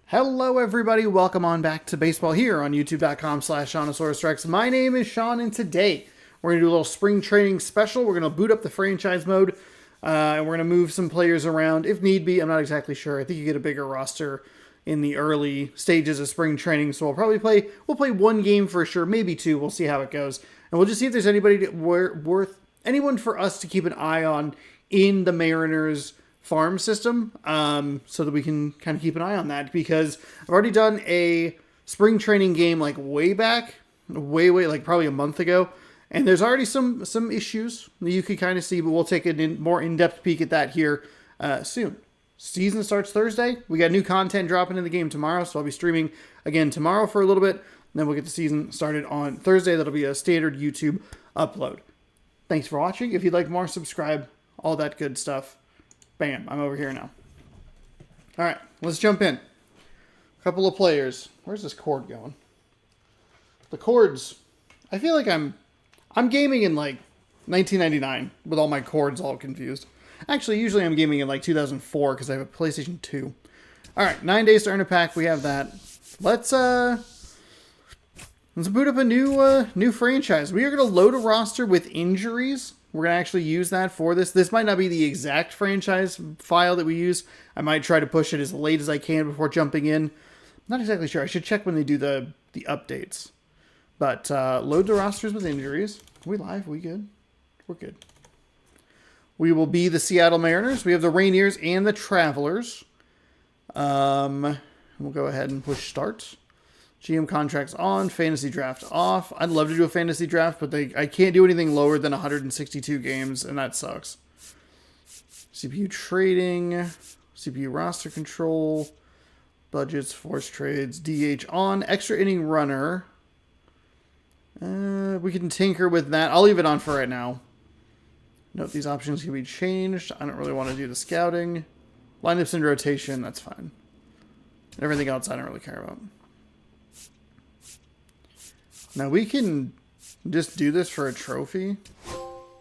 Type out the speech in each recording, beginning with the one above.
Hello, everybody. Welcome on back to baseball here on youtube.com/SeanOsaurusRex. My name is Sean, and today we're going to do a little spring training special. We're going to boot up the franchise mode, and we're going to move some players around if need be. I'm not exactly sure. I think you get a bigger roster in the early stages of spring training, so we'll play one game for sure, maybe two. We'll see how it goes, and we'll just see if there's anybody worth anyone for us to keep an eye on in the Mariners farm system, so that we can kind of keep an eye on that, because I've already done a spring training game like way back, like probably a month ago, and there's already some issues that you could kind of see, but we'll take a more in-depth peek at that here soon. Season starts Thursday. We got new content dropping in the game tomorrow, so I'll be streaming again tomorrow for a little bit, and then we'll get the season started on Thursday. That'll be a standard YouTube upload. Thanks for watching. If you'd like more, subscribe, all that good stuff. Bam, I'm over here now. All right, let's jump in. A couple of players. Where's this cord going? The cords. I feel like I'm gaming in like 1999 with all my cords all confused. Actually, usually I'm gaming in like 2004 because I have a PlayStation 2. All right, 9 days to earn a pack. We have that. Let's boot up a new franchise. We are going to load a roster with injuries. We're going to actually use that for this. This might not be the exact franchise file that we use. I might try to push it as late as I can before jumping in. I'm not exactly sure. I should check when they do the updates. But load the rosters with injuries. Are we live? Are we good? We're good. We will be the Seattle Mariners. We have the Rainiers and the Travelers. We'll go ahead and push start. GM contracts on, fantasy draft off. I'd love to do a fantasy draft, but I can't do anything lower than 162 games, and that sucks. CPU trading, CPU roster control, budgets, force trades, DH on, extra inning runner. We can tinker with that. I'll leave it on for right now. Note these options can be changed. I don't really want to do the scouting. Lineups and rotation, that's fine. Everything else I don't really care about. Now we can just do this for a trophy.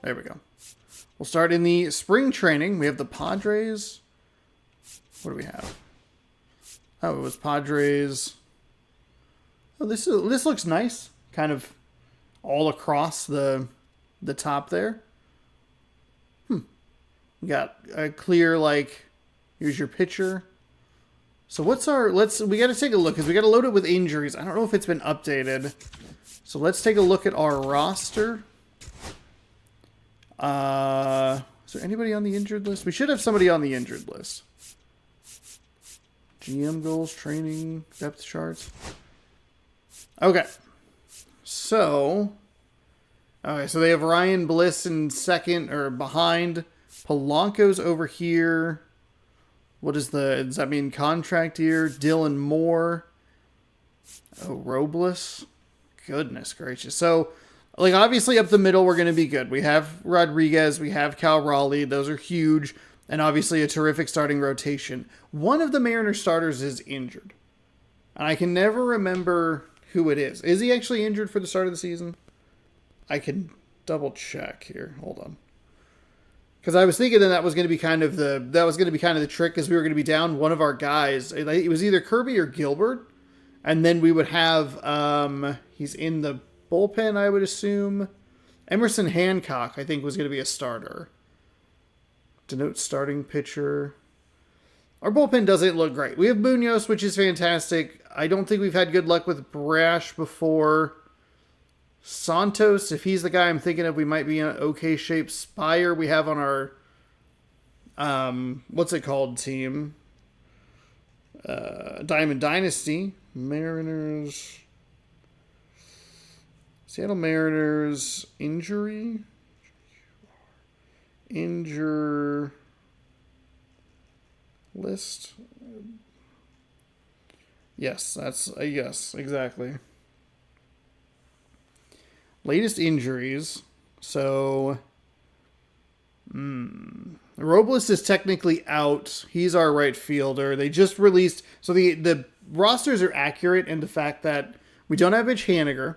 There we go. We'll start in the spring training. We have the Padres. What do we have? Oh, it was Padres. Oh, this looks nice. Kind of all across the top there. We got a clear, like, here's your pitcher. So what's our, we got to take a look because we got to load it with injuries. I don't know if it's been updated. So let's take a look at our roster. Is there anybody on the injured list? We should have somebody on the injured list. GM goals, training, depth charts. Okay. So they have Ryan Bliss in second or behind. Polanco's over here. Does that mean contract year? Dylan Moore. Oh, Robles. Goodness gracious. So, like, obviously up the middle, we're going to be good. We have Rodriguez. We have Cal Raleigh. Those are huge. And obviously a terrific starting rotation. One of the Mariners starters is injured. And I can never remember who it is. Is he actually injured for the start of the season? I can double check here. Hold on. Because I was thinking that was going to be kind of the trick, because we were going to be down one of our guys. It was either Kirby or Gilbert. And then we would have, he's in the bullpen, I would assume. Emerson Hancock, I think, was going to be a starter. Denote starting pitcher. Our bullpen doesn't look great. We have Munoz, which is fantastic. I don't think we've had good luck with Brash before. Santos, if he's the guy I'm thinking of, we might be in an okay shape. Spire, we have on our, what's it called, team? Diamond Dynasty. Mariners. Seattle Mariners injury. Injure list. Yes, that's a yes, exactly. Latest injuries. So, Robles is technically out. He's our right fielder. They just released, so the rosters are accurate in the fact that we don't have Mitch Haniger,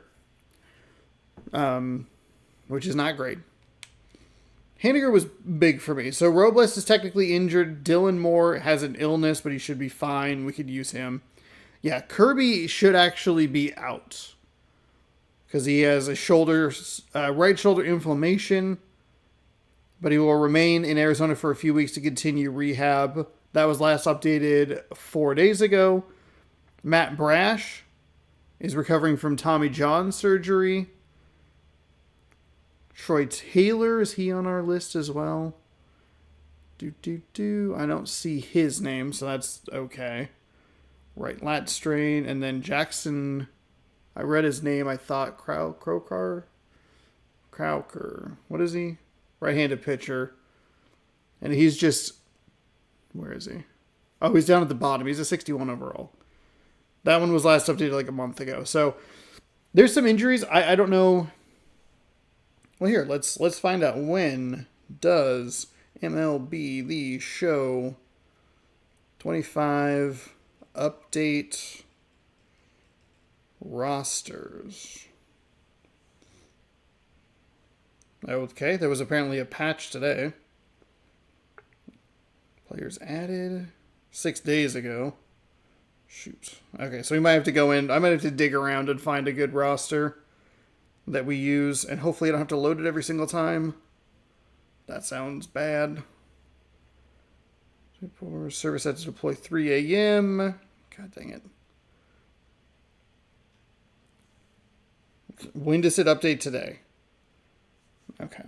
which is not great. Haniger was big for me. So Robles is technically injured. Dylan Moore has an illness, but he should be fine. We could use him. Yeah, Kirby should actually be out because he has a right shoulder inflammation, but he will remain in Arizona for a few weeks to continue rehab. That was last updated 4 days ago. Matt Brash is recovering from Tommy John surgery. Troy Taylor, is he on our list as well? I don't see his name, so that's okay. Right lat strain, and then Jackson, I read his name, I thought Crowker. What is he? Right-handed pitcher. And he's just, where is he? Oh, he's down at the bottom. He's a 61 overall. That one was last updated like a month ago. So there's some injuries. I don't know. Well, here, let's find out. When does MLB The Show 25 update rosters? Okay, there was apparently a patch today. Players added 6 days ago. Shoot. Okay, so we might have to go in. I might have to dig around and find a good roster that we use, and hopefully I don't have to load it every single time. That sounds bad. Service set to deploy 3 a.m. God dang it. When does it update today? Okay.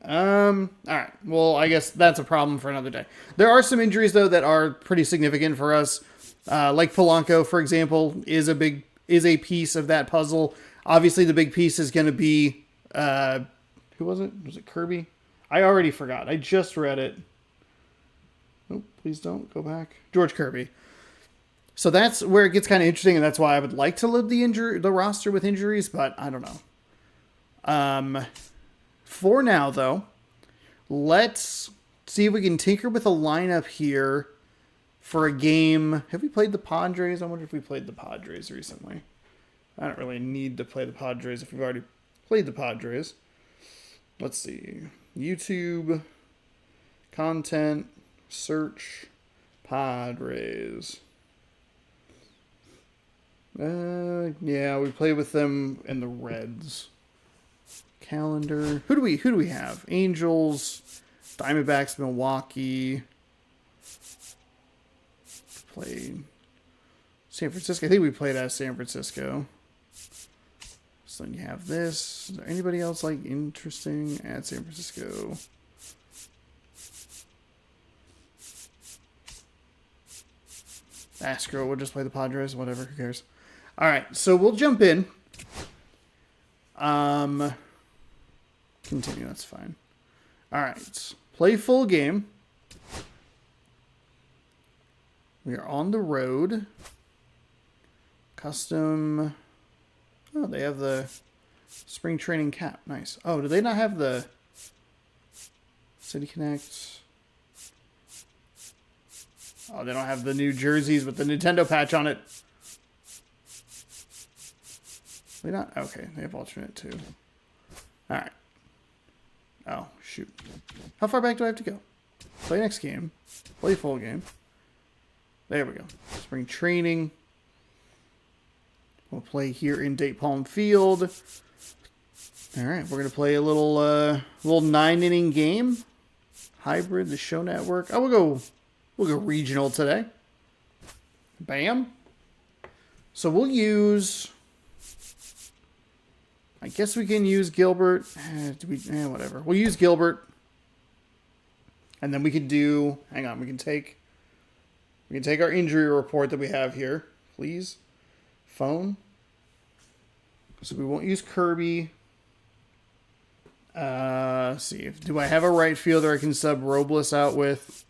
All right. Well, I guess that's a problem for another day. There are some injuries though that are pretty significant for us. Like Polanco, for example, is a piece of that puzzle. Obviously, the big piece is going to be who was it? Was it Kirby? I already forgot. I just read it. Oh, please don't go back. George Kirby. So that's where it gets kind of interesting, and that's why I would like to load the roster with injuries, but I don't know. For now, though, let's see if we can tinker with a lineup here for a game. Have we played the Padres? I wonder if we played the Padres recently. I don't really need to play the Padres if we've already played the Padres. Let's see. YouTube, content, search, Padres. Yeah, we play with them in the Reds. Calendar. Who do we have? Angels, Diamondbacks, Milwaukee. Played San Francisco. I think we played as San Francisco. So then you have this. Is there anybody else like interesting at San Francisco? Screw it. We'll just play the Padres. Whatever. Who cares? All right. So we'll jump in. Continue. That's fine. All right. Play full game. We are on the road. Custom. Oh, they have the spring training cap. Nice. Oh, do they not have the City Connect? Oh, they don't have the new jerseys with the Nintendo patch on it. They not? Okay, they have alternate too. All right. Oh, shoot. How far back do I have to go? Play next game. Play full game. There we go. Spring training. We'll play here in Date Palm Field. All right, we're gonna play a little 9-inning game. Hybrid, the show network. Oh, we'll go regional today. Bam. So we'll use. I guess we can use Gilbert. Whatever. We'll use Gilbert, and then we can do. Hang on, we can take our injury report that we have here, please. Phone. So we won't use Kirby. See, do I have a right fielder I can sub Robles out with?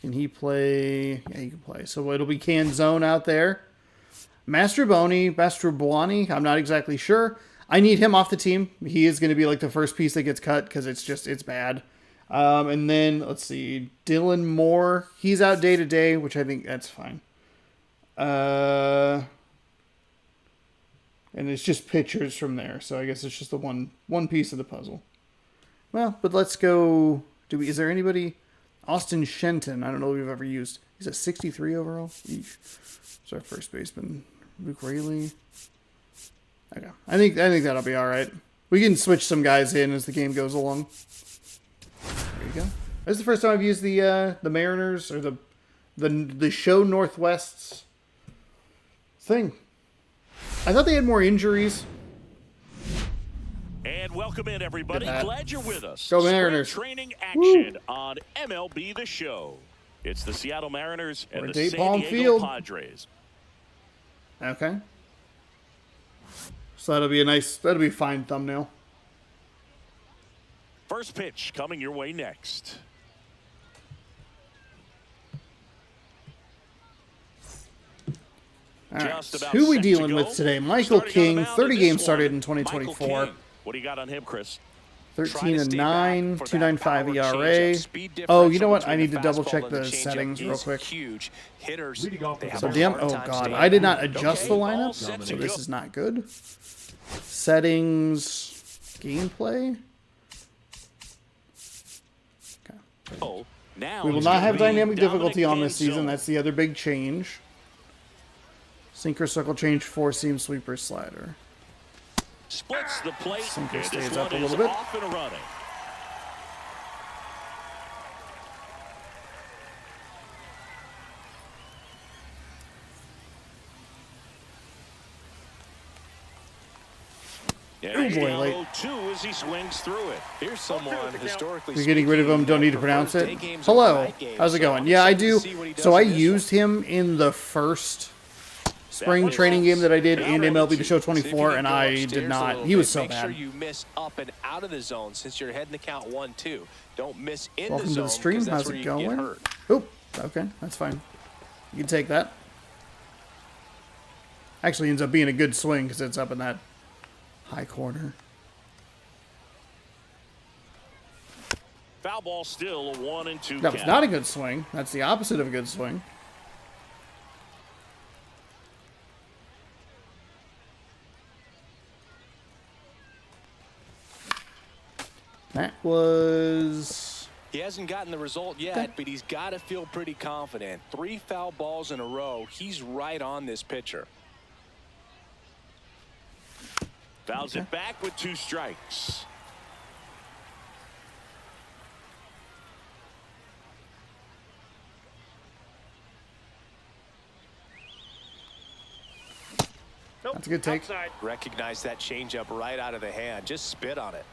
Can he play? Yeah, he can play. So it'll be Canzone out there. Mastrobuoni, I'm not exactly sure. I need him off the team. He is going to be like the first piece that gets cut because it's bad. And then, let's see, Dylan Moore. He's out day to day, which I think that's fine. And it's just pictures from there. So I guess it's just the one piece of the puzzle. Well, but let's go. Is there anybody? Austin Shenton. I don't know if we've ever used. He's a 63 overall. Eesh. It's our first baseman. Luke Rayleigh. Okay. I think that'll be all right. We can switch some guys in as the game goes along. There you go. This is the first time I've used the Mariners or the show Northwest's thing. I thought they had more injuries. And welcome in, everybody. Glad you're with us. Go Mariners. Spring training action on MLB The Show. It's the Seattle Mariners and the San Diego Padres. Okay. So that'll be a fine thumbnail. First pitch coming your way next. All right. Who are we dealing with today? Michael King, 30 games started in 2024. What do you got on him, Chris? 13-9, 2.95 ERA. Oh, you know what? I need to double check the settings real quick. So damn. Oh god, I did not adjust the lineup, so this is not good. Settings, gameplay. Okay. We will not have dynamic difficulty on this season. That's the other big change. Sinker, circle change, 4-seam, sweeper, slider. Splits the plate. Sinker stays up a little bit. Off and running. Oh boy, late. As he swings through it. Here's someone historically. You're getting rid of him. Don't need to pronounce it. Hello. How's it going? Yeah, I do. So I used him in the first spring training game that I did in MLB The Show 24, and I did not. He was so bad. Make sure you miss up and out of the zone since you're heading to count 1-2. Don't miss in Welcome the zone. To the stream. How's it going? Oh, okay, that's fine. You can take that. Actually, ends up being a good swing because it's up in that high corner. Foul ball, still a 1-2. That was not a good swing. That's the opposite of a good swing. That was... He hasn't gotten the result yet, but he's got to feel pretty confident. 3 foul balls in a row. He's right on this pitcher. Fouls it back with 2 strikes. That's a good take. Outside. Recognize that changeup right out of the hand. Just spit on it.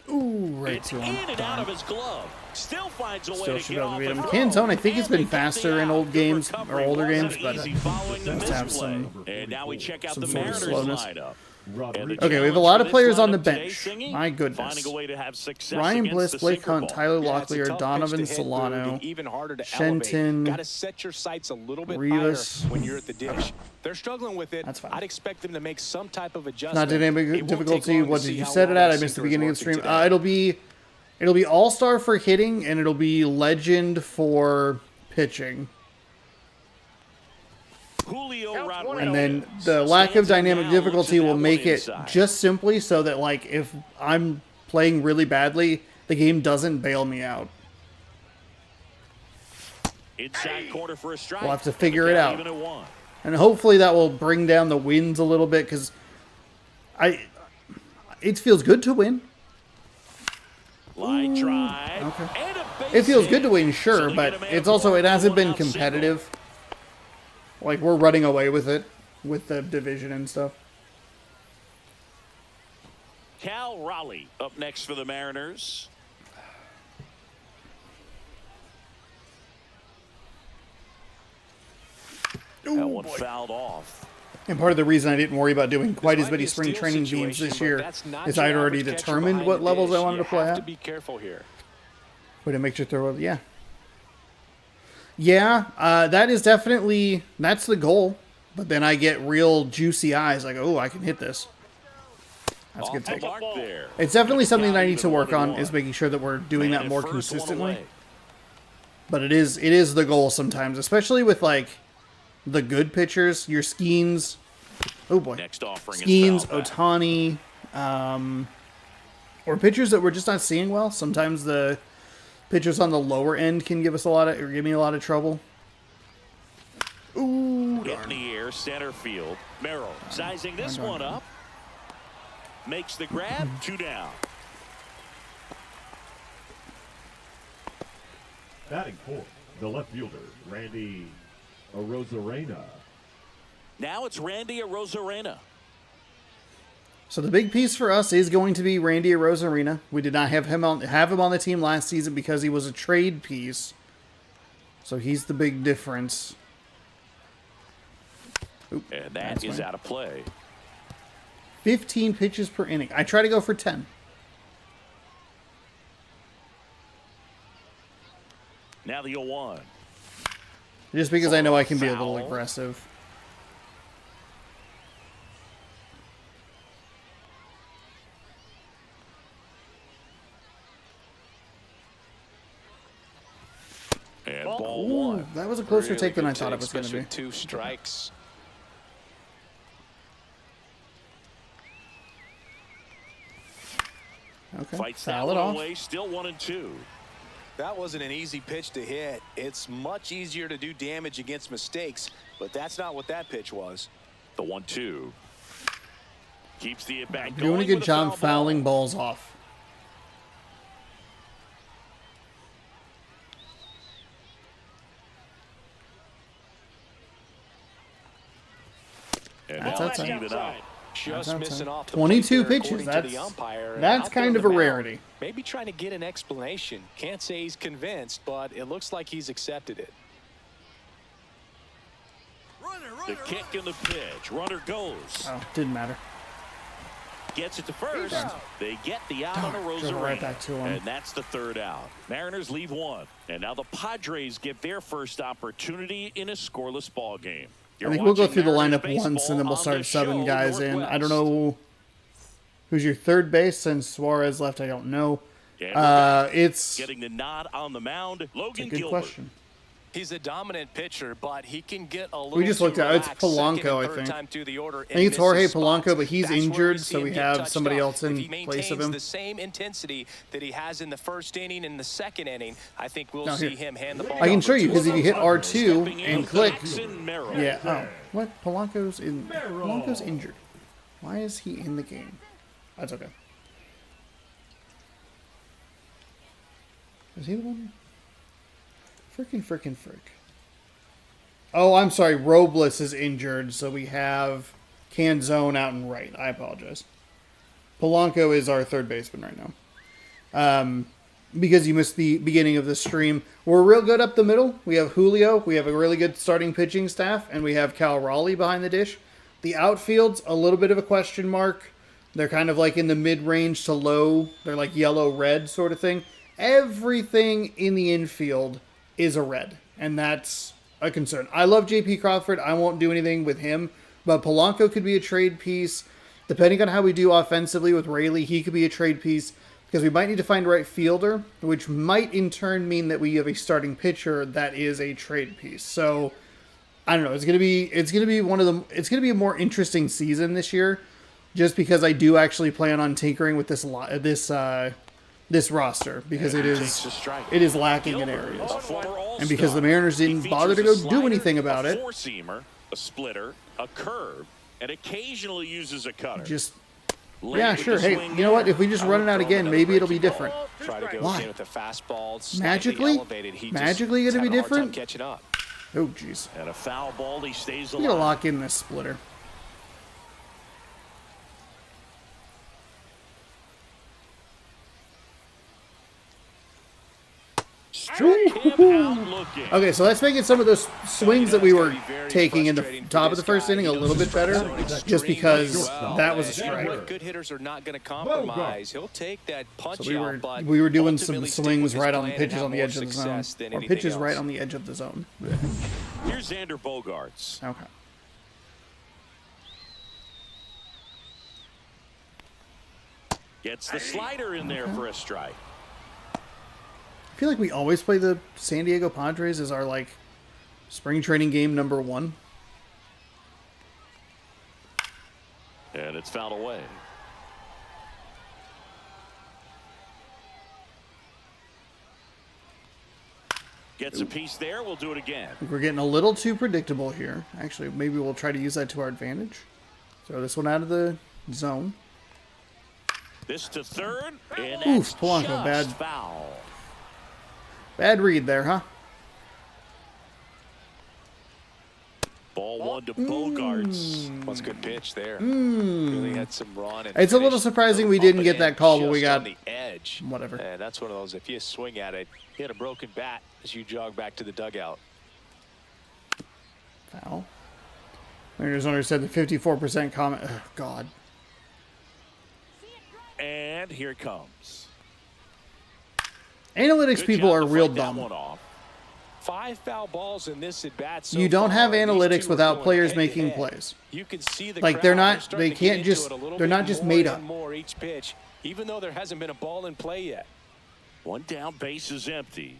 Ooh, right it's to in him. and out of his glove. Still finds a way Still to should get be able to off beat him. and Cantone, I think throw. it's been faster in old games or older games, Wasn't but easy following the must have misplay. some And now we check out the sort of Mariners slowness. lineup. Okay, we have a lot of players on the bench. My goodness. Finding a way to have success Ryan Bliss, against the Blake sinker Hunt, ball. Tyler Yeah, Locklear, Donovan Solano, even harder to Shenton, got to set your sights a little bit Rivas. higher when you're at the dish. They're struggling with it. That's fine. I'd expect them to make some type of adjustment. Not dynamic difficulty. What did you set it at? I missed the beginning of the stream. It'll be all-star for hitting, and it'll be legend for pitching. And then the lack of dynamic difficulty will make it just simply so that, like, if I'm playing really badly, the game doesn't bail me out. Inside corner for a strike. We'll have to figure it out. And hopefully that will bring down the wins a little bit, because it feels good to win. Line drive. Okay. It feels good to win, sure, but it hasn't been competitive. Like, we're running away with it, with the division and stuff. Cal Raleigh up next for the Mariners. That one fouled off. And part of the reason I didn't worry about doing quite as many spring training games this year is I had already determined what levels I wanted to play at. Be careful here. Way to make your throw. Yeah. Yeah, that is definitely, that's the goal. But then I get real juicy eyes, like, oh, I can hit this. That's a good take. It's definitely something that I need to work on, is making sure that we're doing that more consistently. But it is the goal sometimes, especially with, like, the good pitchers, your Skeens. Oh boy. Skeens, Ohtani, or pitchers that we're just not seeing well. Sometimes the pitchers on the lower end can give me a lot of trouble. Ooh, hit in the air, center field. Merrill sizing this one up. Makes the grab, 2 down. Batting fourth, the left fielder, Randy Arozarena. Now it's Randy Arozarena. So the big piece for us is going to be Randy Arozarena. We did not have him on the team last season because he was a trade piece. So he's the big difference. Oop, and that is out of play. 15 pitches per inning. I try to go for 10. Now the 0-1. Just because I know I can be a little aggressive. And ball Ooh, 1. that was a closer Really take than I good thought it take, was going to be. especially 2 strikes. Okay, Fights foul that it one off. away, still 1-2. That wasn't an easy pitch to hit. It's much easier to do damage against mistakes, but that's not what that pitch was. The 1-2. Keeps the at-bat Doing a going good with a job foul fouling ball. balls off. And That's now outside. even up. Just That's missing outside. off the 22 plate there, pitches. according to the umpire. That's Out there kind on of the a mound, rarity. Maybe trying to get an explanation. Can't say he's convinced, but it looks like he's accepted it. The kick and the pitch. Runner goes. Oh, didn't matter. Gets it to first. They get the out on a Drove it right back to him. and that's the 3rd out. Mariners leave 1. And now the Padres get their first opportunity in a scoreless ball game. I think we'll go through the lineup once, and then we'll start subbing guys in. I don't know who's your third base since Suarez left. I don't know. It's getting the nod on the mound. Logan a good Gilbert. question. He's a dominant pitcher, but he can get a little We just looked too at it. It's relaxed Polanco, second and I third think. time through the order I think it's and Jorge misses Polanco, spots. but he's That's where injured, we see so we him get have touched somebody up. else in If he place of maintains him. the same intensity that he has in the first inning and the second inning, I think we'll Now, see here. him hand the ball. I can show you over because to if you hit R2 Stepping in and with click, Jackson Merrill. yeah. Oh, what? Polanco's injured. Why is he in the game? That's okay. Is he the one? Frickin' frick. Oh, I'm sorry. Robles is injured, so we have Canzone out and right. I apologize. Polanco is our third baseman right now. Because you missed the beginning of the stream. We're real good up the middle. We have Julio. We have a really good starting pitching staff. And we have Cal Raleigh behind the dish. The outfield's a little bit of a question mark. They're kind of like in the mid-range to low. They're like yellow-red sort of thing. Everything in the infield is a red. And that's a concern. I love J.P. Crawford. I won't do anything with him. But Polanco could be a trade piece. Depending on how we do offensively with Raley, he could be a trade piece. Because we might need to find a right fielder, which might in turn mean that we have a starting pitcher that is a trade piece. So I don't know. It's gonna be a more interesting season this year, just because I do actually plan on tinkering with this roster because it is lacking in areas, and because the Mariners didn't bother to go do anything about it. A four-seamer, a splitter, a curve, and occasionally uses a cutter. Just Late yeah, with sure. the Hey, swing you know what? there. If we just run it out again, maybe it'll be different. Try to go Why? in with the fastball. slightly Magically? elevated. He Magically just gonna be having a hard time different? Catching up. Oh, jeez. And a foul ball, he stays We gotta alive. lock in this splitter. Struck him out looking. Okay, so let's make it some of those swings that we were taking in the top of the first inning a little bit better, just because that was a strike. Good hitters are not going to compromise. He'll take that punch So out, but we were doing some ultimately stick swings with his right on plan and pitches have on the more edge of the zone, success than or anything pitches right else. on the edge of the zone. Here's Xander Bogaerts. Okay. Gets the slider in there for a strike. I feel like we always play the San Diego Padres as our like spring training game number 1. And it's fouled away. Gets a piece there. We'll do it again. I think we're getting a little too predictable here. Actually, maybe we'll try to use that to our advantage. Throw this one out of the zone. This to third. And Oof, Polanco, bad foul. Bad read there, huh? Ball one to Bogarts. That's a good pitch there. Really had some run. And It's a little surprising we didn't get that call, but we got on the edge. Whatever. And that's one of those. If you swing at it, you hit a broken bat as you jog back to the dugout. Foul. Mariners owner said the 54% comment. Oh, God. And here it comes. Analytics Good people job are to real fight that dumb. one off. 5 foul balls in this at bat. You don't have analytics without players making plays. You can see the Like, they're crowd, not- starting they to get can't into just- it a little they're not bit just more made and up. more each pitch, even though there hasn't been a ball in play yet. One down, base is empty.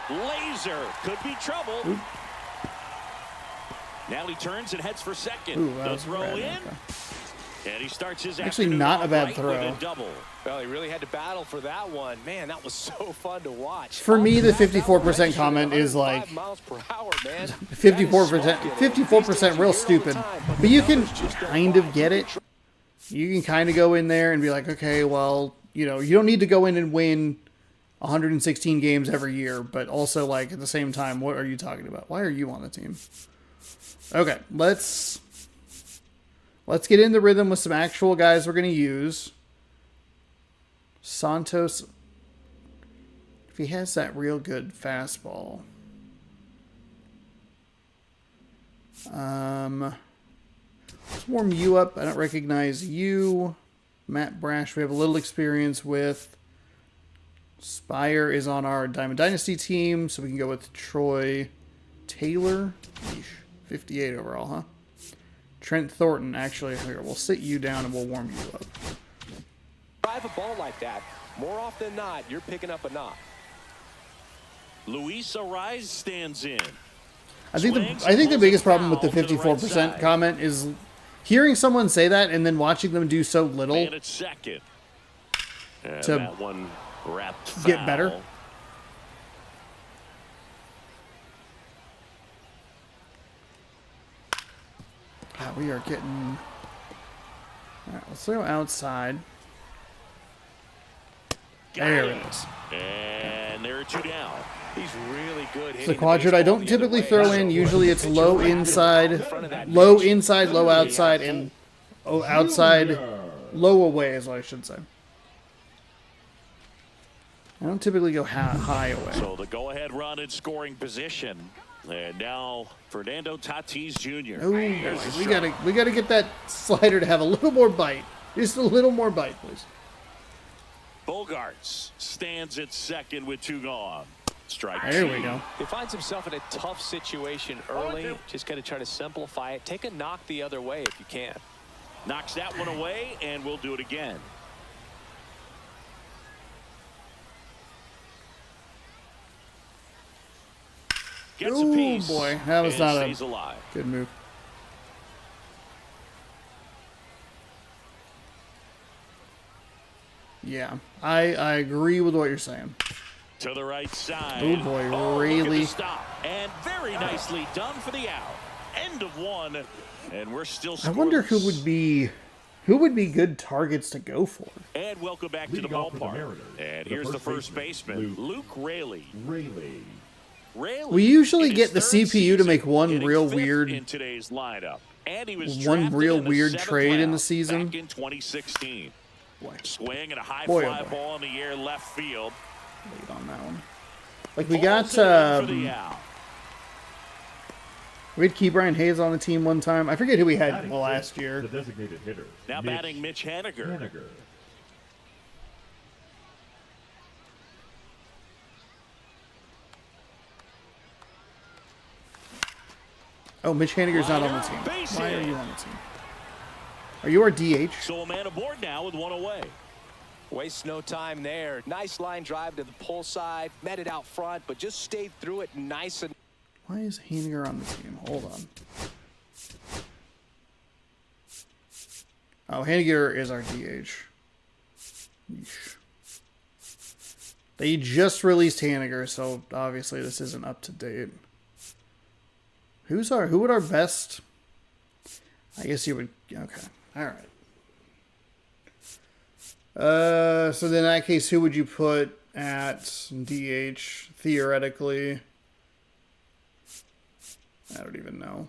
Laser could be trouble. Oop. Now he turns and heads for second. Ooh, that The was throw bad. in, Okay. and he starts his Actually, afternoon not a off bad right throw. with a double. Well, he really had to battle for that one. Man, that was so fun to watch. For me, the Off that, that 54% was comment is like 105 miles per hour, man. 54% real stupid. But you can kind of get it. You can kind of go in there and be like, okay, well, you know, you don't need to go in and win 116 games every year, but also, like, at the same time, what are you talking about? Why are you on the team? Okay, let's get in the rhythm with some actual guys we're going to use. Santos, if he has that real good fastball. Let's warm you up. I don't recognize you. Matt Brash, we have a little experience with. Spire is on our Diamond Dynasty team, so we can go with Troy Taylor. Yeesh, 58 overall, huh? Trent Thornton, actually, here, we'll sit you down and we'll warm you up. Drive a ball like that, more often than not, you're picking up a knock. Luis Ariz stands in. I think the biggest problem with the 54% comment is hearing someone say that and then watching them do so little Man at second. And to that one wrapped foul. get better. God, we are getting... All right, let's go outside. There it is. And there are two down. He's really good. It's a quadrant I don't typically throw in. Usually it's low inside, low outside, and outside, low away is what I should say. I don't typically go high away. So the go-ahead run in scoring position. And now Fernando Tatis Jr. Oh, we gotta get that slider to have a little more bite. Just a little more bite, please. Bogarts stands at second with two gone. Strike There two. we go. He finds himself in a tough situation early. Just got to try to simplify it. Take a knock the other way if you can. Knocks that one away, and we'll do it again. Gets a Oh piece. boy, that was and not stays a alive. good move. Yeah, I agree with what you're saying. To the right side. Oh boy, Look at really? the stop. And very nicely done for the out. End of one, and we're still I wonder who scoreless. would be good targets to go for. And welcome back to the Leading off for the ballpark. Mariners, And the here's the first first baseman, baseman, Luke Raley. Rayleigh. Raley We usually in get the his third CPU to make season, one hitting real fifth weird- in today's lineup. And he was one drafted real in the weird 7th trade in round the season. back in 2016. Boy, Swing and a high Boy, oh fly boy. ball in the air left field. lead on that one. Like we Falls got in for the out. we had Key Brian Hayes on the team one time. I forget who we had Batting last sixth, year. The designated hitter. Now batting Mitch Haniger. Haniger. Oh, Mitch Haniger's not on the team. Why are you on the team? Are you our DH? So a man aboard now with one away. Waste no time there. Nice line drive to the pull side. Met it out front, but just stayed through it nice and... Why is Haniger on the team? Hold on. Oh, Haniger is our DH. Yeesh. They just released Haniger, so obviously this isn't up to date. Who would our best? I guess you would. Okay, all right. So then in that case, who would you put at DH theoretically? I don't even know.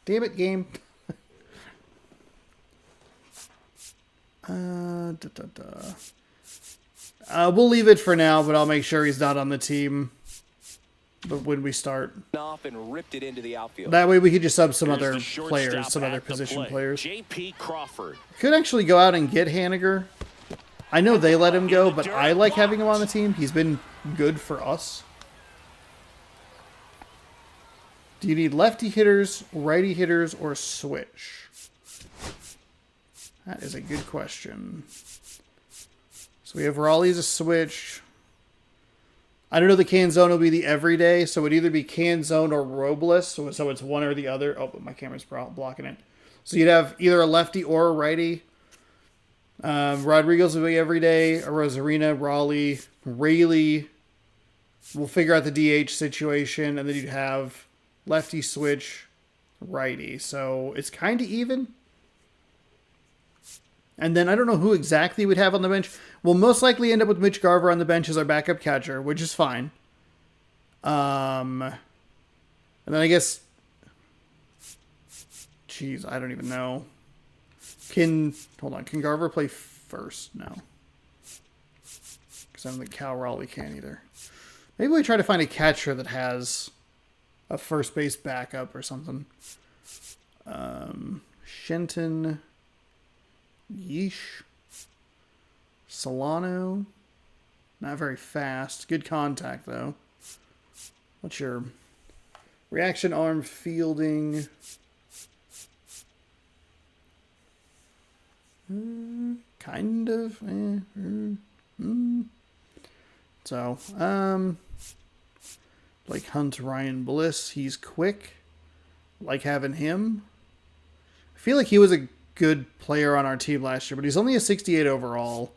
Damn it, game. We'll leave it for now, but I'll make sure he's not on the team. But when we start, off and ripped it into the outfield. That way we could just sub some Here's other the shortstop players, some other at the position plate. players. J.P. Crawford. Could actually go out and get Haniger. I know they let him go, but I like having him on the team. He's been good for us. Do you need lefty hitters, righty hitters, or switch? That is a good question. So we have Raleigh as a switch. I don't know, the Canzone will be the everyday, so it would either be Canzone or Robles, so it's one or the other. Oh, but my camera's blocking it. So you'd have either a lefty or a righty. Rodriguez will be everyday, Rosarina, Raleigh, Rayleigh. We'll figure out the DH situation, and then you'd have lefty switch, righty. So it's kind of even. And then I don't know who exactly we'd have on the bench. We'll most likely end up with Mitch Garver on the bench as our backup catcher, which is fine. And then I guess... Jeez, I don't even know. Can Garver play first? No. Because I don't think Cal Raleigh can either. Maybe we try to find a catcher that has a first base backup or something. Shenton... Yeesh. Solano. Not very fast. Good contact, though. What's your reaction arm fielding? Kind of. So, like Hunt Ryan Bliss. He's quick. Like having him. I feel like he was a good player on our team last year, but he's only a 68 overall.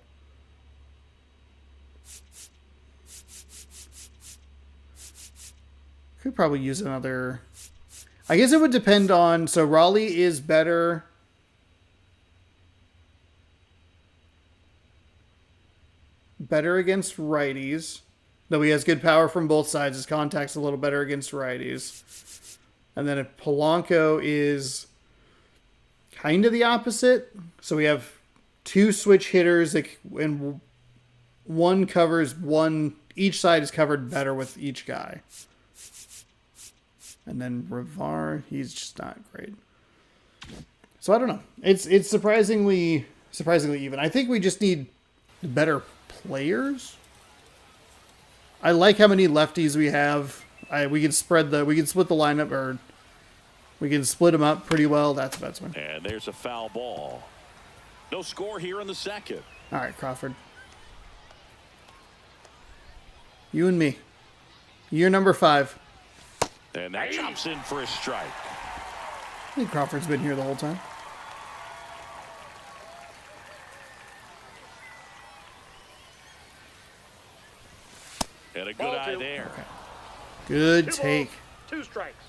Could probably use another... I guess it would depend on... So Raleigh is better... Better against righties. Though he has good power from both sides. His contact's a little better against righties. And then if Polanco is... kind of the opposite. So we have two switch hitters, and one covers one. Each side is covered better with each guy. And then Rivar, he's just not great. So I don't know. It's surprisingly even. I think we just need better players. I like how many lefties we have. We can split the lineup, or we can split them up pretty well. That's the best one. And there's a foul ball. No score here in the second. All right, Crawford. You and me. You're number 5. And that chops in for a strike. I think Crawford's been here the whole time. And a good eye there. Okay. Good take. 2 strikes.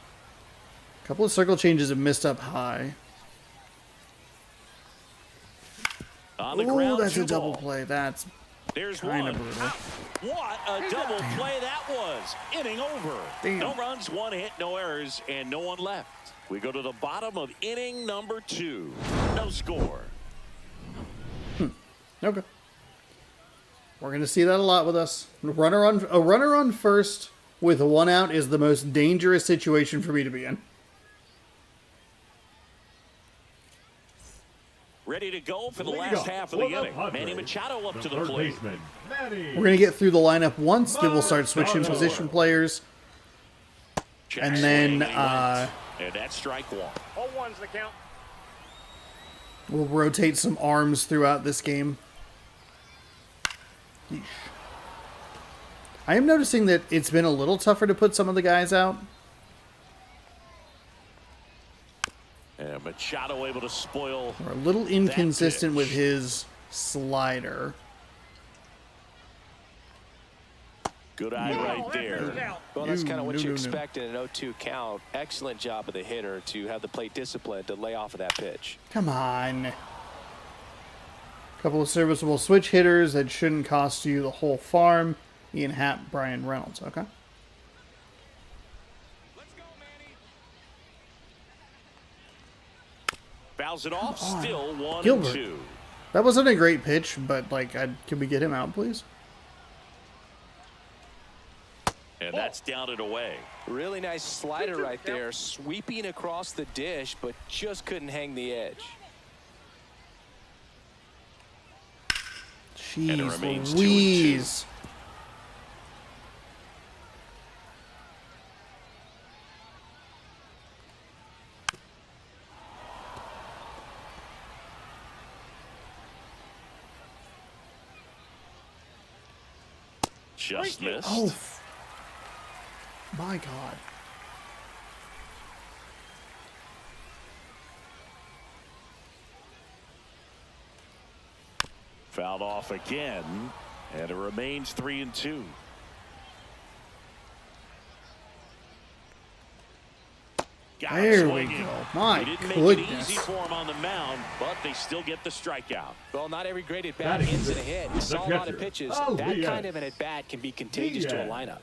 Couple of circle changes have missed up high. On the Oh, ground, that's a 2 double ball. play. That's There's kind of one. brutal. What a double play that was. Inning over. Damn. No runs, 1 hit, no errors, and no one left. We go to the bottom of inning number 2. No score. Okay. We're going to see that a lot with us. A runner on first with 1 out is the most dangerous situation for me to be in. Ready to go for the last half of the inning. Manny Machado up to the plate. We're going to get through the lineup once, then we'll start switching position players. And then And that's strike 1. All ones the count. we'll rotate some arms throughout this game. Yeesh. I am noticing that it's been a little tougher to put some of the guys out. And Machado able to spoil. We're a little inconsistent with his slider. Good eye right there. Well, that's kind of what you expect in an 0-2 count. Excellent job of the hitter to have the plate discipline to lay off of that pitch. Come on. Couple of serviceable switch hitters that shouldn't cost you the whole farm. Ian Happ, Brian Reynolds. Okay. Fouls it off. Still 1-2. That wasn't a great pitch, but like, can we get him out, please? And that's down and away. Really nice slider right there, sweeping across the dish, but just couldn't hang the edge. Jeez Louise. Just missed. Oh, my God. Fouled off again, and it remains 3-2. There we go. My didn't goodness. make it easy for him on the mound, but they still get the strikeout. Well, not every great at-bat ends in a hit. You saw a lot of pitches. That kind of an at-bat can be contagious to a lineup.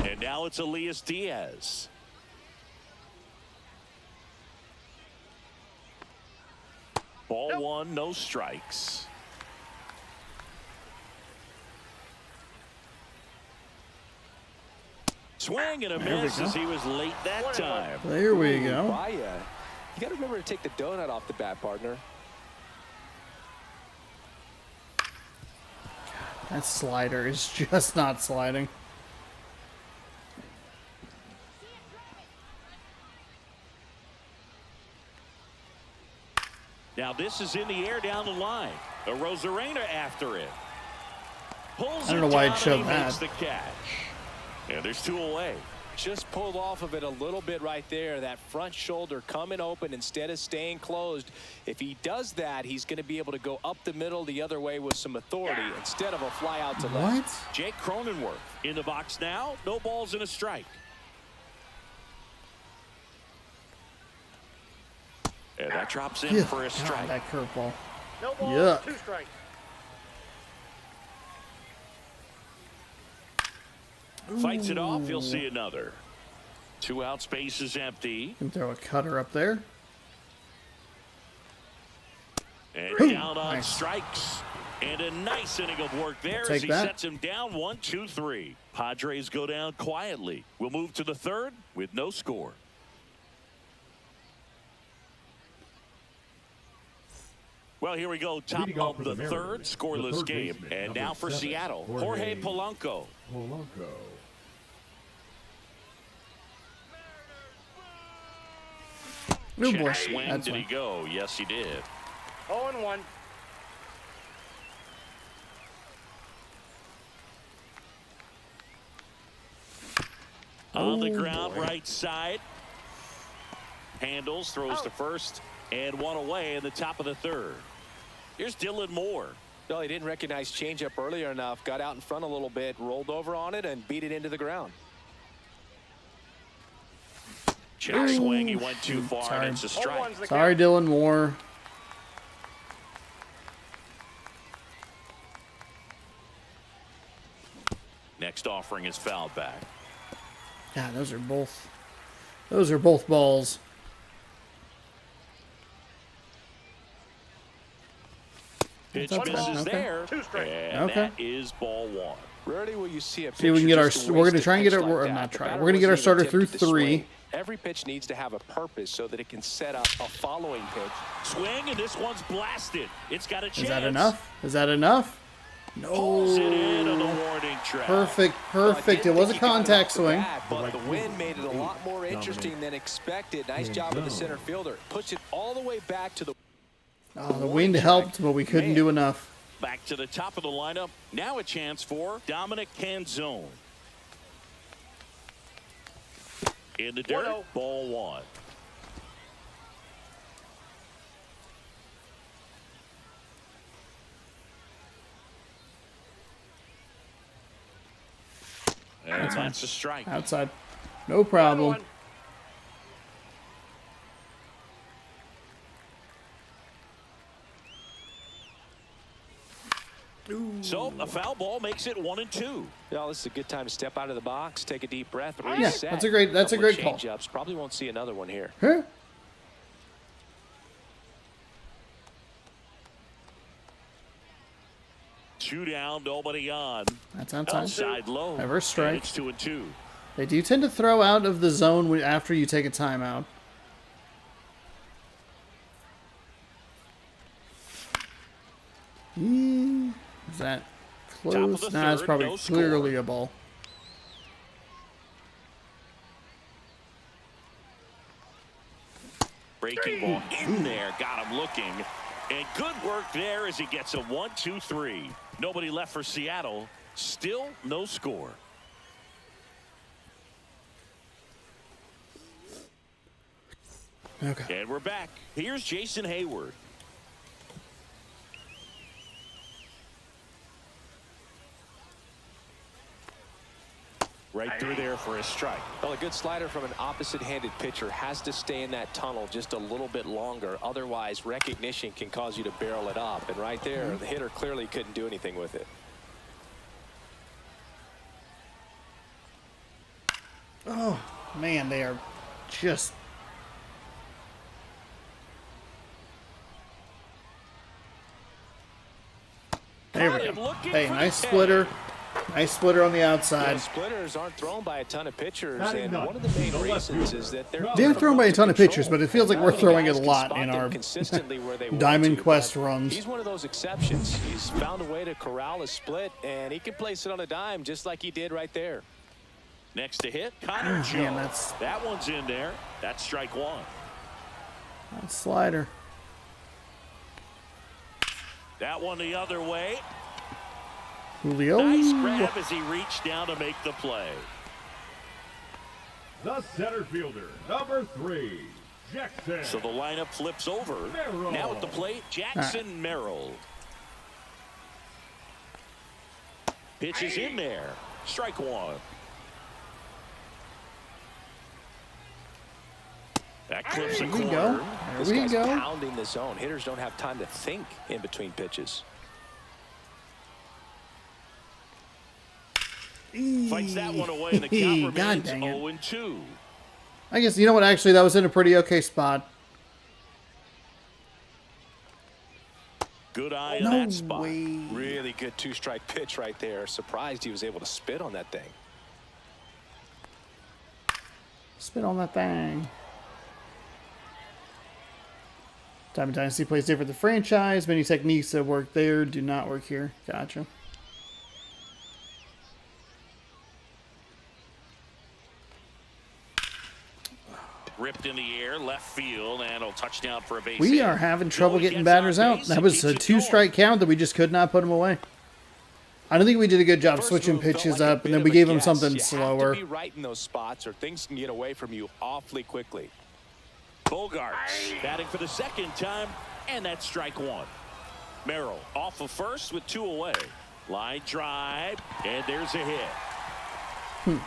And now it's Elias Diaz. Ball one, no strikes. Swing and a miss as he was late that time. There we go. You got to remember to take the donut off the bat, partner. That slider is just not sliding. Now this is in the air down the line. A Rosarena after it. Pulls I don't know why it showed it that. makes the catch. And there's two away. Just pulled off of it a little bit right there. That front shoulder coming open instead of staying closed. If he does that, he's going to be able to go up the middle the other way with some authority instead of a fly out to left. What? Jake Cronenworth in the box now. No balls and a strike. And that drops in for a strike. God, that curveball. No balls, Yuck. 2 strikes. Fights it off. You'll see another. 2 out. Space is empty. Can throw a cutter up there. And Ooh, down on nice. strikes. And a nice inning of work there Take as he that. sets him down 1, 2, 3. Padres go down quietly. We'll move to the third with no score. Well, here we go. Top of the third, scoreless game. And now for Seattle, Jorge Polanco. Oh boy, Check swing. that's Did he one. go? Yes, he did. 0-1. On the ground, right side. Handles, throws to first, and one away in the top of the third. Here's Dylan Moore. Well, he didn't recognize changeup earlier enough. Got out in front a little bit, rolled over on it, and beat it into the ground. Check swing. He went too far, Sorry. and it's a strike. 0-1's the Sorry, count. Dylan Moore. Next offering is fouled back. Yeah, those are both balls. Pitch That's misses okay. there, 2 strikes. and Okay. that is ball one. Rarely will you see a pitcher See, we can get our. just We're gonna waste a try and get pitch our. like We're that. not The trying. batter We're gonna get our wasn't starter even through tempted to 3. swing. Every pitch needs to have a purpose so that it can set up a following pitch. Swing, and this one's blasted. It's got a chance. Is that enough? Is that enough? No. Pulls it in on the warning track. Perfect. Well, I Perfect. didn't It was a think he got it contact off the swing. bat, but the wind made it a lot more interesting than expected. Nice job of the center fielder. Puts it all the way back to the. Oh, the wind helped, but we couldn't do enough. Back to the top of the lineup. Now a chance for Dominic Canzone. In the dirt, 1-0. ball one. And that's a strike. Outside. No problem. 1-1. So a foul ball makes it 1-2. Well, this is a good time to step out of the box, take a deep breath, Yeah, reset. that's a great call. Change-ups. Probably won't see another one here. Huh? Two down, nobody on. That's outside. Outside low. Reverse strike. It's 2-2. They do tend to throw out of the zone after you take a timeout. Is that close? Nah, it's probably no clearly score. a ball. Breaking ball in there, got him looking. And good work there as he gets a 1-2-3. Nobody left for Seattle. Still no score. Okay. And we're back. Here's Jason Hayward. Right through there for a strike. Well, a good slider from an opposite-handed pitcher has to stay in that tunnel just a little bit longer. Otherwise, recognition can cause you to barrel it up. And right there, the hitter clearly couldn't do anything with it. Oh, man, they are just... There we go. Hey, nice splitter. Nice splitter on the outside. Splitters aren't thrown by a ton of pitchers, and one of the main reasons is that They're thrown by a ton of pitchers, but it feels like we're throwing it a lot in our Diamond Quest runs. He's one of those exceptions. He's found a way to corral a split, and he can place it on a dime just like he did right there. Next to hit, Connor Joe. Man, that one's in there. That's strike one. That's slider. That one the other way. Julio. Nice grab as he reached down to make the play. The center fielder, number 3, Jackson. So the lineup flips over. Merrill. Now at the plate, Jackson Merrill. Pitch is in there. Strike one. That clips a There we corner. go. This There we guy's go. pounding the zone. Hitters don't have time to think in between pitches. Fights that one away, and the count God remains dang it. 0-2. I guess, you know what, actually, that was in a pretty okay spot. Good eye in No that spot. way. Really good two-strike pitch right there. Surprised he was able to spit on that thing. Spit on that thing. Diamond Dynasty plays different than franchise. Many techniques that work there do not work here. Gotcha. Ripped in the air, left field, and a touchdown for a base We hit. are having trouble Joey getting gets batters on out. base That and was keeps a it two-strike count that we just could not put him away. I don't think we did a good job First switching move felt pitches like a up, and bit then of we a gave him guess. something You slower. have to be right in those spots, or things can get away from you awfully quickly. Bogarts batting for the second time, and that's strike one. Merrill off of first with two away. Line drive, and there's a hit.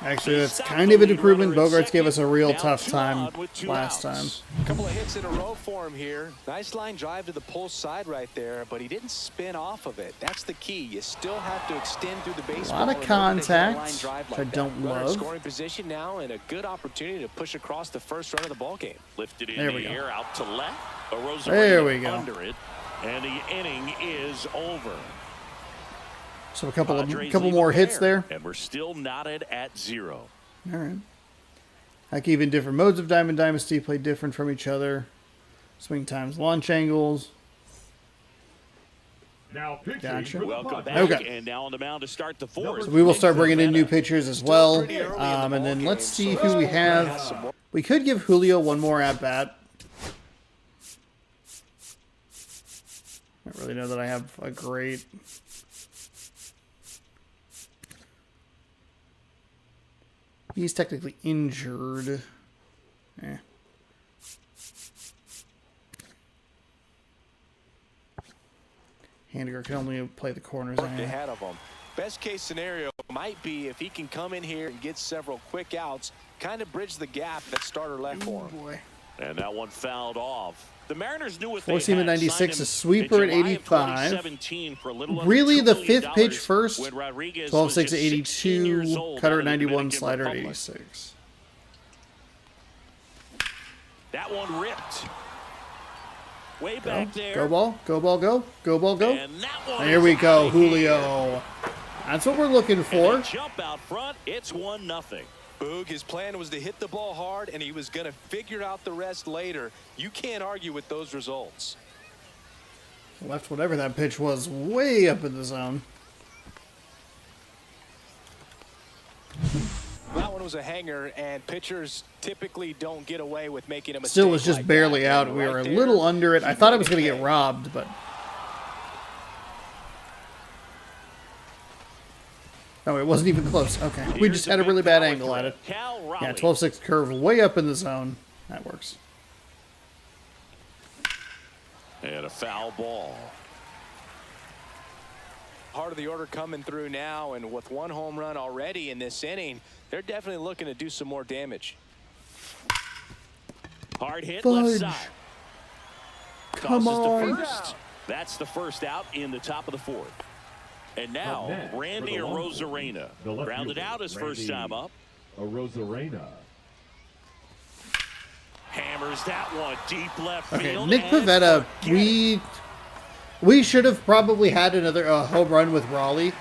Actually, that's kind of an improvement. Bogarts gave us a real tough time last time. A couple of hits in a row for him here. Nice line drive to the pull side right there, but he didn't spin off of it. That's the key. You still have to extend through the baseball. A lot of contact, which I don't Runner in love. scoring position now, and a good opportunity to push across the first run of the ball game. Lifted in There we the go. air, out to left. There we go. Under it, and the inning is over. So a couple Padres couple leave more a hits pair, there. and we're still knotted at 0. All right. Like even different modes of Diamond Dynasty play different from each other. Swing times, launch angles. Now pitching Gotcha. for the Welcome Padres. back, Okay. and now on the mound to start the fourth. So we will start bringing in new pitchers as well. pretty early in the And then ballgame, let's see so who we let's have. some more. We could give Julio one more at bat. I don't really know that I have a great. He's technically injured. Eh. Handiger can only play the corners. Worked ahead of him. Best case scenario might be if he can come in here and get several quick outs, kind of bridge the gap that starter left for him. Boy. And that one fouled off. The Mariners knew what Four they seam had. at 96, a sweeper at 85. For a little under Really, $2 the million fifth pitch first. when Rodriguez 12-6 was at just 16 years 82, old cutter out at of the 91, Dominican slider at Republic. 86. That one ripped. Way Go, back there. go ball, go ball, go, go ball, go. And that one There is we go, outta here. Julio. That's what we're looking And for. they jump out front. It's 1-0. Boog, his plan was to hit the ball hard, and he was going to figure out the rest later. You can't argue with those results. Left whatever that pitch was way up in the zone. That one was a hanger, and pitchers typically don't get away with making a mistake. Still was just like barely that. out. And We right were a there, little under it. I he thought I made was it going to get pay. robbed, but... No, it wasn't even close. Okay. We Here's just had a big really bad power angle at threat. it. Cal Raleigh. Yeah, 12-6 curve way up in the zone. That works. And a foul ball. Part of the order coming through now, and with one home run already in this inning, they're definitely looking to do some more damage. Hard hit Fudge. left side. Come Tosses to on. first. That's the first out in the top of the fourth. And now, Up next, Randy for the Longhorns, Arozarena. the left Grounded fielder, out his first Randy time up. Arozarena. Hammers that one deep left Okay, field. Nick and Pivetta, forget it. we should have probably had another home run with Raleigh.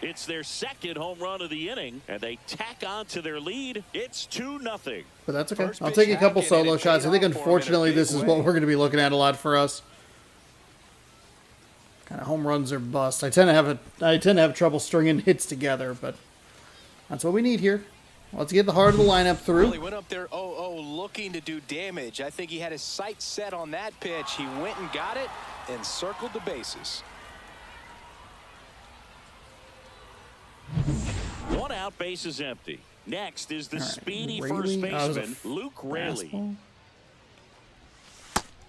It's their second home run of the inning, and they tack on to their lead. It's 2-0. But that's okay. First I'll pitch take a couple hacking, and solo it shots. I paid think, off for him in a unfortunately, big this is way. what we're going to be looking at a lot for us. Kind of home runs or bust. I tend to have trouble stringing hits together, but that's what we need here. Let's get the heart of the lineup through. Really went up there 0-0 looking to do damage. I think he had his sights set on that pitch. He went and got it and circled the bases. One out, base is empty. Next is the All right, speedy Raley. first Oh, it was a baseman, Luke Raley. Fastball.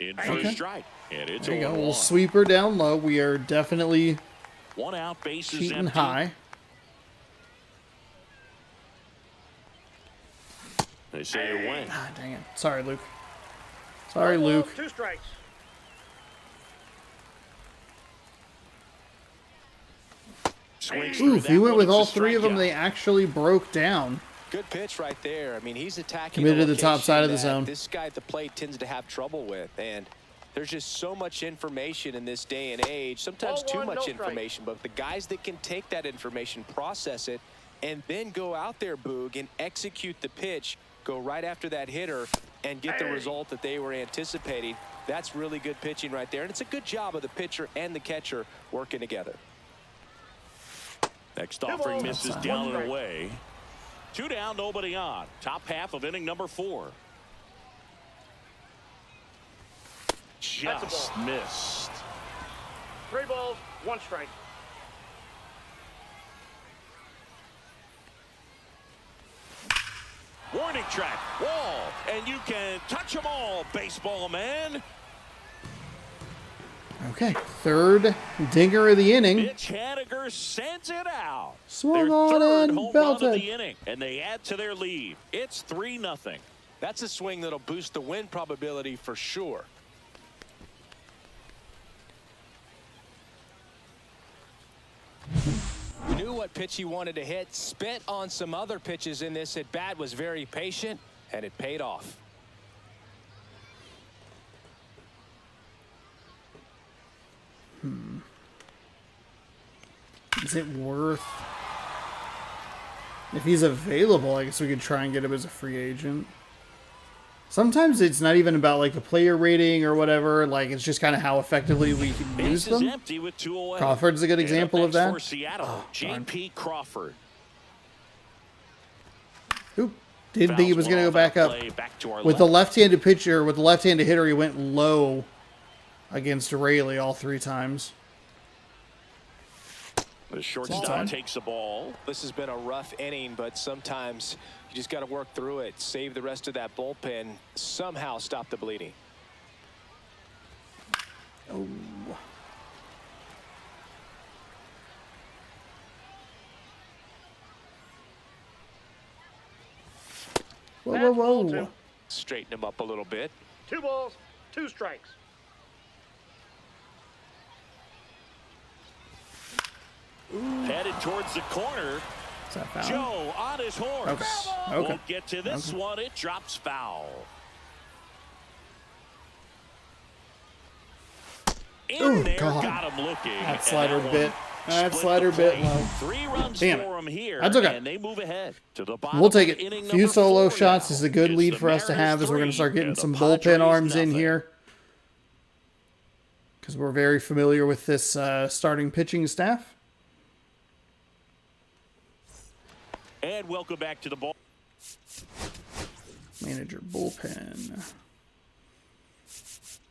In for Okay. a strike. And it's There you go. A 0-1. little sweeper down low. We are definitely One out, base is cheating empty. high. They say it went. Ah, dang it. Sorry, Luke. Sorry, Luke. 2 strikes. Swings through Oof, that he went one. with It's a all three of them. strikeout. They actually broke down. Good pitch right there. I mean, he's attacking Committed to a the top location side of the that zone. This guy at the plate tends to have trouble with, and there's just so much information in this day and age. Sometimes Ball too one, much no strike. information, but the guys that can take that information, process it, and then go out there, Boog, and execute the pitch, go right after that hitter, and get the result that they were anticipating. That's really good pitching right there, and it's a good job of the pitcher and the catcher working together. Next offering misses Outside. down and away. 2 down, nobody on. Top half of inning number 4. That's a Just ball. missed. 3 balls, 1 strike. Warning track, wall, and you can touch them all, baseball man. Okay, third dinger of the inning. Mitch Haniger sends it out. Swung Their on third and home run of belted. the inning, and they add to their lead. It's 3-0. That's a swing that'll boost the win probability for sure. Knew what pitch he wanted to hit, spent on some other pitches in this at bat, was very patient, and it paid off. Is it worth... If he's available, I guess we could try and get him as a free agent. Sometimes it's not even about like the player rating or whatever. Like it's just kind of how effectively we can use Base is them. empty with 2 away. Crawford's a good And up example of next that. For Seattle, darn. J.P. Crawford. Oop, didn't think he was going to go back up. Back to our With the left. left-handed pitcher, with the left-handed hitter, he went low against Raley all 3 times. The shortstop Time. takes the ball. This has been a rough inning, but sometimes you just got to work through it, save the rest of that bullpen, somehow stop the bleeding. Oh. Whoa, whoa, whoa. Straighten him up a little bit. 2 balls, 2 strikes. Headed towards the corner. Is that foul? Joe on his horse. Okay. Okay. Won't get to this one. It drops foul. In Ooh, there, God. got him looking. That slider And bit. That slider split bit the play. low. 3 runs Damn for it. him here. That's okay. And they move ahead to the bottom We'll take of it. inning A few number solo 4 shots now. is a good It's lead the for us to Mariners have as we're going to 3 start getting and the some Padres bullpen arms in nothing. here. Because we're very familiar with this starting pitching staff. And welcome back to the ball. Manager bullpen. I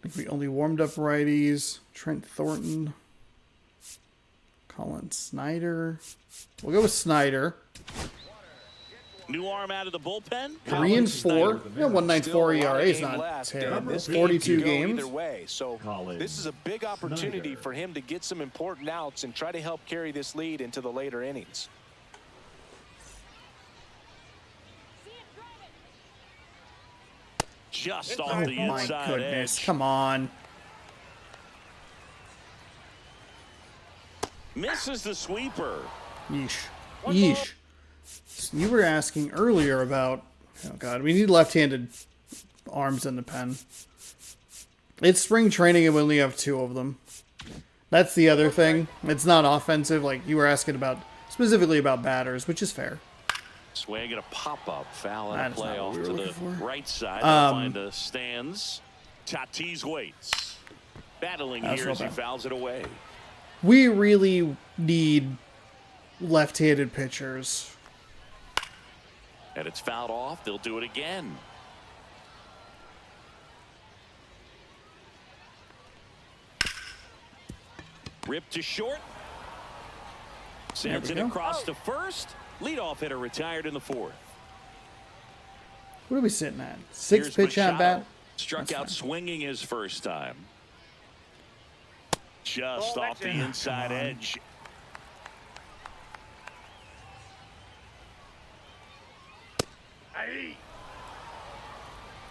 think we only warmed up righties. Trent Thornton. Colin Snyder. We'll go with Snyder. New arm out of the bullpen. 3 and 4. Yeah, 1.94 Still a lot ERA of is game not left, and terrible. this game 42 can go games. Either way. So Colin this is a big opportunity Snyder. for him to get some important outs and try to help carry this lead into the later innings. Just Oh off the my inside goodness. edge. Come on. Misses the sweeper. Yeesh. Yeesh. You were asking earlier about, oh God, we need left-handed arms in the pen. It's spring training and we only have 2 of them. That's the other thing. It's not offensive. Like you were asking about, specifically about batters, which is fair. Swing and a pop-up. Foul and a That's not play what off we were to the looking for. right side. They'll find the stands. Tatis waits. Battling That's here real as he bad. fouls it away. We really need left-handed pitchers. And it's fouled off. They'll do it again. Ripped to short. Sends we it go. across to first. Leadoff hitter retired in the 4th. What are we sitting at? 6 Here's pitch at Machado. bat? Struck That's out fine. swinging his first time. Just Oh, off that's the in. inside Come on. edge. Aye.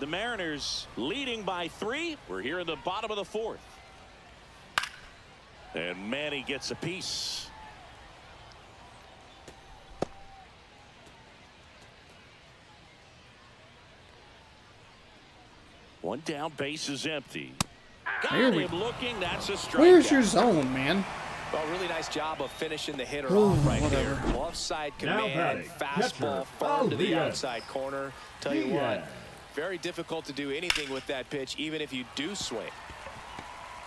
The Mariners leading by 3. We're here in the bottom of the 4th. And Manny gets a piece. One down, base is empty. Got There we- him looking. That's a strikeout. Where's your zone, man? Well, really nice job of finishing the hitter Ooh, off right whatever. there. Offside Now command, batting, fastball catcher, firm to the Diaz. outside corner. Tell you Diaz. what, very difficult to do anything with that pitch, even if you do swing.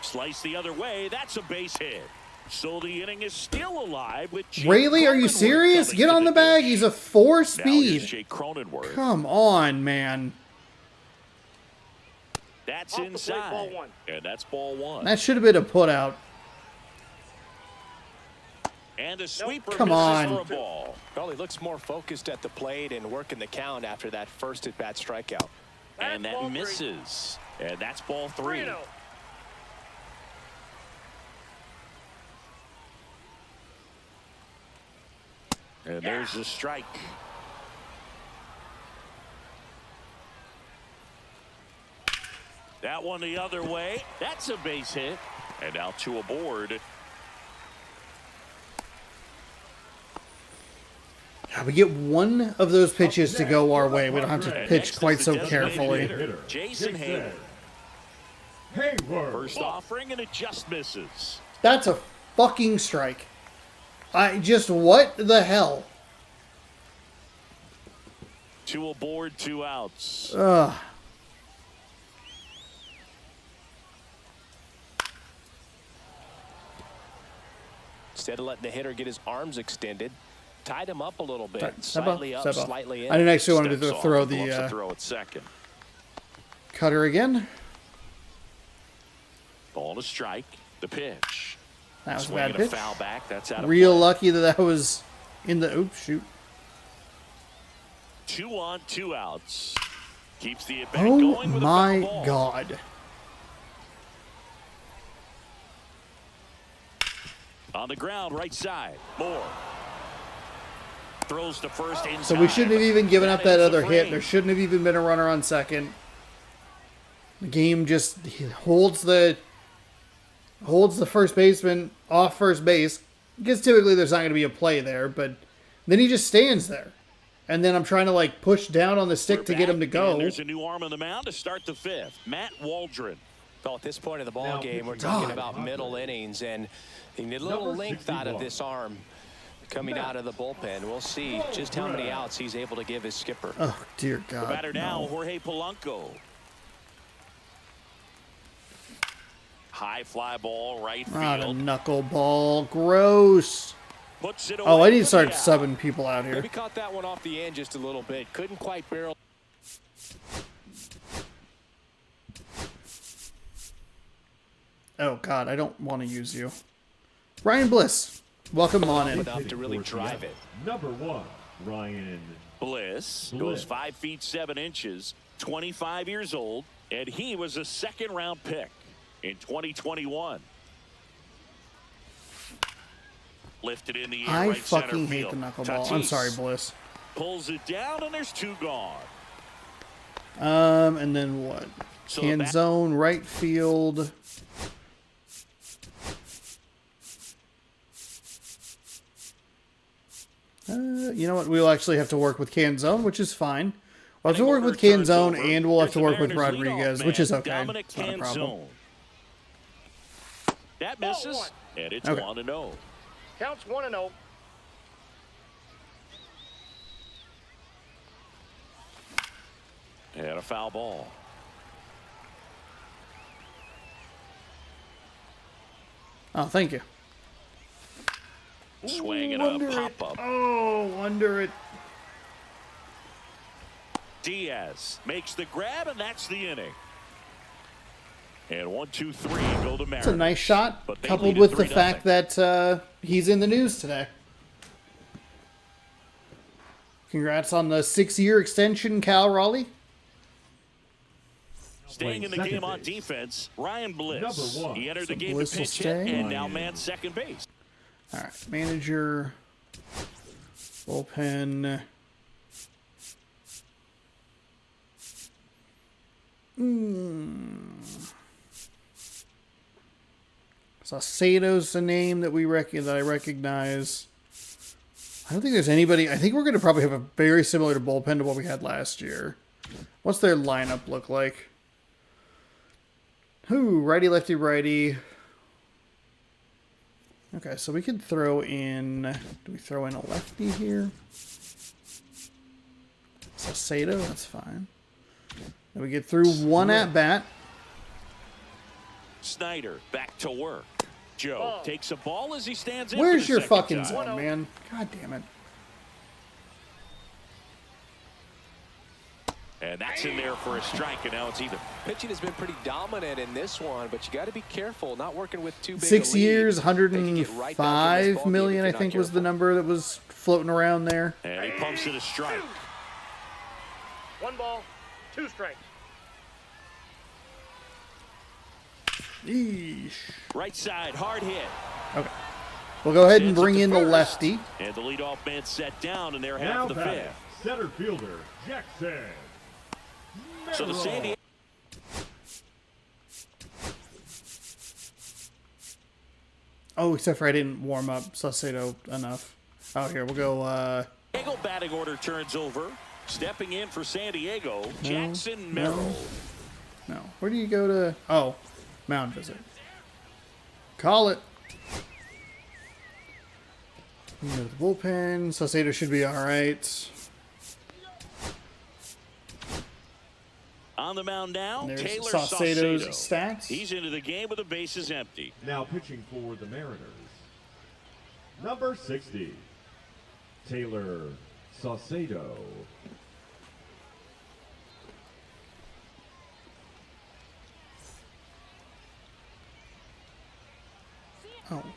Slice the other way. That's a base hit. So the inning is still alive with Jake Really? Are you Cronenworth serious? coming Get to on the bag. dish. He's a Now 4-speed. here's Jake Cronenworth. Come on, man. That's Off the plate, inside. ball 1. And that's ball 1. That should have been a putout. And a sweeper Come misses on. for a ball. Well, he looks more focused at the plate and working the count after that first at-bat strikeout. And That's that ball 3. misses. And that's ball 3. 3-0. And there's the strike. That one the other way. That's a base hit. And now 2 aboard. Yeah, we get one of those pitches to go our way. We don't have to And pitch next is quite the so designated carefully. hitter, Jason Hayward. Hayward. First offering and it just misses. That's a fucking strike. What the hell? 2 aboard, 2 outs. Ugh. Instead of letting the hitter get his arms extended, tied him up a little bit. Step Slightly up, up, step up. slightly in. I didn't actually want Steps to off, throw gloves to the throw at second. cutter again. Ball to strike. The pitch. That was a Swing bad and a pitch. foul back. That's out of Real play. lucky that was in the... Oops, shoot. 2 on, 2 outs. Keeps the at bat Oh going with a my foul ball. God. On the ground, right side. Moore. Throws to first in So we shouldn't have even given up that is the other hit. frame. There shouldn't have even been a runner on second. The game just holds the first baseman off first base, because typically there's not going to be a play there, but then he just stands there. And then I'm trying to like push down on the stick to get him to go. And there's a new arm on the mound to start the fifth. Matt Waldron. Well, at this point of the ball Now, game, we're pitching talking God. about middle innings, and you need a little Number length out of 61. this arm coming out of the bullpen. We'll see just how many outs he's able to give his skipper. Oh, dear The God. batter now, no. Jorge Polanco. High fly ball, right Not a field. knuckleball. Gross. Puts it Oh, away I need to for start the out. subbing people out here. Maybe caught that one off the end just a little bit. Couldn't quite barrel. Oh, God, I don't want to use you. Ryan Bliss, welcome on in. enough to really drive it. Number 1, Ryan. Bliss goes Bliss. 5 feet 7 inches, 25 years old, and he was a second-round pick in 2021. Lifted in the air, I right center fucking hate field. the knuckleball. I'm Tatis sorry, Bliss. pulls it down, and there's 2 gone. And then what? So Can that- zone, right field. You know what? We'll actually have to work with can zone, which is fine. We'll have to work with can zone, and we'll have to work with Rodriguez, which is okay. Dominic It's not a problem. Canzone. That misses, Ball 1. and it's Okay. 1-0. Counts 1-0. And a foul ball. Oh, thank you. Swing and a Wonder it. pop-up. Oh, wonder it. Diaz makes the grab, and that's the inning. And 1, 2, 3 go to Mariners. It's a nice shot, But they coupled lead it with the 3-0. fact that he's in the news today. Congrats on the 6-year extension, Cal Raleigh. Staying in the Second game on base. defense, Ryan Bliss. Number 1. He entered So the game Bliss to will pitch hit stay? and now man second base. All right, manager, bullpen. Saucedo's the name that I recognize. I don't think there's anybody. I think we're going to probably have a very similar to bullpen to what we had last year. What's their lineup look like? Who? Righty, lefty, righty. Okay, so we could throw in. Do we throw in a lefty here? Saucedo, that's fine. Then we get through one at bat. Snyder back to work. Joe takes a ball as he stands in. Where's for the your second fucking time. zone, man? God damn it. And that's in there for a strike, and now it's even. Pitching has been pretty dominant in this one, but you got to be careful not working with too big 6 a lead. years, They can get right back in this 105 ball game million, if I you're not think was the careful. number that was floating around there. And he pumps it a strike. 1 ball, 2 strikes. Yeesh. Right side, hard hit. Okay. We'll go ahead and Sends it bring to in the first. lefty. And the leadoff man set down, and they're Now half the batting, fifth. center fielder Jackson. So the San Diego. Oh, except for I didn't warm up Saucedo enough. Oh, here, we'll go, Diego batting order turns over. Stepping in for San Diego, Jackson Merrill. no. Where do you go to? Oh, mound visit. Call it. You go to the bullpen. Saucedo should be all right. On the mound now, There's Taylor Saucedo's Saucedo. stats. He's into the game with the bases empty. Now pitching for the Mariners. Number 60, Taylor Saucedo.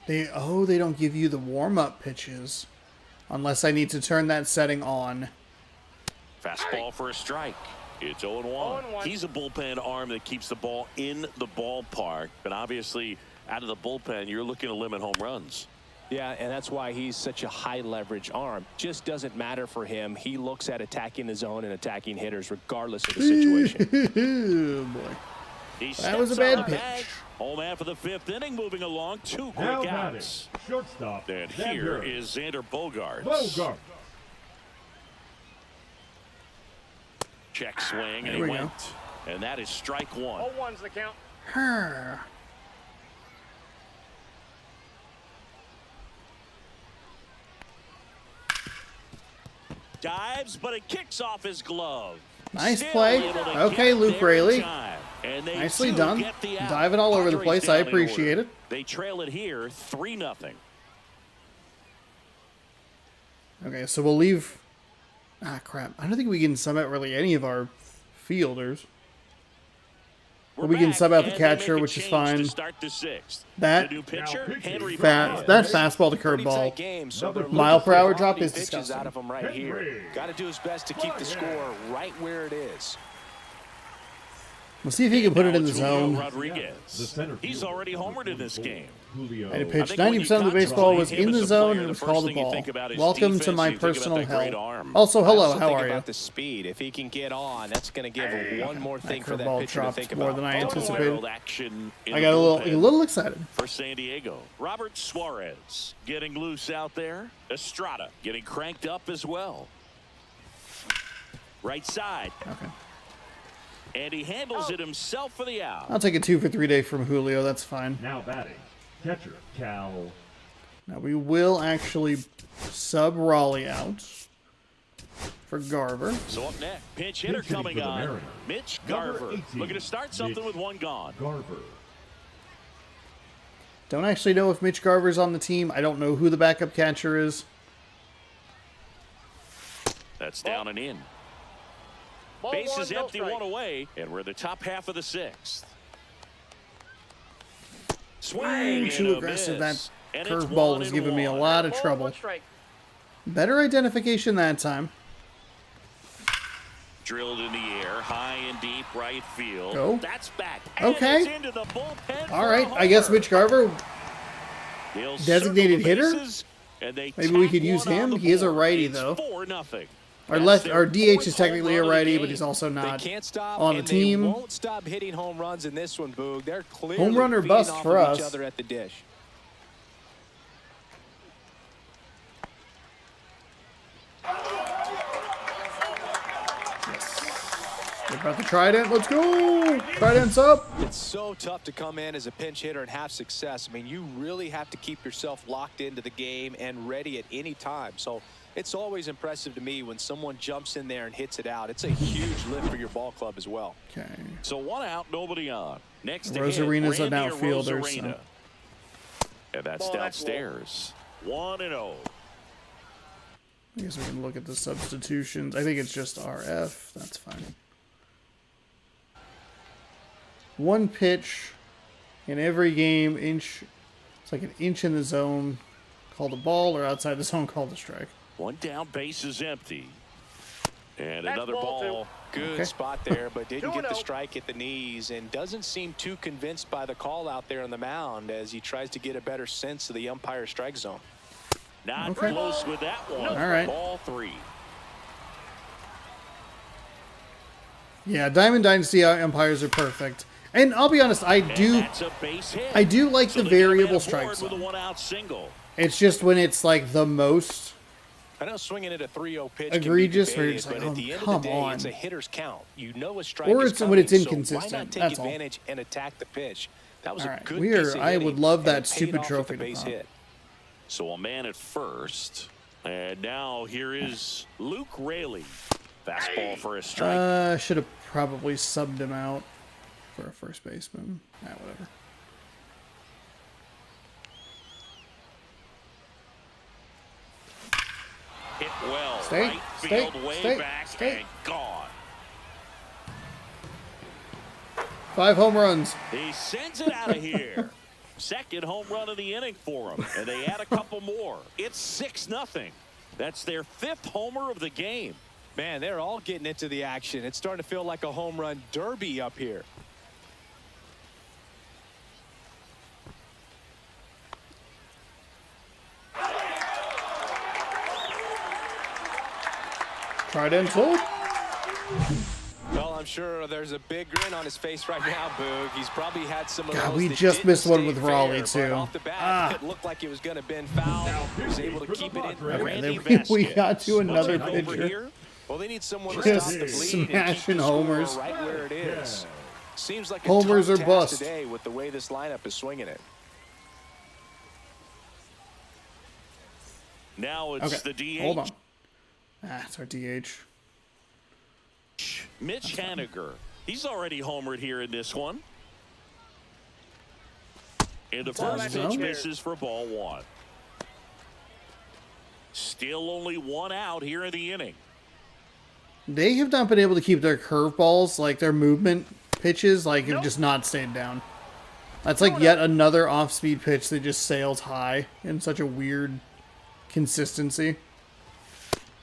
They don't give you the warm-up pitches unless I need to turn that setting on. Fastball for a strike. It's 0-1. 0-1. He's a bullpen arm that keeps the ball in the ballpark, but obviously out of the bullpen, you're looking to limit home runs. Yeah, and that's why he's such a high leverage arm. Just doesn't matter for him. He looks at attacking the zone and attacking hitters regardless of the situation. Oh, boy. That was a bad pitch. Home half of the 5th inning, moving along. 2 Now quick batting, outs. shortstop. And here is Xander Bogaerts. Bogart. Check swing, and There he we went. And that is strike 1. 0-1's the count. Her. Dives, but it kicks off his glove. Nice Still play. able to Okay, get Luke there in Raley. time. And they Nicely do done. get the out. Diving all over the Padres place. I down in order. appreciate it. They trail it here 3-0. Okay, so we'll leave. Ah, crap. I don't think we can sub out really any of our fielders. We're we can back, sub out the and they catcher, make a which is change fine. To start the 6th. That- The new pitcher, Now pitching. Henry That fastball to Pretty curveball. tight game, so they're Mile looking per for hour drop quality is pitches disgusting. out of him right here. Henry. Got to do his best to keep the score right where it is. We'll see if he can put it in the Now it's Julio zone. Rodriguez. The center He's fielder, already homered in this game. Julio. And it I pitched think when you 90% of the baseball was contemplate him in the as a zone player, and it was the called first a thing you ball. think about is Welcome to defense, my you think about personal that great hell. arm. Also, I hello, also how think are you? about the speed. If he can get on, that's going to give one more thing for that curveball pitcher to dropped think more about. than I Wild anticipated. action in I the got a bullpen little excited. for San Diego. Robert Suarez getting loose out there. Estrada getting cranked up as well. Right side. Okay. And he handles it himself for the out. I'll take a 2 for 3 day from Julio. That's fine. Now batting, catcher Cal. Now we will actually sub Raleigh out for Garver. So up next, pinch hitter Pitching coming for the on. Mariners. Mitch Number Garver 18, looking to start something Mitch with one gone. Garver. Don't actually know if Mitch Garver's on the team. I don't know who the backup catcher is. That's down and in. Ball Bases 1, no empty, strike. 1 away, and we're the top half of the 6th. Swing Too and a aggressive. miss. That And it's curveball was 1-1. giving me a lot of Ball, trouble. 1 strike. Better identification that time. Drilled in the air, high and deep right field. Go. That's back. And Okay. it's into the bullpen All for right. a I guess homer. Mitch Garver, They'll designated circle the hitter? bases, and they Maybe we tack could use one on him. the He is a board. righty, It's though. 4-0. our That's their DH fourth is technically a home run of the righty, but game. he's also They not can't stop on the and team. They won't stop hitting home runs in this one, Boog. They're clearly Home run or feeding bust off for of us. each other at the dish. What about the Trident? Let's go! Trident's up. It's so tough to come in as a pinch hitter and have success. I mean, you really have to keep yourself locked into the game and ready at any time. So it's always impressive to me when someone jumps in there and hits it out. It's a huge lift for your ball club as well. Okay. So 1 out, nobody on. Next to Rosarena's hit, an Randy outfielder, Arozarena. And that's Ball, that's downstairs. 1-0. I guess we can look at the substitutions. I think it's just RF. That's fine. One pitch in every game. It's like an inch in the zone. Called a ball, or outside the zone, called a strike. 1 down, base is empty. And That's another ball ball. Good Okay. spot there, but didn't get the 2-0. strike at the knees and doesn't seem too convinced by the call out there on the mound as he tries to get a better sense of the umpire strike zone. Not Okay. close with that one. All right. Ball 3. Yeah, Diamond Dynasty umpires are perfect. And I'll be honest, I And do that's a base hit. I do like So the they get a man variable aboard strike with a zone. 1-out single. It's just when it's like the most. I know swinging at a 3-0 pitch Egregious, can or be you're just debated, like, but at the oh, end of come the day, on. it's a hitter's count. You know a strike Or is it's when coming, it's so why inconsistent, not take that's all. advantage and attack the pitch? That was All a right, good we piece are- of I hitting, would love and that it paid stupid off with trophy the to base pop. hit. So a man at first. And now here is Luke Raley. Fastball for a strike. Should have probably subbed him out for a first baseman. Whatever. Hit well. Stay, Right stay, field, way stay, back, stay. and gone. 5 home runs. He sends it out of here. Second home run of the inning for him, and they add a couple more. It's 6-0. That's their 5th homer of the game. Man, they're all getting into the action. It's starting to feel like a home run derby up here. Tried and sold. Well, I'm sure there's a big grin on his face right now, Boog. He's probably had some of God, those we that just didn't missed one stay with fair, Raleigh, but too. off the bat, it looked like it was going to been foul. He was able to keep it in. Okay, Randy then we Vasquez. got to another Over pitcher. here. Well, they need someone to Just stop the bleed and smashing keep the score homers. right where it is. Seems like a Homers tough or task bust. today with the way this lineup is swinging it. Now it's Okay, the DH. hold on. Ah, it's our DH. Mitch Haniger. He's already homered here in this one. And the first zone. pitch misses for ball one. Still only one out here in the inning. They have not been able to keep their curveballs, like their movement pitches, like have just not stayed down. That's like yet another off-speed pitch that just sails high in such a weird consistency.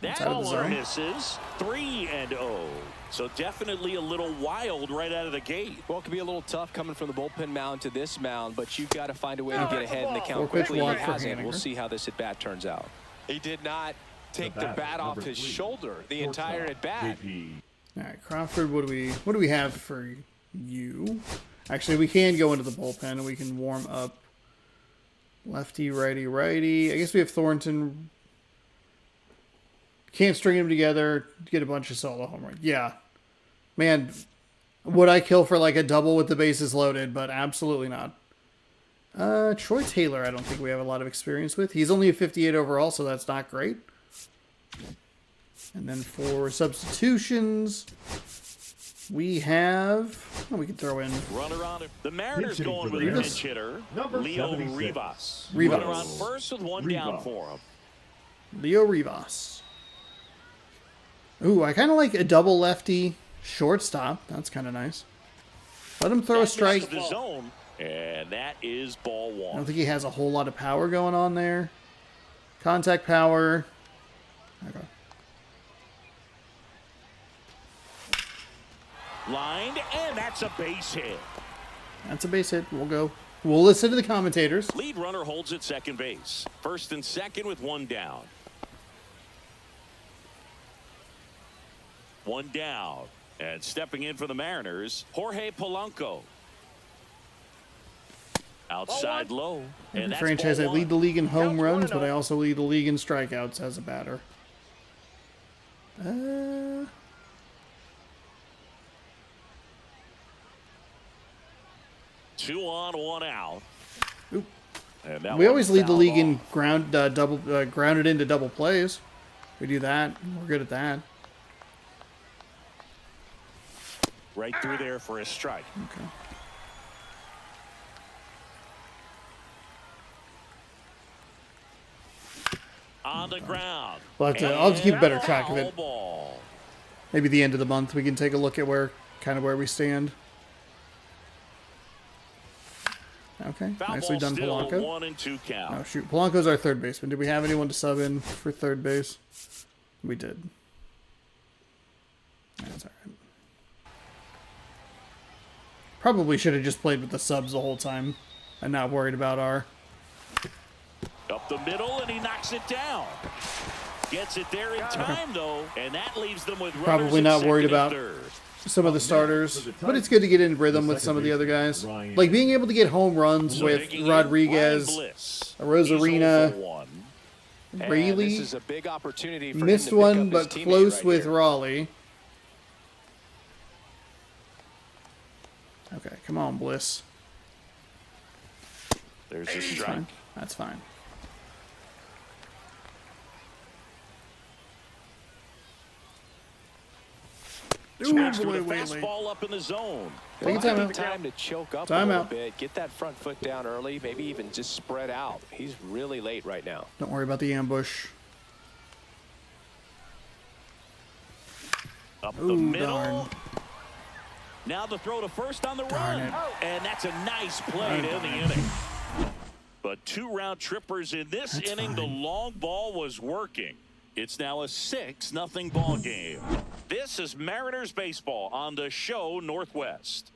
That out of the one zone. misses. 3-0. So definitely a little wild right out of the gate. Well, it can be a little tough coming from the bullpen mound to this mound, but you've got to find a way to get ahead in the count 4-pitch quickly. He walk for hasn't. We'll Haniger. see how this at-bat turns out. He did not take the batter, bat off number his 3, shoulder the entire shortstop, at-bat. JP. All right, Crawford, what do we have for you? Actually, we can go into the bullpen and we can warm up lefty, righty, righty. I guess we have Thornton. Can't string them together to get a bunch of solo home runs. Yeah. Man, would I kill for like a double with the bases loaded, but absolutely not. Troy Taylor, I don't think we have a lot of experience with. He's only a 58 overall, so that's not great. And then for substitutions, we have... Oh, we can throw in... Runner on it. The Mariners Pinch hitting going for with the a Mariners. pinch hitter, Number Leo 76. Rivas. Rivas. Runner on first with one down Rivas. for him. Leo Rivas. Ooh, I kind of like a double lefty shortstop. That's kind of nice. Let him throw a That strike. misses the zone, and that is ball I don't one. think he has a whole lot of power going on there. Contact power. Okay. Lined, and that's a base hit. That's a base hit. We'll go. We'll listen to the commentators. Lead runner holds at second base. First and second with one down. One down. And stepping in for the Mariners, Jorge Polanco. Outside low. Every And that's franchise, ball I lead the one. league in home Counts runs, 1-0. but I also lead the league in strikeouts as a batter. 2 on, 1 out. Oop. And that We one always lead the fouled league off. in grounded into double plays. We do that. We're good at that. Right through there for a strike. Okay. On the ground. I'll have to keep a better track of And it. foul ball. Maybe the end of the month we can take a look at where we stand. Okay, Foul nicely ball done, still, Polanco. 1-2 count. Oh shoot, Polanco's our third baseman. Did we have anyone to sub in for third base? We did. That's all right. Probably should have just played with the subs the whole time and not worried about our... Up the middle, and he knocks it down. Gets it there in time, though, and that leaves them with runners Probably at not worried second and about third. some of the starters, but it's good to get in rhythm with some of the other guys. Like being able to get home runs So with digging in, Rodriguez, Ryan Bliss. Rosarina, He's 0 for 1. And Rayleigh. this is a big opportunity for Missed him to pick one, up but his teammate close right with here. Raleigh. Okay, come on, Bliss. There's a That's strike. fine. That's fine. Ooh, Swings to boy, the wait, wait. fastball up in the zone. Take a Well, timeout. time to choke up Time a little out. bit, get that front foot down early, maybe even just spread out. He's really late right now. Don't worry about the ambush. Up the Ooh, middle. darn. Now the throw to first on the Darn run. it. And that's a nice play to end the inning. But 2 round trippers in this That's inning. The fine. long ball was working. It's now a 6-0 ball game. This is Mariners baseball on the show Northwest.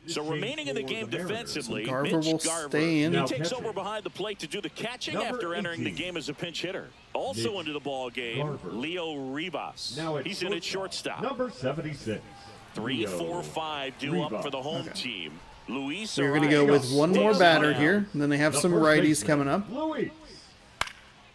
So remaining in the game defensively, Garver will Mitch Garver. stay in. He Now takes catching. over behind the plate to do the catching Number after entering the 18. game as a pinch hitter. Also Mitch into the ball game, Garver. Leo Rivas. Now He's in at shortstop. Number 76. 3, Leo 4, 5 due up Rivas. for the home team. Luis We're going to go with one more batter here. And then they have The some first righties baseman, coming up. Luis.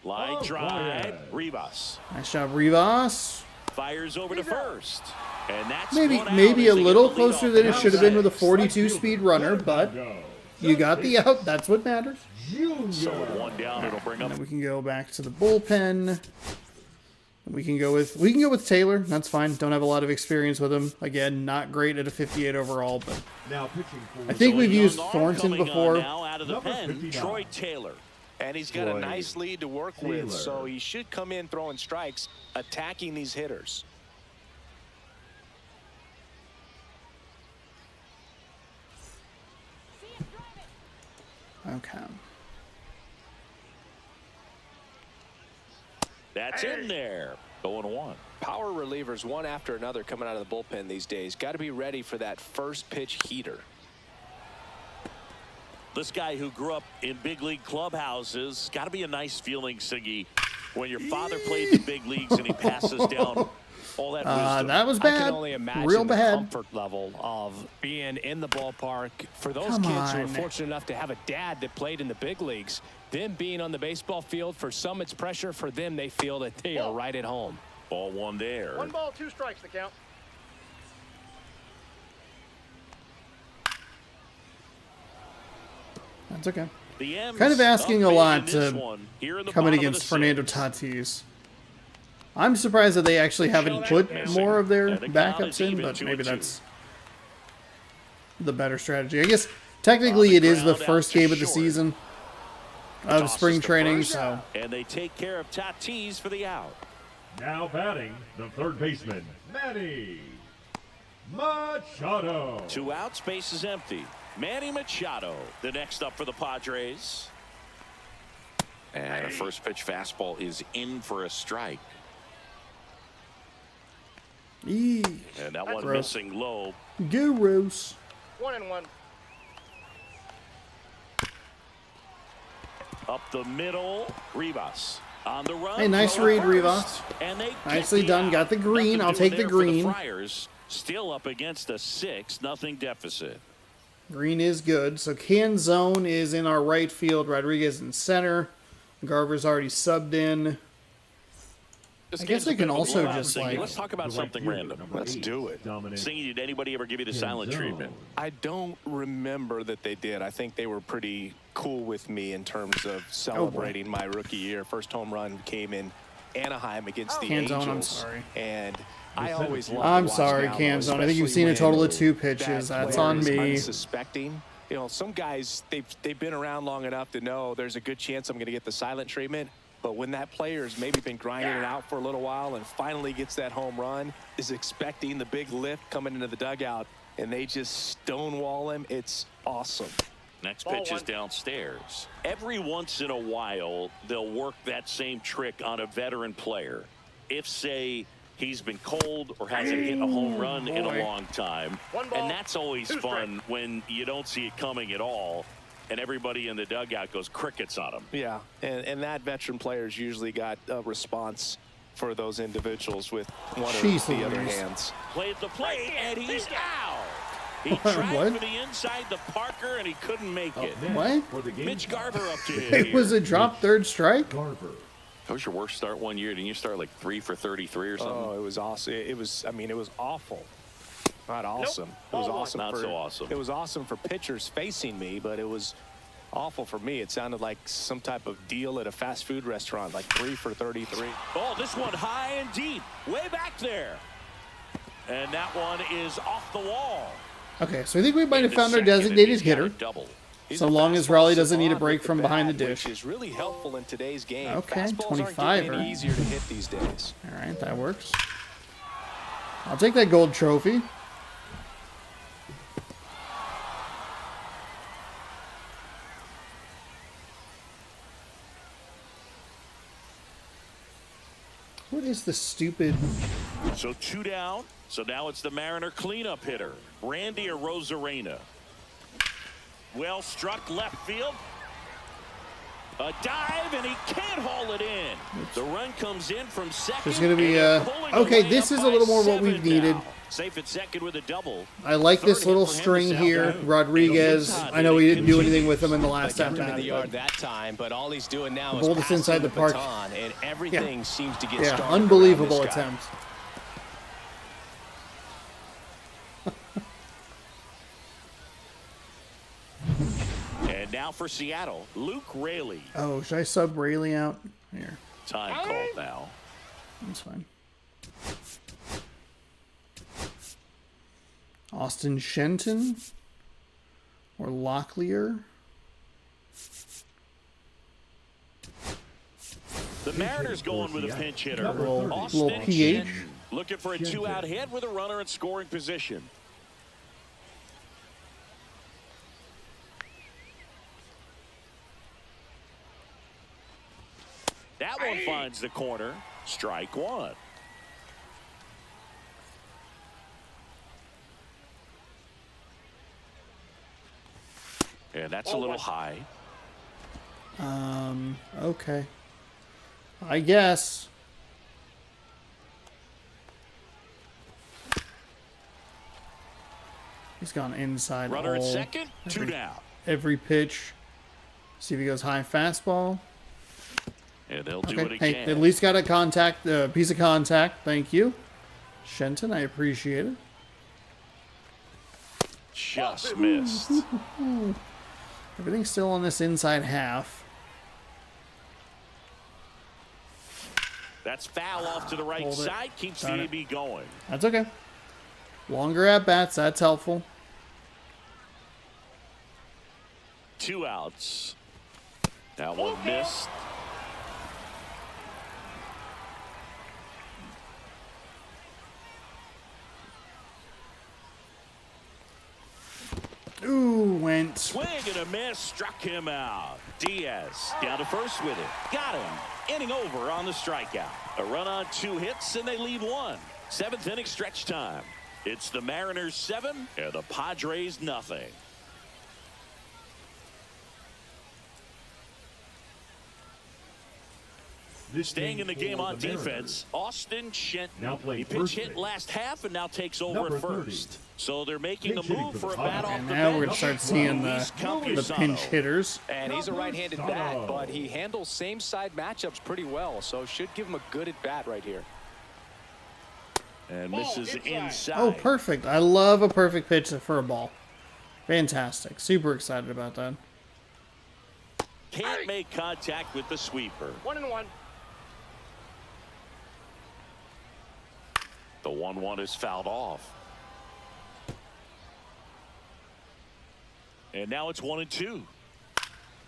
Line Oh, drive, Ryan. Rivas. Nice job, Rivas. Fires over to first. And that's Maybe one out maybe as a they get little the lead closer off than it now should have been with a 6. 42-speed runner, but Go. you got the out. That's what matters. Junior. So with one down, it'll bring up And we can go back to the bullpen. We can go with Taylor. That's fine. Don't have a lot of experience with him. Again, not great at a 58 overall, but Now pitching for I think we've So a young used arm Thornton coming on before. Now out of the Number pen, 59. Troy Taylor. And he's got Troy a nice lead to work with, Taylor. so he should come in throwing strikes, attacking these hitters. Okay. That's in there. 0-1. Power relievers, one after another, coming out of the bullpen these days. Got to be ready for that first pitch heater. This guy who grew up in big league clubhouses, got to be a nice feeling, Siggy, when your father played the big leagues and he passes down all that wisdom. That was I bad. can only imagine Real the bad. comfort level of being in the ballpark. For those Come kids who are on. fortunate enough to have a dad that played in the big leagues, them being on the baseball field, for some it's pressure. For them, they feel that they are right at home. Ball one there. 1 ball, 2 strikes, the count. That's okay. The M's Kind of asking a up big lot in this to one. Here in the Coming bottom of against the Fernando 6th. Tatis. I'm surprised that they actually haven't put more of their And the count is backups in, even, but 2-2. maybe that's the better strategy. I guess technically it is the ground out first to game of the short. season of Tosses spring to training, first, so and they take care of Tatis for the out. Now batting the third baseman, Manny Machado. 2 out, space is empty. Manny Machado, the next up for the Padres. And a first pitch fastball is in for a strike. eee, And that one Gross. missing low. gross. 1-1. Up the middle, Rivas on the run. Hey, nice throw to read, first. Rivas. And they get Nicely the done. out. Got the green. Nothing I'll doing take the there for green. Friars, still up against a 6-0 deficit. Green is good. So Canzone is in our right field. Rodriguez in center. Garver's already subbed in. This I guess game's a I can bit of a also blowout, just, Siggy. like- Let's talk about The right something fielder, random. number Let's 8, do it. Dominic Singy, did anybody ever give you the silent Canzone. treatment? I don't remember that they did. I think they were pretty cool with me in terms of celebrating my rookie year. First home run came in Anaheim against the Canzone, Angels. I'm sorry. And I always love I'm to watch sorry, Gallo, Canzone. I think you've especially seen a when total of 2 that pitches. That's player on is me. unsuspecting. You know, some guys, they've been around long enough to know there's a good chance I'm going to get the silent treatment. But when that player's maybe been grinding it out for a little while and finally gets that home run, is expecting the big lift coming into the dugout, and they just stonewall him, it's awesome. Next Ball pitch is one. downstairs. Every once in a while, they'll work that same trick on a veteran player. If, say, he's been cold or hasn't hit a home run in a long time. One ball, And that's always 2 fun when you don't see it coming at all and everybody in the dugout goes crickets on him. Yeah, and that veteran player's usually got a response for those individuals with one Jeez or the other Louise. hands. Play at the plate, and he's out. He What? tried for the inside the Parker, and he couldn't make it. Up next What? For the game Mitch time, Garver up to hit It was here. a drop third strike. Garver. That was your worst start one year. Didn't you start like 3 for 33 or something? Oh, it was awesome. It was, I mean, it was awful. Not awesome. It was Ball one. awesome. Not for, so awesome. It was awesome for pitchers facing me, but it was awful for me. It sounded like some type of deal at a fast food restaurant, like 3 for 33. Oh, this one high and deep, way back there. And that one is off the wall. Okay, so I think we might have Into found our second, and designated he's got a hitter. double. He's So a long as fastball Raleigh doesn't need a savant break with from the behind the bat, dish. which is really helpful in today's game. Okay, Fastballs 25, aren't getting right? any easier to hit these days. All right, that works. I'll take that gold trophy. What is the stupid... So 2 down. So now it's the Mariner cleanup hitter, Randy Arozarena. Well struck left field. A dive, and he can't haul it in. The run comes in from second. There's going to be okay, this is a little more what we've needed. Safe at second with a double. I like this little string here. Rodriguez, I know we didn't do anything with him in the last at bat. That time, but all he's doing now is Boldest inside the park. baton, and everything seems to get started. Unbelievable attempt. And now for Seattle, Luke Raley. Oh, should I sub Raley out? Here. Time called now. That's fine. Austin Shenton or Locklear. The Mariners going with a pinch hitter. Little PH. Looking for a 2-out hit with a runner in scoring position. That one finds the corner. Strike one. And that's a little high. Okay. I guess. He's gone inside. Runner at second, 2 down. Every pitch. See if he goes high fastball. And they'll do it Hey, again. at least got a contact, piece of contact. Thank you, Shenton. I appreciate it. Just missed. Everything's still on this inside half. That's foul off to the right Hold it. side. Keeps the Got it. AB going. That's okay. Longer at bats. That's helpful. 2 outs. That one missed. Ooh, went. Swing and a miss. Struck him out. Diaz down to first with it. Got him. Inning over on the strikeout. A run on 2 hits, and they lead 1. 7th inning stretch time. It's the Mariners 7 and the Padres nothing. Staying in the game on defense, Austin Shenton. He pitch hit last half and now takes over at first. So they're making a move for a bat off And the now bench. we're going to start seeing the pinch hitters. And he's a right-handed bat, but he handles same-side matchups pretty well, so should give him a good at-bat right here. And misses inside. Oh, perfect. I love a perfect pitch for a ball. Fantastic. Super excited about that. Can't make contact with the sweeper. 1-1. The 1-1 is fouled off. And now it's 1-2.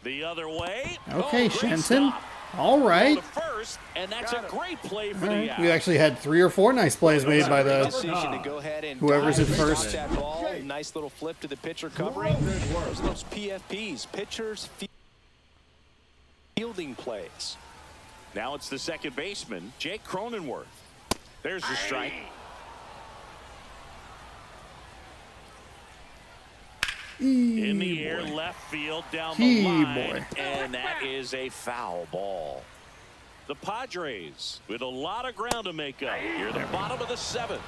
The other way. Okay, great Shenton. stop. All right. To first, and that's a great play for All the right. out. We actually had 3 or 4 nice plays made by the Decision to go ahead and whoever's at dive first. that ball. Nice little flip to the pitcher covering. Those are those PFPs, pitchers fielding plays. Now it's the second baseman, Jake Cronenworth. There's the strike. In the air, left field, down the line, and that is a foul ball. The Padres with a lot of ground to make up. Here at the bottom of the 7th.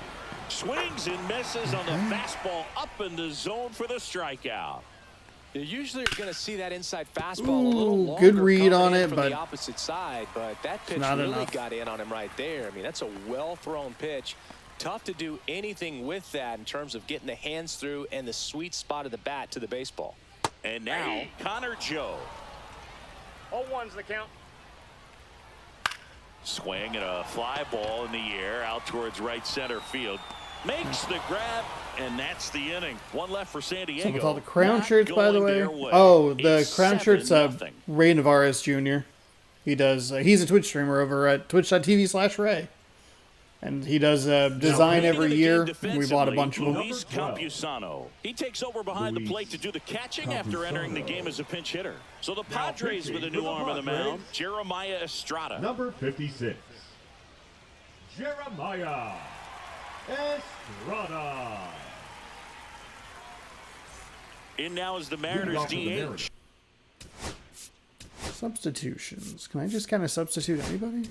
Swings and misses on the fastball up in the zone for the strikeout. You usually are going to see that inside fastball a little longer good read coming on in it, from but the opposite side, but that pitch not really enough. got in on him right there. I mean, that's a well-thrown pitch. Tough to do anything with that in terms of getting the hands through and the sweet spot of the bat to the baseball. And now Connor Joe. 0-1's the count. Swing and a fly ball in the air out towards right center field. Makes the grab, and that's the inning. 1 left for San Diego. So with all the crown Not shirts, by the going way. their way. Oh, the It's crown shirts, 7-0. Ray Navarez Jr. He does. He's a Twitch streamer over at twitch.tv/Ray. And he does design every year. We bought a bunch of them. Luis Campusano. He takes over behind the plate to do the catching after entering the game as a pinch hitter. So the Padres with a new arm on the mound, Jeremiah Estrada. Number 56, Jeremiah Estrada. In now is the Leading Mariners off for the DH. Mariners. Substitutions. Can I just kind of substitute anybody?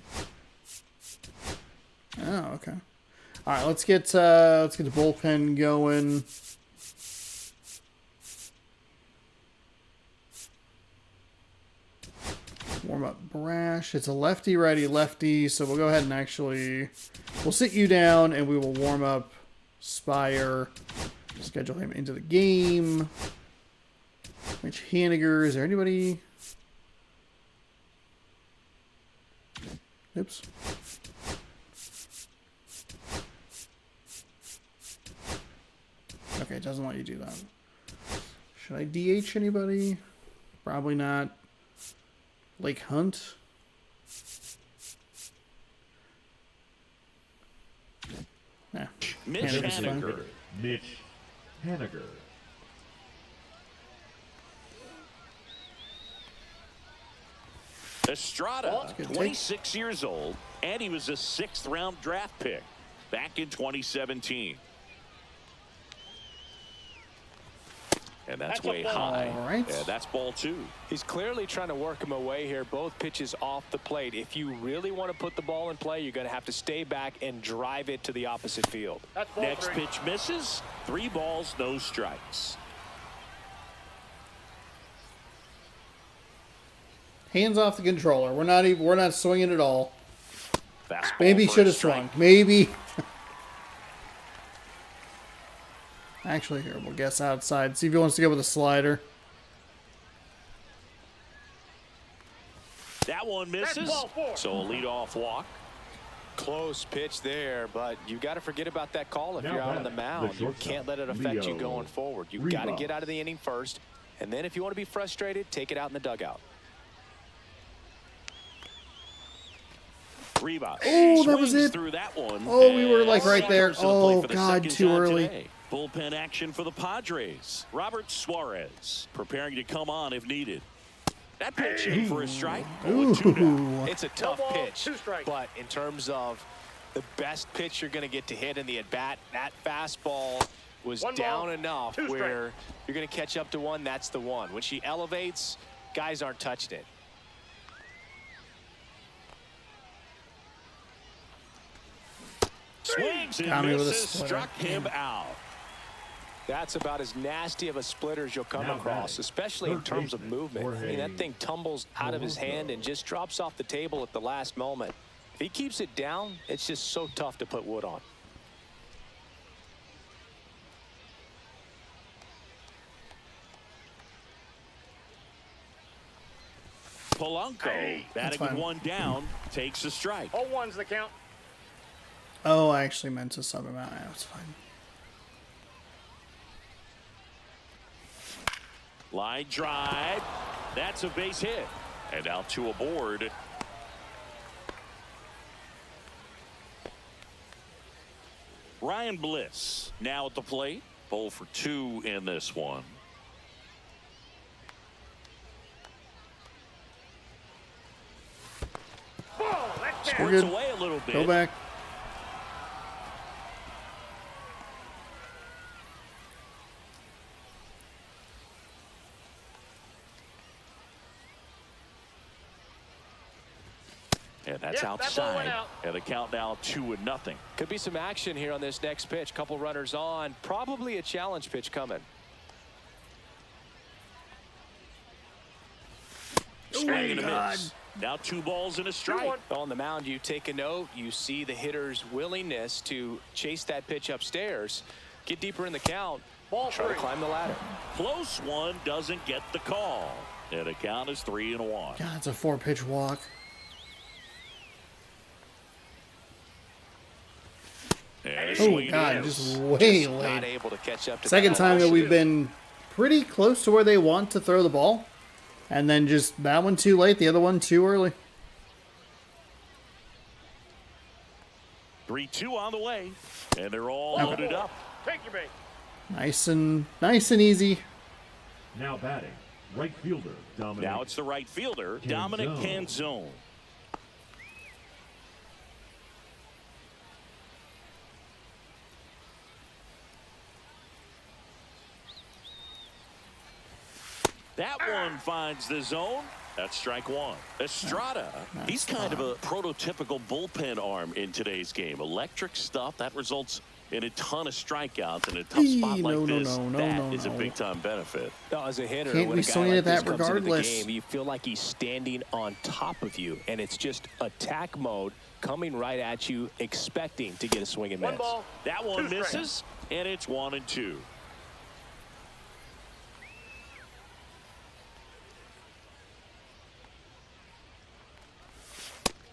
Oh, okay. All right, let's get the bullpen going. Warm up Brash. It's a lefty, righty, lefty. So we'll go ahead and we'll sit you down and we will warm up Spire. Schedule him into the game. Mitch Haniger. Is there anybody? Oops. Okay, it doesn't let you do that. Should I DH anybody? Probably not. Lake Hunt. Nah. Mitch Haniger's fine. Haniger. Mitch Haniger. Estrada, Good take. 26 years old, and he was a 6th-round draft pick back in 2017. And that's That's a way ball. high. All right. Yeah, that's ball 2. He's clearly trying to work him away here. Both pitches off the plate. If you really want to put the ball in play, you're going to have to stay back and drive it to the opposite field. That's ball Next 3. pitch misses. 3 balls, no strikes. Hands off the controller. We're not swinging at all. Fastball Maybe for should a have swung. strike. Maybe. Actually, here, we'll guess outside. See if he wants to go with a slider. That one misses. ball 4. So a leadoff walk. Close pitch there, but you got to forget about that call if Now you're out on the batting, mound. the You shortstop, can't let it affect you Leo going forward. You've got to Rivas. get out of the inning first, and then if you want to be frustrated, take it out in the dugout. Rivas. Oh, that was swings it. through that one. Oh, we were, like, And right there. comes to the plate Oh, for the God, second too time early. today. Bullpen action for the Padres. Robert Suarez preparing to come on if needed. That pitch in for a strike. Ooh. 2-0. It's a tough ball, pitch, 2 strikes. but in terms of the best pitch you're going to get to hit in the at-bat, that fastball was 1 down ball, enough 2 strikes. where you're going to catch up to one. That's the one. When she elevates, guys aren't touching it. Swings and Got me with a misses. splitter. Struck him out. That's about as nasty of a splitter as you'll come Now across, batting, especially in third terms of baseman, movement. I mean, Jorge that thing tumbles out of his hand Alonso. and just drops off the table at the last moment. If he keeps it down, it's just so tough to put wood on. Polanco batting with fine. 1 down takes a strike. 0-1's the count. Oh, I actually meant to sub him out. That's fine. Line drive. That's a base hit. And out to a board. Ryan Bliss now at the plate. 0 for 2 in this one. Ball. That's down. Squirts good. away a little bit. Go back. And that's Yep, that ball went outside. out. And the count now 2-0. Could be some action here on this next pitch. Couple runners on. Probably a challenge pitch coming. Swing and a miss. Now 2 balls and a strike. 2-1. On the mound, you take a note. You see the hitter's willingness to chase that pitch upstairs, get deeper in the count, Ball try to 3. climb the ladder. Close one, doesn't get the call. And the count is 3-1. God, it's a 4-pitch walk. And a Oh, swing and a God, miss. just way Not late. able to catch up to Second that. time that we've been pretty close to where they want to throw the ball. And then just that one too late, the other one too early. 3-2 on the way. And they're all Okay. loaded up. Take your bait. Nice and easy. Now batting, right fielder Dominic. Now it's the right fielder, Dominic Canzone. That one finds the zone. That's strike one. Estrada, he's kind of a prototypical bullpen arm in today's game. Electric stuff that results in a ton of strikeouts in a tough spot like this. That is a big-time benefit. No, as a hitter, Can't when be a guy swinging like at this that comes into the regardless. game, you feel like he's standing on top of you, and it's just attack mode coming right at you, expecting to get a swing and miss. One ball. That one 2 strikes. misses, and it's 1-2.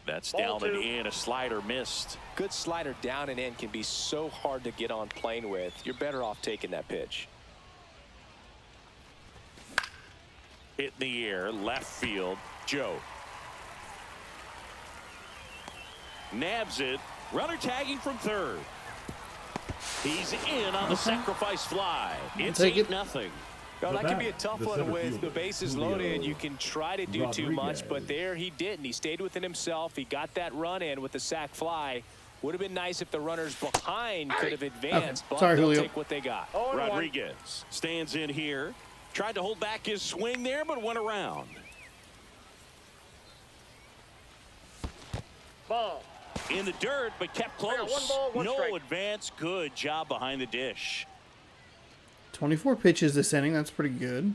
That's Ball down and 2. in. A slider missed. Good slider down and in can be so hard to get on plane with. You're better off taking that pitch. Hit in the air, left field. Joe. Nabs it. Runner tagging from third. He's in on the sacrifice fly. It's take it. 8-0. No, that The can be a bat, tough the one center with the fielder, bases Julio loaded. You can try to do too much, but Rodriguez. there he didn't. He stayed within himself. He got that run in with the sac fly. Would have been nice if the runners behind could have advanced, but Sorry, they'll Julio. take what they got. 0-1. Rodriguez stands in here. Tried to hold back his swing there, but went around. Ball. In the dirt, but kept close. One ball, 1 no strike. advance. Good job behind the dish. 24 pitches this inning. That's pretty good.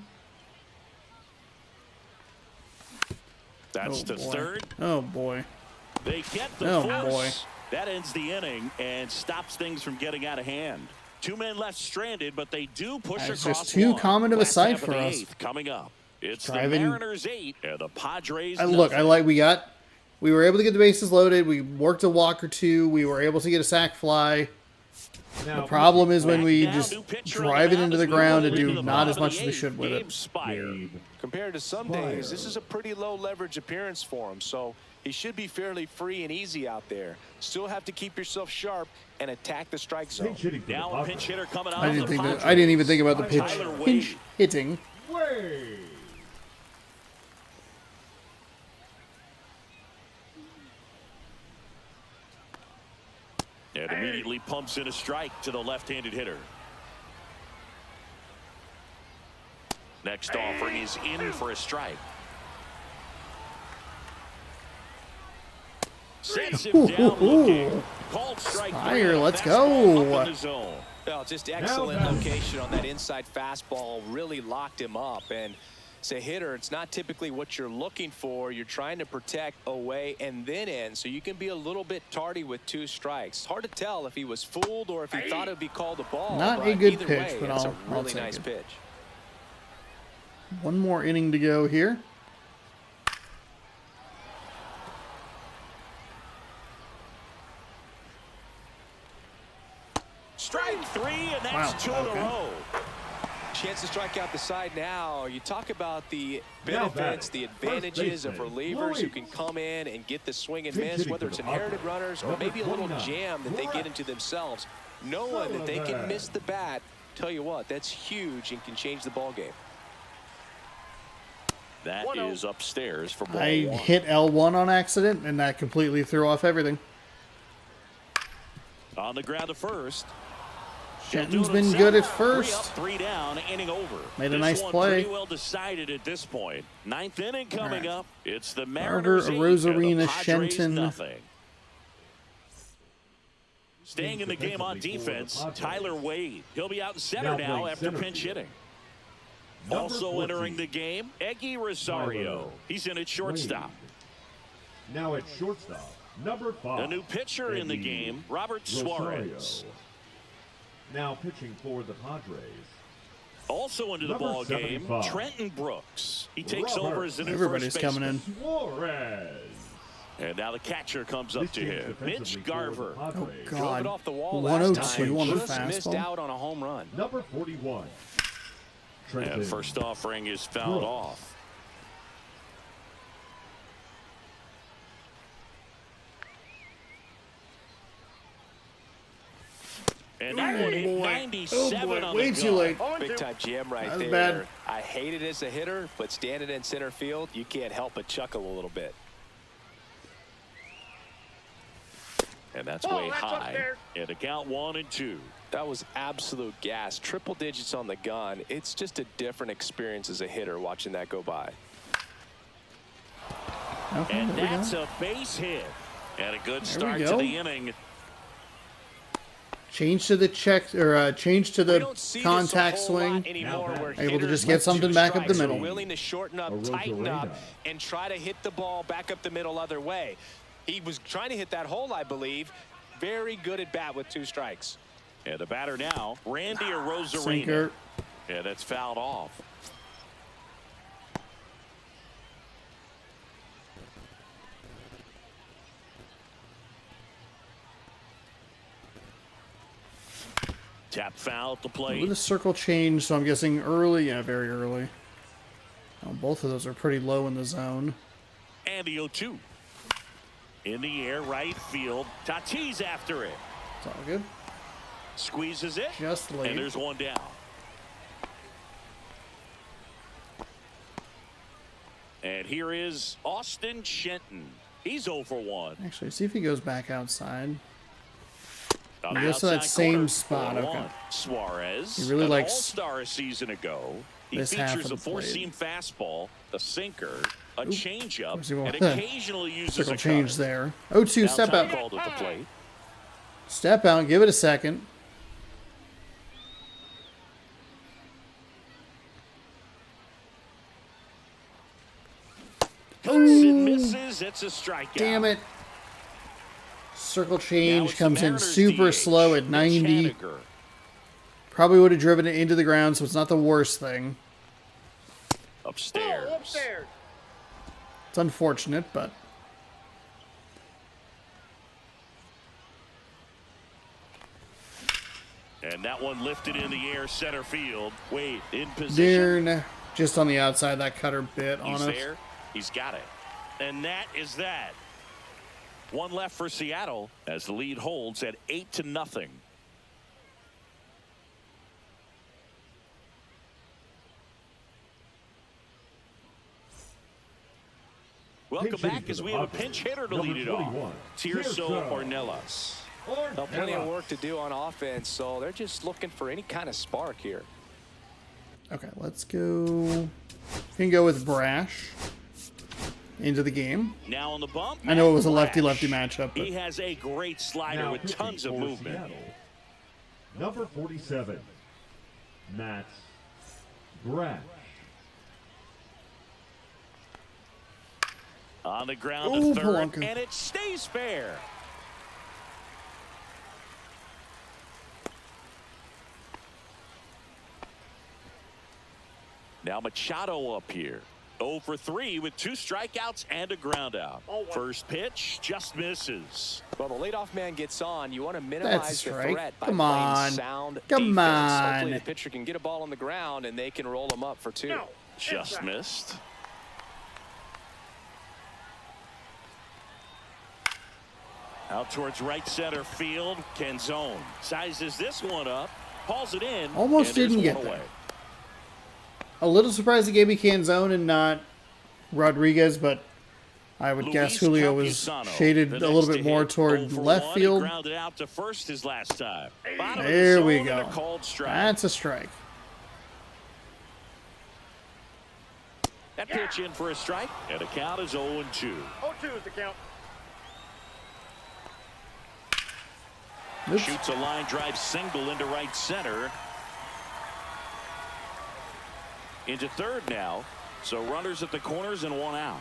That's Oh, to boy. third. Oh, boy. They get the Oh, force. boy. That ends the inning and stops things from getting out of hand. 2 men left stranded, but they do push That's across just too one. common of a Last sight half of for the us. 8th coming up. It's Driving- the Mariners 8 and the Padres Look, nothing. we were able to get the bases loaded. We worked a walk or two. We were able to get a sac fly. Now, The problem is when Back we now, just new pitcher on drive the it mound into the as we ground roll and into do the not bottom as of much the as we 8th. should with Gabe it. Spire. Gabe Compared to some Spire. days, this is a pretty low leverage appearance for him, so he should be fairly free and easy out there. Still have to keep yourself sharp and attack the strike zone. pinch hitting for the Now a Padres. pinch hitter coming out I of didn't the think Padres. that. I didn't even think about the Tyler Wade. pinch hitting. Wade. And immediately pumps in a strike to the left-handed hitter. Next offering is in for a strike. Sets him down looking. Called strike Spire, three. let's Fastball go. up in the zone. Well, just excellent Now- location on that inside fastball. Really locked him up. And as a hitter, it's not typically what you're looking for. You're trying to protect away and then in, so you can be a little bit tardy with 2 strikes. Hard to tell if he was fooled or if he thought it would be called a ball. Not but a good either pitch, way, but it's I'll a really take nice it. pitch. One more inning to go here. Strike 3, and that's Wow, 2 in a row. Chance to strike out the side now. You talk about the Now benefits, batting, the first advantages of baseman, relievers who Lloyd. can come in and get the swing and Pinch miss, hitting whether for it's the inherited Padres. runners or Number maybe a little 29, jam that they get Correct. into themselves. Knowing that they can Sullivan. miss the bat, tell you what, that's huge and can change the ball game. That 1-0. is upstairs for ball I 1. hit L1 on accident, and that completely threw off everything. On the ground to first. Shenton's been good at first. 3 up, 3 down, inning over. Made a This nice one play. Pretty well decided at this point. 9th inning coming All right. up. It's the Carter, Mariners 8 and the Arozarena, Padres Shenton. nothing. Staying in the game on defense, Tyler Wade. He'll be out in center Now now playing after center pinch field. hitting. Number Also 14. entering the game, Eggy Rosario. Tyler He's in at shortstop. Now at shortstop, number 5. The new pitcher in the Eggy game, Robert Rosario. Suarez. Now pitching for the Padres. Also into the Number ball game, 75. Trenton Brooks. He takes Robert. over as the new Everybody's first coming baseman. in. Suarez. And now the catcher comes up This to change him. defensively Mitch for the Garver. Padres. Oh, Drove God. it off the wall 102 last on time. the Just missed fastball. out on a home run. Number 41. Trenton. And first offering is fouled Brooks. off. And that one hit 97 on way the too gun. late. 0-2. Big time jam right That was there. bad. I hate it as a hitter, but standing in center field, you can't help but chuckle a little bit. And that's Ball, way that's high. upstairs. And a count 1-2. That was absolute gas. Triple digits on the gun. It's just a different experience as a hitter watching that go by. Okay, And there we that's go. a base hit. And a good There start we to go. the inning. Change to the check, or change to We the don't see contact this a whole lot swing. anymore where Able to hitters just get with something two back up the strikes are middle. willing to shorten up, tighten up, and try to hit the ball back up the middle other way. He was trying to hit that hole, I believe. Very good at bat with 2 strikes. And the batter now, Randy Arozarena. Sinker. Yeah, that's fouled off. Tap foul at the plate. With a circle change, so I'm guessing early. Yeah, very early. Oh, both of those are pretty low in the zone. And the 0-2. In the air, right field. Tatis after it. It's all good. Squeezes it. Just late. And there's one down. And here is Austin Shenton. He's 0 for 1. Actually, see if he goes back outside. On He the goes to that outside same corner, spot, 0-1. okay. Suarez, He really an likes all-star a season ago. He this half features of a the plate. four-seam fastball, a sinker, a changeup, course he won't. and occasionally uses Circle a change cutter. there. 0-2, Now step time out. called at the plate. Step out, give it a second. Cuts and misses. It's a strikeout. Damn it. Circle Now change it's the comes in Mariners super DH, slow at Mitch 90. Haniger. Probably would have driven it into the ground, so it's not the worst thing. Upstairs. Upstairs. It's unfortunate, but And that one lifted in the air, center field. Wait, in position. darn, just on the outside, that cutter bit on He's us. there. He's got it. And that is that. One left for Seattle as the lead holds at 8-0. Welcome Pinch hitting back for as the we have a Padres, pinch hitter to number lead it off. 21, Tirso Tirso Ornelas. Well, plenty of work to do on offense, so they're just looking for any kind of spark here. Okay, let's go. We can go with Brash into the game. Now on the bump. I know it was a Matt lefty-lefty Brash. matchup, but He has a great slider Now with pitching tons of for movement. Seattle, number 47, Matt Brash. On the ground Ooh, to third, Polanco. and it stays fair. Now Machado up here. 0 for 3 with 2 strikeouts and a ground out. First pitch just misses. Well, the leadoff man gets on. You want to That's a minimize the strike. threat by Come playing on. sound Come defense. on. Hopefully the pitcher can get a ball on the ground and they can roll him up for 2. No. Just Inside. missed. Out towards right center field. Canzone sizes this one up, hauls it in. Almost and there's didn't get one there. away. A little surprised he gave me Canzone and not Rodriguez, but I would guess Luis Julio was Campusano, shaded the a little next bit to more hit. toward 0 for left 1. He field. grounded out to first his last time. Bottom of the There we zone and go. a called strike. That's a strike. That pitch in for a strike, and the count is 0-2. 0-2 is the count. Oops. Shoots a line drive single into right center. Into third now. So runners at the corners and one out.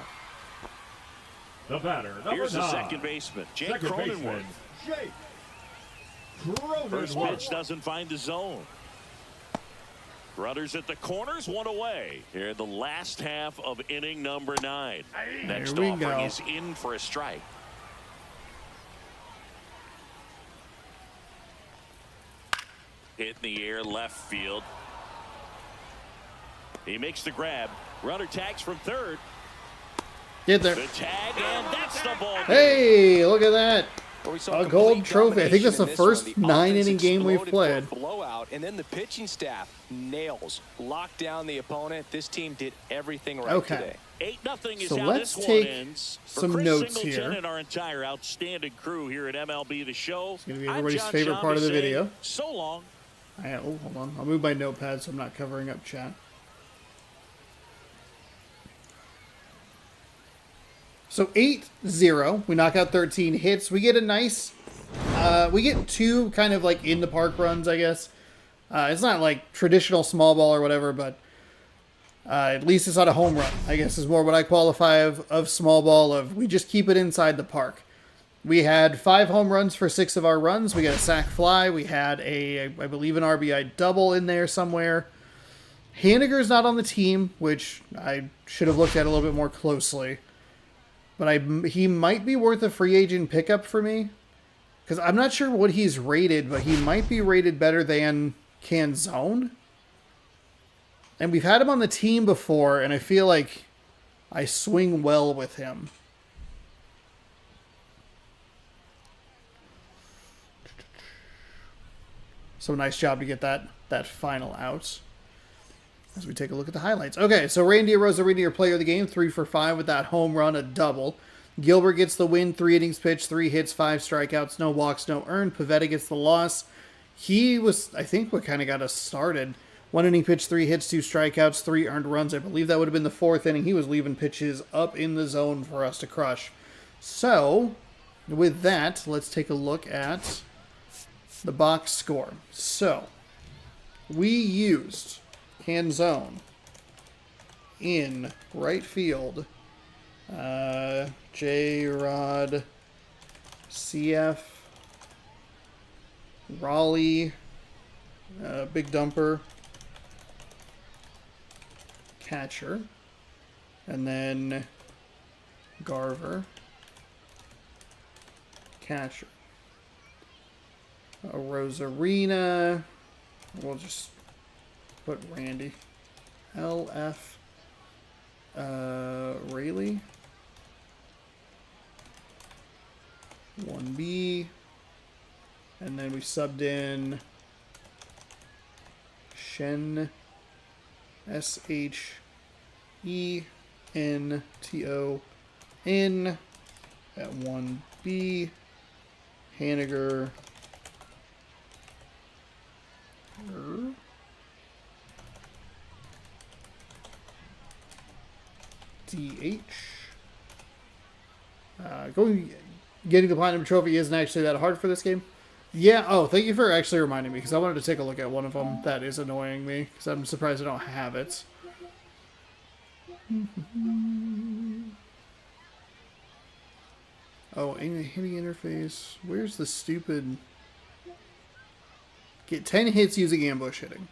The batter, number Here's the 9, second baseman, Jake second Cronenworth. baseman, Jake First Cronenworth. pitch doesn't find the zone. Runners at the corners, one away. Here in the last half of inning number 9. Next we offering go. is in for a strike. Hit in the air, left field. He makes the grab. Runner tags from third. Get there. The tag, and that's the ball. Hey, look at that. where we saw A gold complete trophy. I think that's the domination in this first one. The offense 9-inning game we've exploded for played. a blowout, and then the pitching staff nails, locked down the opponent. This team did everything right Okay. today. 8-0 is So how let's this take one ends. some For Chris notes Singleton here. and our entire outstanding crew here at MLB The Show. It's going to be I'm everybody's John favorite part of the Sciambi saying video. So long. Oh, hold on. I'll move my notepad so I'm not covering up chat. So 8-0. We knock out 13 hits. We get a nice... we get 2 kind of like in the park runs, I guess. It's not like traditional small ball or whatever, but at least it's not a home run, I guess is more what I qualify of small ball, of we just keep it inside the park. We had 5 home runs for 6 of our runs. We got a sac fly. We had I believe, an RBI double in there somewhere. Haniger's not on the team, which I should have looked at a little bit more closely. But he might be worth a free agent pickup for me. Because I'm not sure what he's rated, but he might be rated better than Canzone. And we've had him on the team before, and I feel like I swing well with him. So nice job to get that final out. As we take a look at the highlights. Okay, so Randy Arozarena, your player of the game, 3 for 5 with that home run, a double. Gilbert gets the win, 3 innings pitched, 3 hits, 5 strikeouts, no walks, no earned. Pivetta gets the loss. He was, I think, what kind of got us started. 1 inning pitched, 3 hits, 2 strikeouts, 3 earned runs. I believe that would have been the 4th inning. He was leaving pitches up in the zone for us to crush. So, with that, let's take a look at the box score. So, we used Canzone in right field. J-Rod, CF, Raleigh, Big Dumper, catcher, and then Garver, catcher. Rosarina, we'll just put Randy. LF, Rayleigh, 1B, and then we subbed in Shen, SHENTON at 1B, Haniger, DH. Getting the Platinum Trophy isn't actually that hard for this game. Yeah, oh, thank you for actually reminding me, because I wanted to take a look at one of them. That is annoying me, because I'm surprised I don't have it. Oh, hitting interface. Where's the stupid... Get 10 hits using ambush hitting.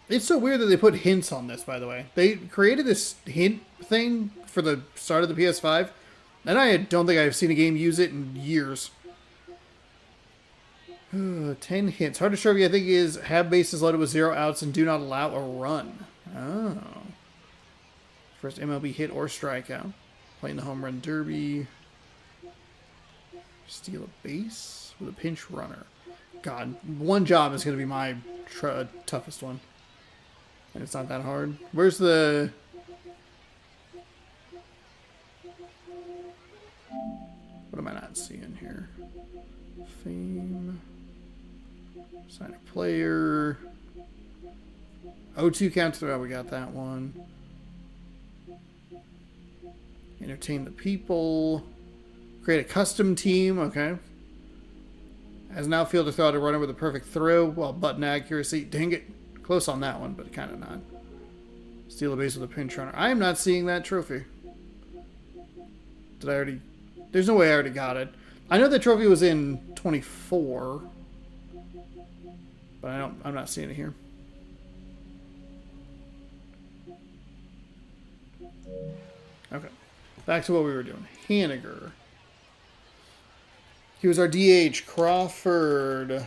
It's so weird that they put hints on this, by the way. They created this hint thing for the start of the PS5, and I don't think I've seen a game use it in years. 10 hits. Hardest trophy, I think, is have bases loaded with 0 outs and do not allow a run. Oh. First MLB hit or strikeout. Playing the home run derby. Steal a base with a pinch runner. God, one job is going to be my toughest one. And it's not that hard. Where's the... What am I not seeing here? Fame. Sign a player. O2 counts. Oh, we got that one. Entertain the people. Create a custom team. Okay. As an outfielder, throw out a runner with a perfect throw. Well, button accuracy. Dang it. Close on that one, but kind of not. Steal a base with a pinch runner. I am not seeing that trophy. Did I already... There's no way I already got it. I know the trophy was in 24. But I'm not seeing it here. Okay. Back to what we were doing. Haniger. He was our DH. Crawford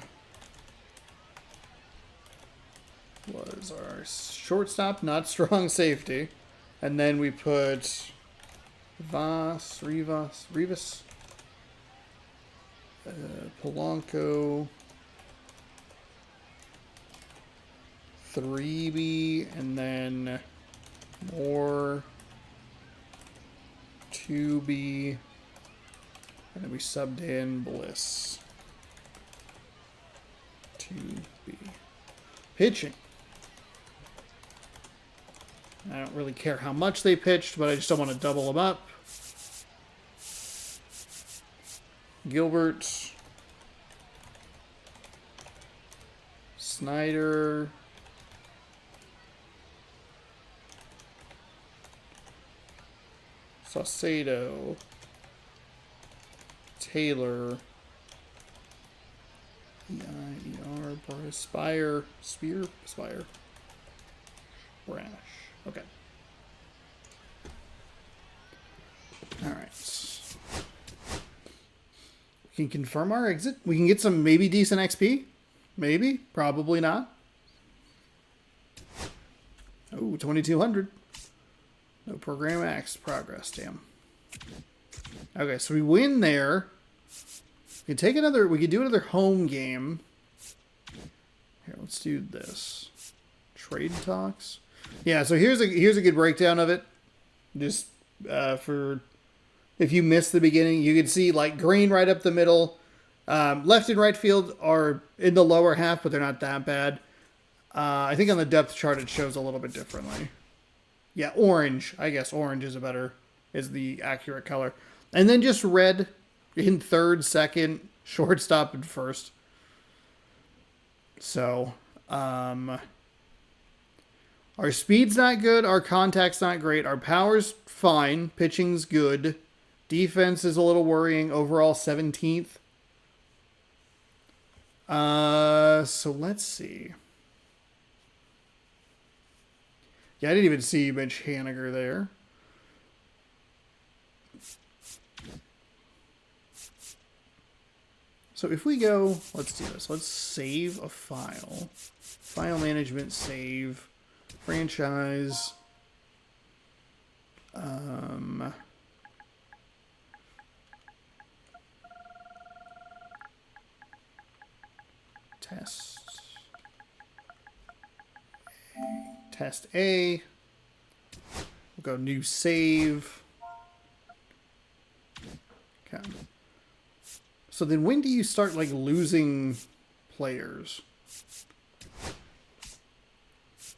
was our shortstop, not strong safety. And then we put Rivas, Polanco, 3B, and then more 2B, and then we subbed in Bliss. 2B. Pitching. I don't really care how much they pitched, but I just don't want to double them up. Gilbert. Snyder. Saucedo. Taylor. E-I-E-R, Spire. Brash. Okay. Alright. We can confirm our exit. We can get some maybe decent XP. Maybe. Probably not. Oh, 2200. No program X progress. Damn. Okay, so we win there. We can take another. We could do another home game. Here, let's do this. Trade talks. Yeah, so here's a good breakdown of it. Just for if you missed the beginning, you can see like green right up the middle. Left and right field are in the lower half, but they're not that bad. I think on the depth chart it shows a little bit differently. Yeah, orange. I guess orange is the accurate color. And then just red in third, second, shortstop, and first. So, our speed's not good. Our contact's not great. Our power's fine. Pitching's good. Defense is a little worrying. Overall, 17th. So let's see. Yeah, I didn't even see Mitch Haniger there. So if we go, let's do this. Let's save a file. File management, save, franchise. Test A. We'll go new save. Okay. So then when do you start like losing players?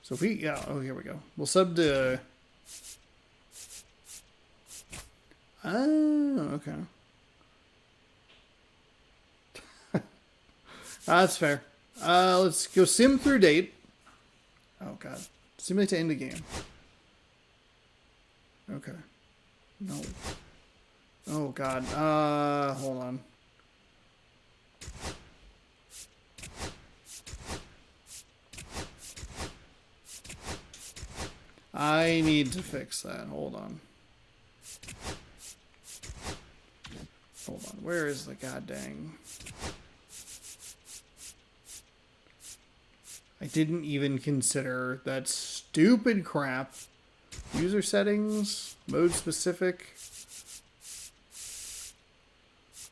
So if we, yeah, oh, here we go. We'll sub to, oh, okay. That's fair. Let's go sim through date. Oh, God. Simulate to end the game. Okay. No. Oh, God. Hold on. I need to fix that. Hold on. Hold on. Where is the goddamn... I didn't even consider that stupid crap. User settings, mode specific.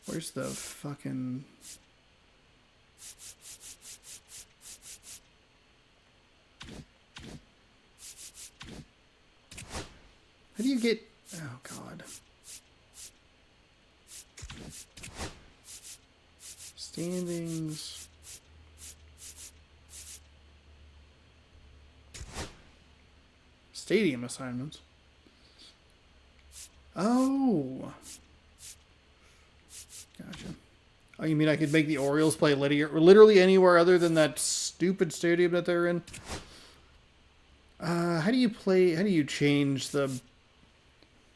Where's the fucking... How do you get... Oh, God. Standings... Stadium assignments. Oh. Gotcha. Oh, you mean I could make the Orioles play literally anywhere other than that stupid stadium that they're in? How do you change the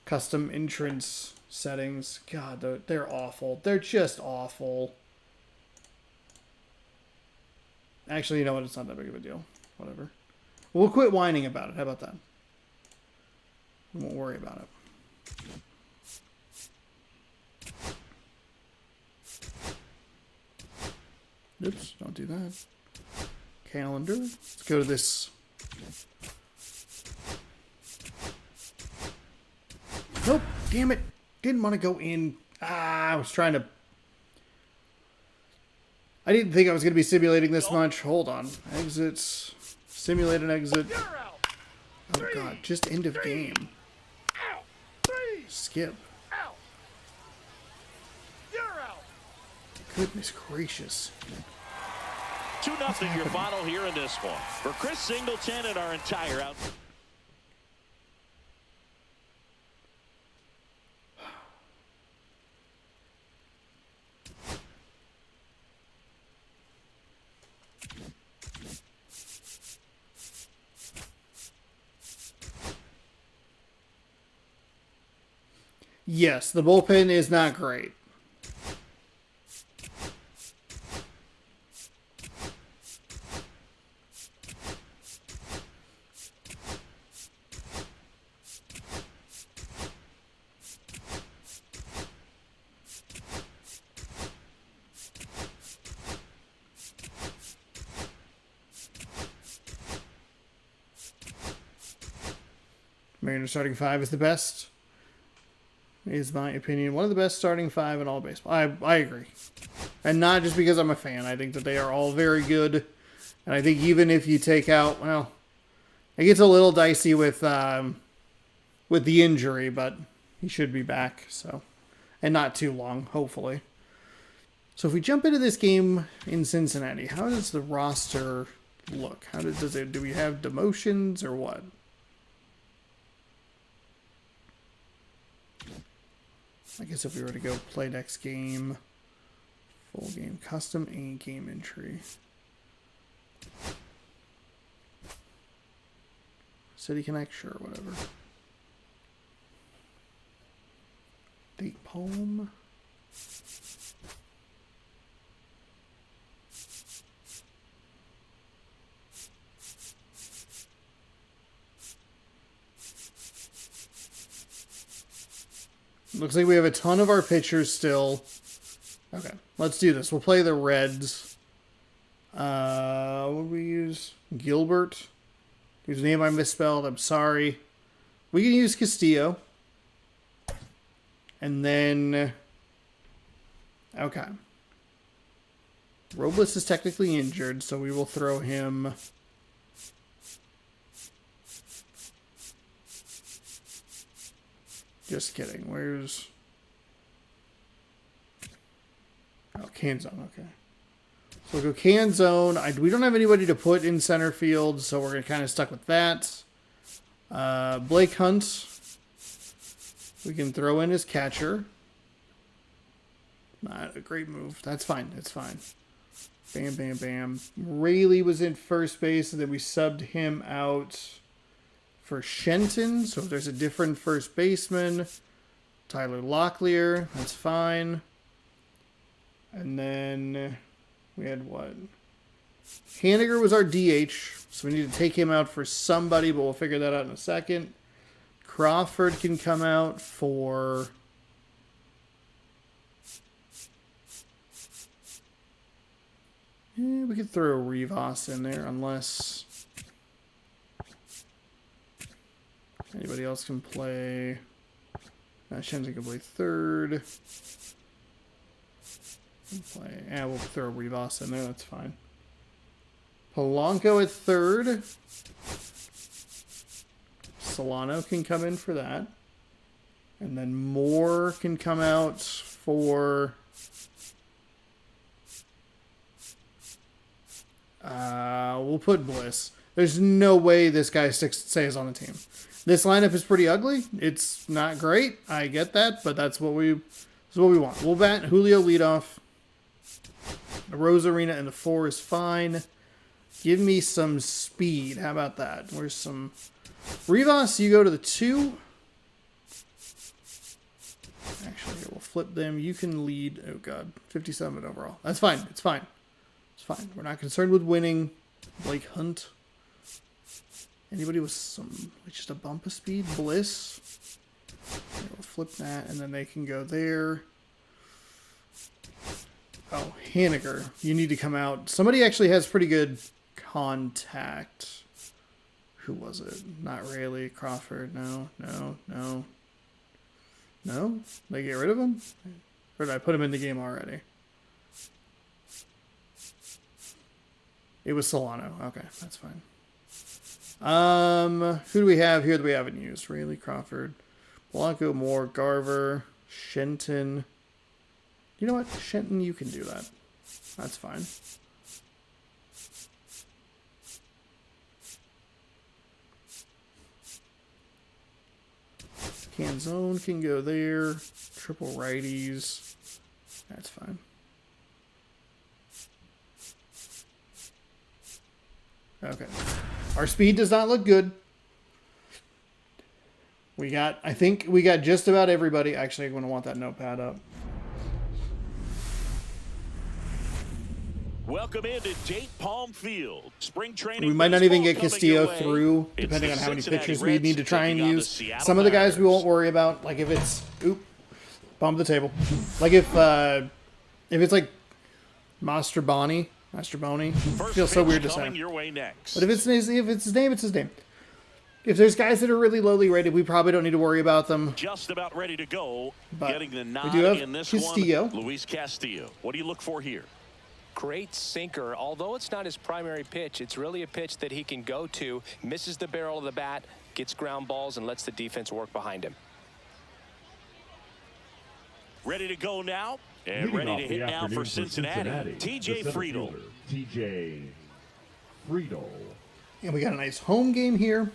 custom entrance settings? God, they're awful. They're just awful. Actually, you know what? It's not that big of a deal. Whatever. We'll quit whining about it. How about that? We won't worry about it. Oops, don't do that. Calendar. Let's go to this. Nope. damn it. Didn't want to go in. I was trying to... I didn't think I was going to be simulating this much. Hold on. Exits. Simulate an exit. Oh, God. Just end of game. Skip. Goodness gracious. 2-0 your final here in this one. For Chris Singleton and our entire out. Yes, the bullpen is not great. Mariners starting five is the best, is my opinion. One of the best starting five in all of baseball. I agree. And not just because I'm a fan. I think that they are all very good. And I think even if you take out, well, it gets a little dicey with the injury, but he should be back. So, and not too long, hopefully. So if we jump into this game in Cincinnati, how does the roster look? How does it? Do we have demotions or what? I guess if we were to go play next game, full game, custom and game entry. City Connect, sure, whatever. Date poem. Looks like we have a ton of our pitchers still. Okay, let's do this. We'll play the Reds. What would we use? Gilbert. Whose name I misspelled. I'm sorry. We can use Castillo. And then... Okay. Robles is technically injured, so we will throw him... Just kidding. Where's... Oh, Canzone. Okay. So we'll go Canzone. We don't have anybody to put in center field, so we're kind of stuck with that. Blake Hunt. We can throw in as catcher. Not a great move. That's fine. It's fine. Bam, bam, bam. Rayleigh was in first base, and then we subbed him out for Shenton, so if there's a different first baseman, Tyler Locklear, that's fine. And then we had what? Haniger was our DH, so we need to take him out for somebody, but we'll figure that out in a second. Crawford can come out for... we could throw Rivas in there, unless... Anybody else can play? Shenton can play third. We'll throw Rivas in there. That's fine. Polanco at third. Solano can come in for that. And then Moore can come out for... we'll put Bliss. There's no way this guy stays on the team. This lineup is pretty ugly. It's not great. I get that, but that's what we want. We'll bat Julio leadoff. The Rose Arena in the 4 is fine. Give me some speed. How about that? Where's some... Rivas, you go to the 2. Actually, we'll flip them. You can lead... Oh, God. 57 overall. That's fine. It's fine. It's fine. We're not concerned with winning. Blake Hunt. Anybody with some, just a bump of speed? Bliss. Okay, we'll flip that, and then they can go there. Oh, Haniger. You need to come out. Somebody actually has pretty good contact. Who was it? Not Rayleigh. Crawford. No. No? They get rid of him? Or did I put him in the game already? It was Solano. Okay, that's fine. Who do we have here that we haven't used? Rayleigh, Crawford, Blanco, Moore, Garver, Shenton. You know what? Shenton, you can do that. That's fine. Canzone can go there. Triple righties. That's fine. Okay. Our speed does not look good. I think we got just about everybody. Actually, I'm going to want that notepad up. Welcome into Date Palm Field. Spring training. We might not even get baseball Castillo coming your way. through, It's depending the on how many Cincinnati pitchers we Reds need to try and taking on the use. Seattle Some of the guys we Mariners. won't worry about. Like if it's bump the table. Like if it's like Masterboni, First feels so pitch weird to coming say. your way next. But if it's his name, it's his name. If there's guys that are really lowly rated, we probably don't need to worry about them. Just about ready to go. But Getting the we nod do have in this Castillo. one. Luis Castillo. What do you look for here? Great sinker. Although it's not his primary pitch, it's really a pitch that he can go to, misses the barrel of the bat, gets ground balls, and lets the defense work behind him. Ready to go now. And Leading ready off to the hit now afternoon for Cincinnati. the TJ center Friedel. fielder, TJ Friedel. And we got a nice home game here.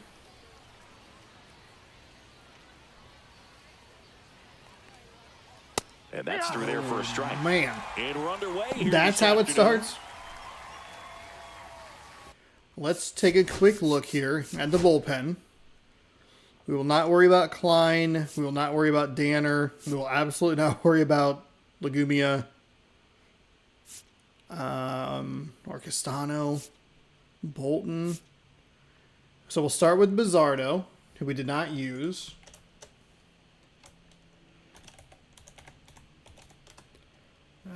And that's through there for a strike. Man, And we're underway here that's this how it afternoon. starts. Let's take a quick look here at the bullpen. We will not worry about Klein. We will not worry about Danner. We will absolutely not worry about Legumia. Or Castano. Bolton. So we'll start with Bizzardo, who we did not use.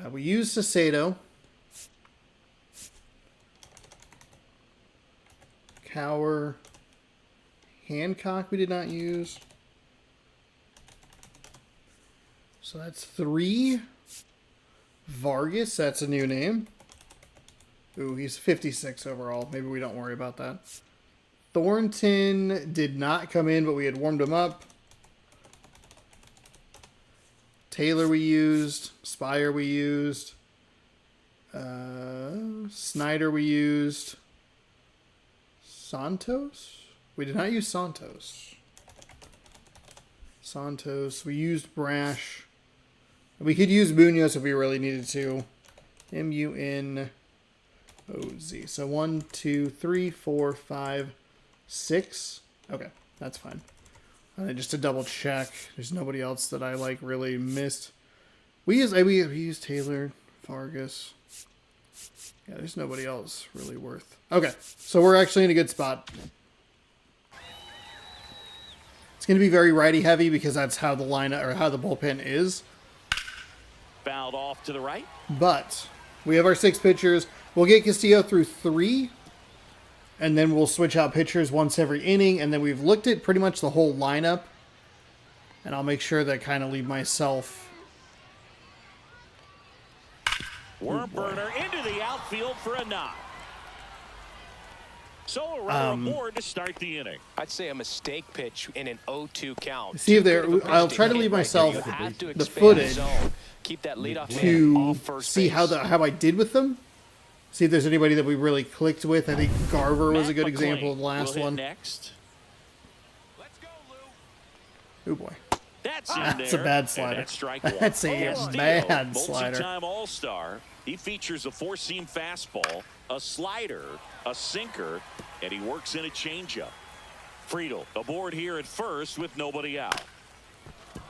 We used Sacedo. Cower. Hancock we did not use. So that's 3. Vargas, that's a new name. Ooh, he's 56 overall. Maybe we don't worry about that. Thornton did not come in, but we had warmed him up. Taylor we used. Spire we used. Snyder we used. Santos? We did not use Santos. We used Brash. We could use Munoz if we really needed to. Munoz. So 1, 2, 3, 4, 5, 6. Okay, that's fine. Just to double check, there's nobody else that I like really missed. We used Taylor, Vargas. Yeah, there's nobody else really worth. Okay, so we're actually in a good spot. It's going to be very righty heavy because that's how the lineup or how the bullpen is. Fouled off to the right. But we have our 6 pitchers. We'll get Castillo through 3. And then we'll switch out pitchers once every inning. And then we've looked at pretty much the whole lineup. And I'll make sure that I kind of leave myself. Worm burner into the outfield for a knock. So a runner aboard to start the inning. I'd say a mistake pitch in an 0-2 count. See if Too there. good of a pitch I'll try to hit leave right myself there. You have to the expand footage zone. Keep that leadoff man to off first see base. how I did with them. See if there's anybody that we really clicked with. I think Garver was a good Matt example of the McClain last will hit one. Next. Let's go, Lou. Oh boy. That's in That's a there, bad and slider. that's strike one. That's a Castillo, bad slider. Multi-time All-Star. He features a 4-seam fastball, a slider, a sinker, and he works in a changeup. Friedel aboard here at first with nobody out.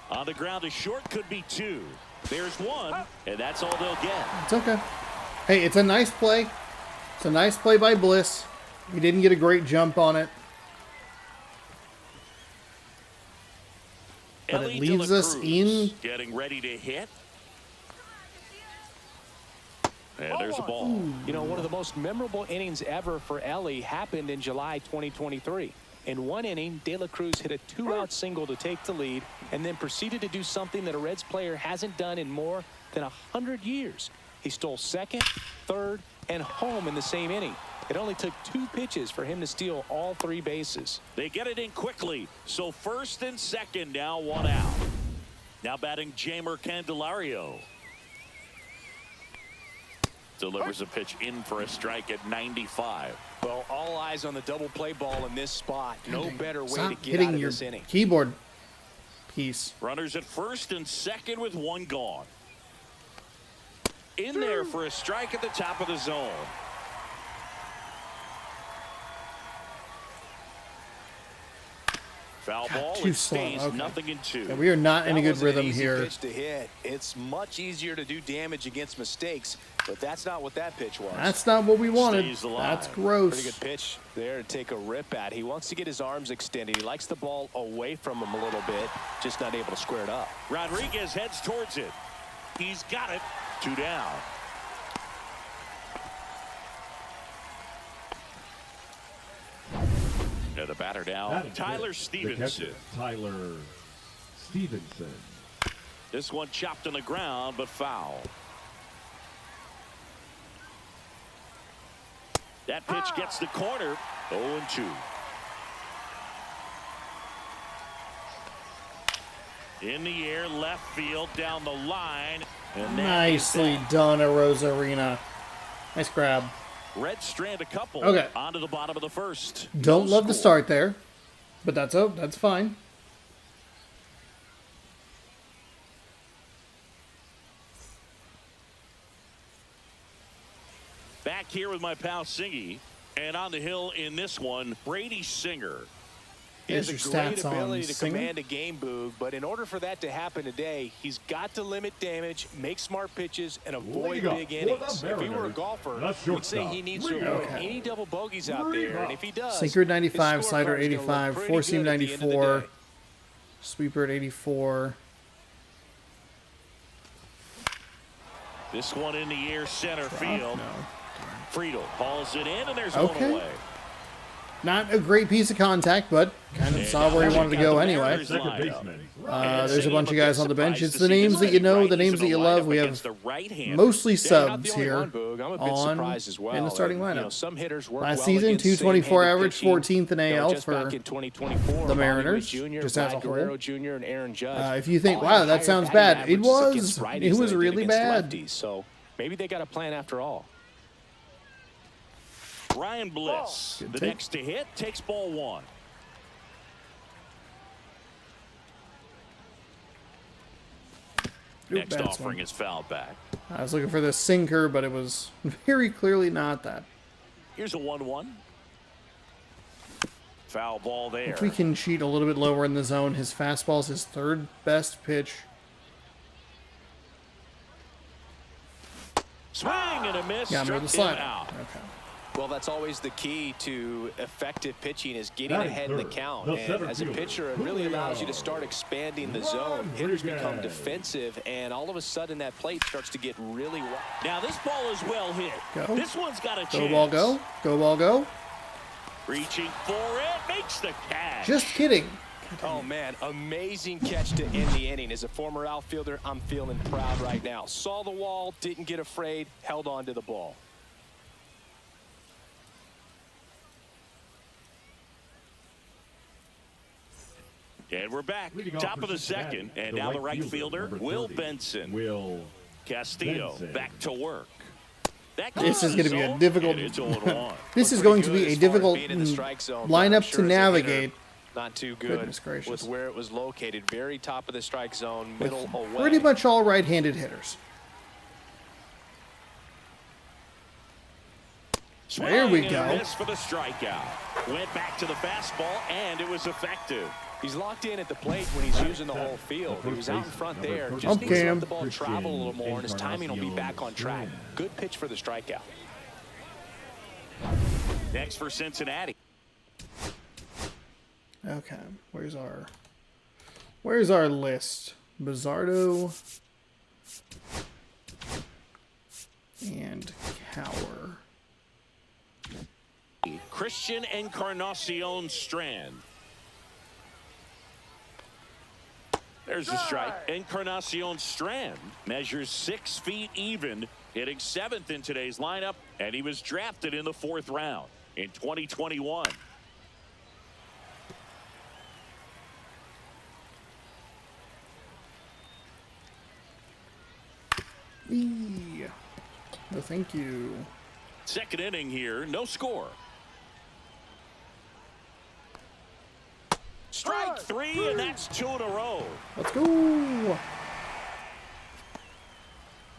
On the ground to short could be 2. There's 1, and that's all they'll get. It's okay. Hey, it's a nice play. It's a nice play by Bliss. We didn't get a great jump on it. But it Ellie leaves De La us Cruz in. getting ready to hit. And there's a ball. You know, one of the most memorable innings ever for Ellie happened in July 2023. In one inning, De La Cruz hit a 2-out single to take the lead and then proceeded to do something that a Reds player hasn't done in more than 100 years. He stole second, third, and home in the same inning. It only took 2 pitches for him to steal all 3 bases. They get it in quickly. So first and second, now 1 out. Now batting Jamer Candelario. Delivers a pitch in for a strike at 95. Well, all eyes on the double play ball in this spot. No better way to Stop get hitting out of your this inning. keyboard piece. Runners at first and second with 1 gone. In there for a strike at the top of the zone. Foul ball. too It slow. stays Okay. 0-2. Yeah, we are not in a That good wasn't an rhythm easy here. pitch to hit. It's much easier to do damage against mistakes, but that's not what that pitch was. That's not what we wanted. Stays alive. That's Pretty gross. good pitch there to take a rip at. He wants to get his arms extended. He likes the ball away from him a little bit, just not able to square it up. Rodriguez heads towards it. He's got it. 2 down. And the batter now, Batting Tyler fifth, the catcher, Stevenson. Tyler Stevenson. This one chopped on the ground, but foul. That pitch gets the corner. 0-2. In the air, left field, down the line. And Nicely done, Arozarena. Nice grab. Reds strand a couple Okay. onto the bottom of the first. Don't No love the score. start there, but that's fine. Back here with my pal Singy, and on the hill in this one, Brady Singer. He has a There's your great stats on ability to Singer. command a game, Boog, but in order for that to happen today, he's got to limit damage, make smart pitches, and avoid Lead off big for the innings. If he were a Mariners, golfer, the we'd say shortstop, he needs to Lead avoid off. any double bogeys out there, and if he does, Sinker at 95, his slider scorecard's gonna look 85, pretty four seam good at the end of the 94, day. sweeper at 84. This one in the air, center field. No. Friedel hauls it in, and there's Okay. one away. Not a great piece of contact, but kind of saw where he wanted to go anyway. Second baseman. There's a bunch of guys on the bench. It's the names that you know, the names that you love. We have mostly Yeah, you're not the subs only here one, Boog. I'm a bit on surprised as well. in the starting And, lineup. some hitters work Last well season, against 224 same-handed average, pitching. 14th in AL Just for back in 2024, the Bobby Mariners, Witt Jr., just as a Vlad whole. Guerrero Jr. and Aaron Judge. If you think, all wow, had that higher sounds batting bad, it averages was. against righties It than was they did really against bad. lefties. So maybe they got a plan after all. Ryan Bliss, Good the take. next to hit, takes ball 1. Ooh, Next bad offering swing. is fouled back. I was looking for the sinker, but it was very clearly not that. Here's a 1-1. Foul ball there. If we can cheat a little bit lower in the zone, his fastball's his 3rd best pitch. Swing and a miss. Yeah, I'm with the Struck him slider. out. Okay. Well, that's always the key to effective pitching is getting Batting ahead in the third, count. the And center as a fielder, pitcher, it really Julio allows you to start expanding the zone. Hitters become Rodriguez. defensive, and all of a sudden that plate starts to get really wide. Now this ball is well hit. Go. This one's got a chance. Go ball go. Go ball go. Reaching for it. Makes the catch. Just kidding. Oh, man, amazing catch to end the inning. As a former outfielder, I'm feeling proud right now. Saw the wall, didn't get afraid, held on to the ball. And we're back. Leading off Top for of the Cincinnati, second. And now the right fielder, number Will 30, Benson. Will Castillo Benson. back to work. That This is goes going to be a zone, difficult. and it's 0-1. This is Looked going pretty to good be a as far as difficult being in the strike zone, but I'm lineup sure to as a hitter, navigate. Not too good Goodness gracious. with where it was located. Very top of the strike zone, With middle away. pretty much all right-handed hitters. There we Swing and a go. miss for the strikeout. Went back to the fastball, and it was effective. He's locked in at the plate when he's using the whole field. He was out in front there. Just Up needs to Cam. let the ball travel a little more, and his timing will be back on track. Good pitch for the strikeout. Next for Cincinnati. Okay, where's our list? Bizzardo and Cower. Christian Encarnacion Strand. There's a strike. Encarnacion Strand measures 6 feet even, hitting 7th in today's lineup, and he was drafted in the 4th round in 2021. No, thank you. Second inning here, no score. Strike 3, and that's 2 in a row. Let's go.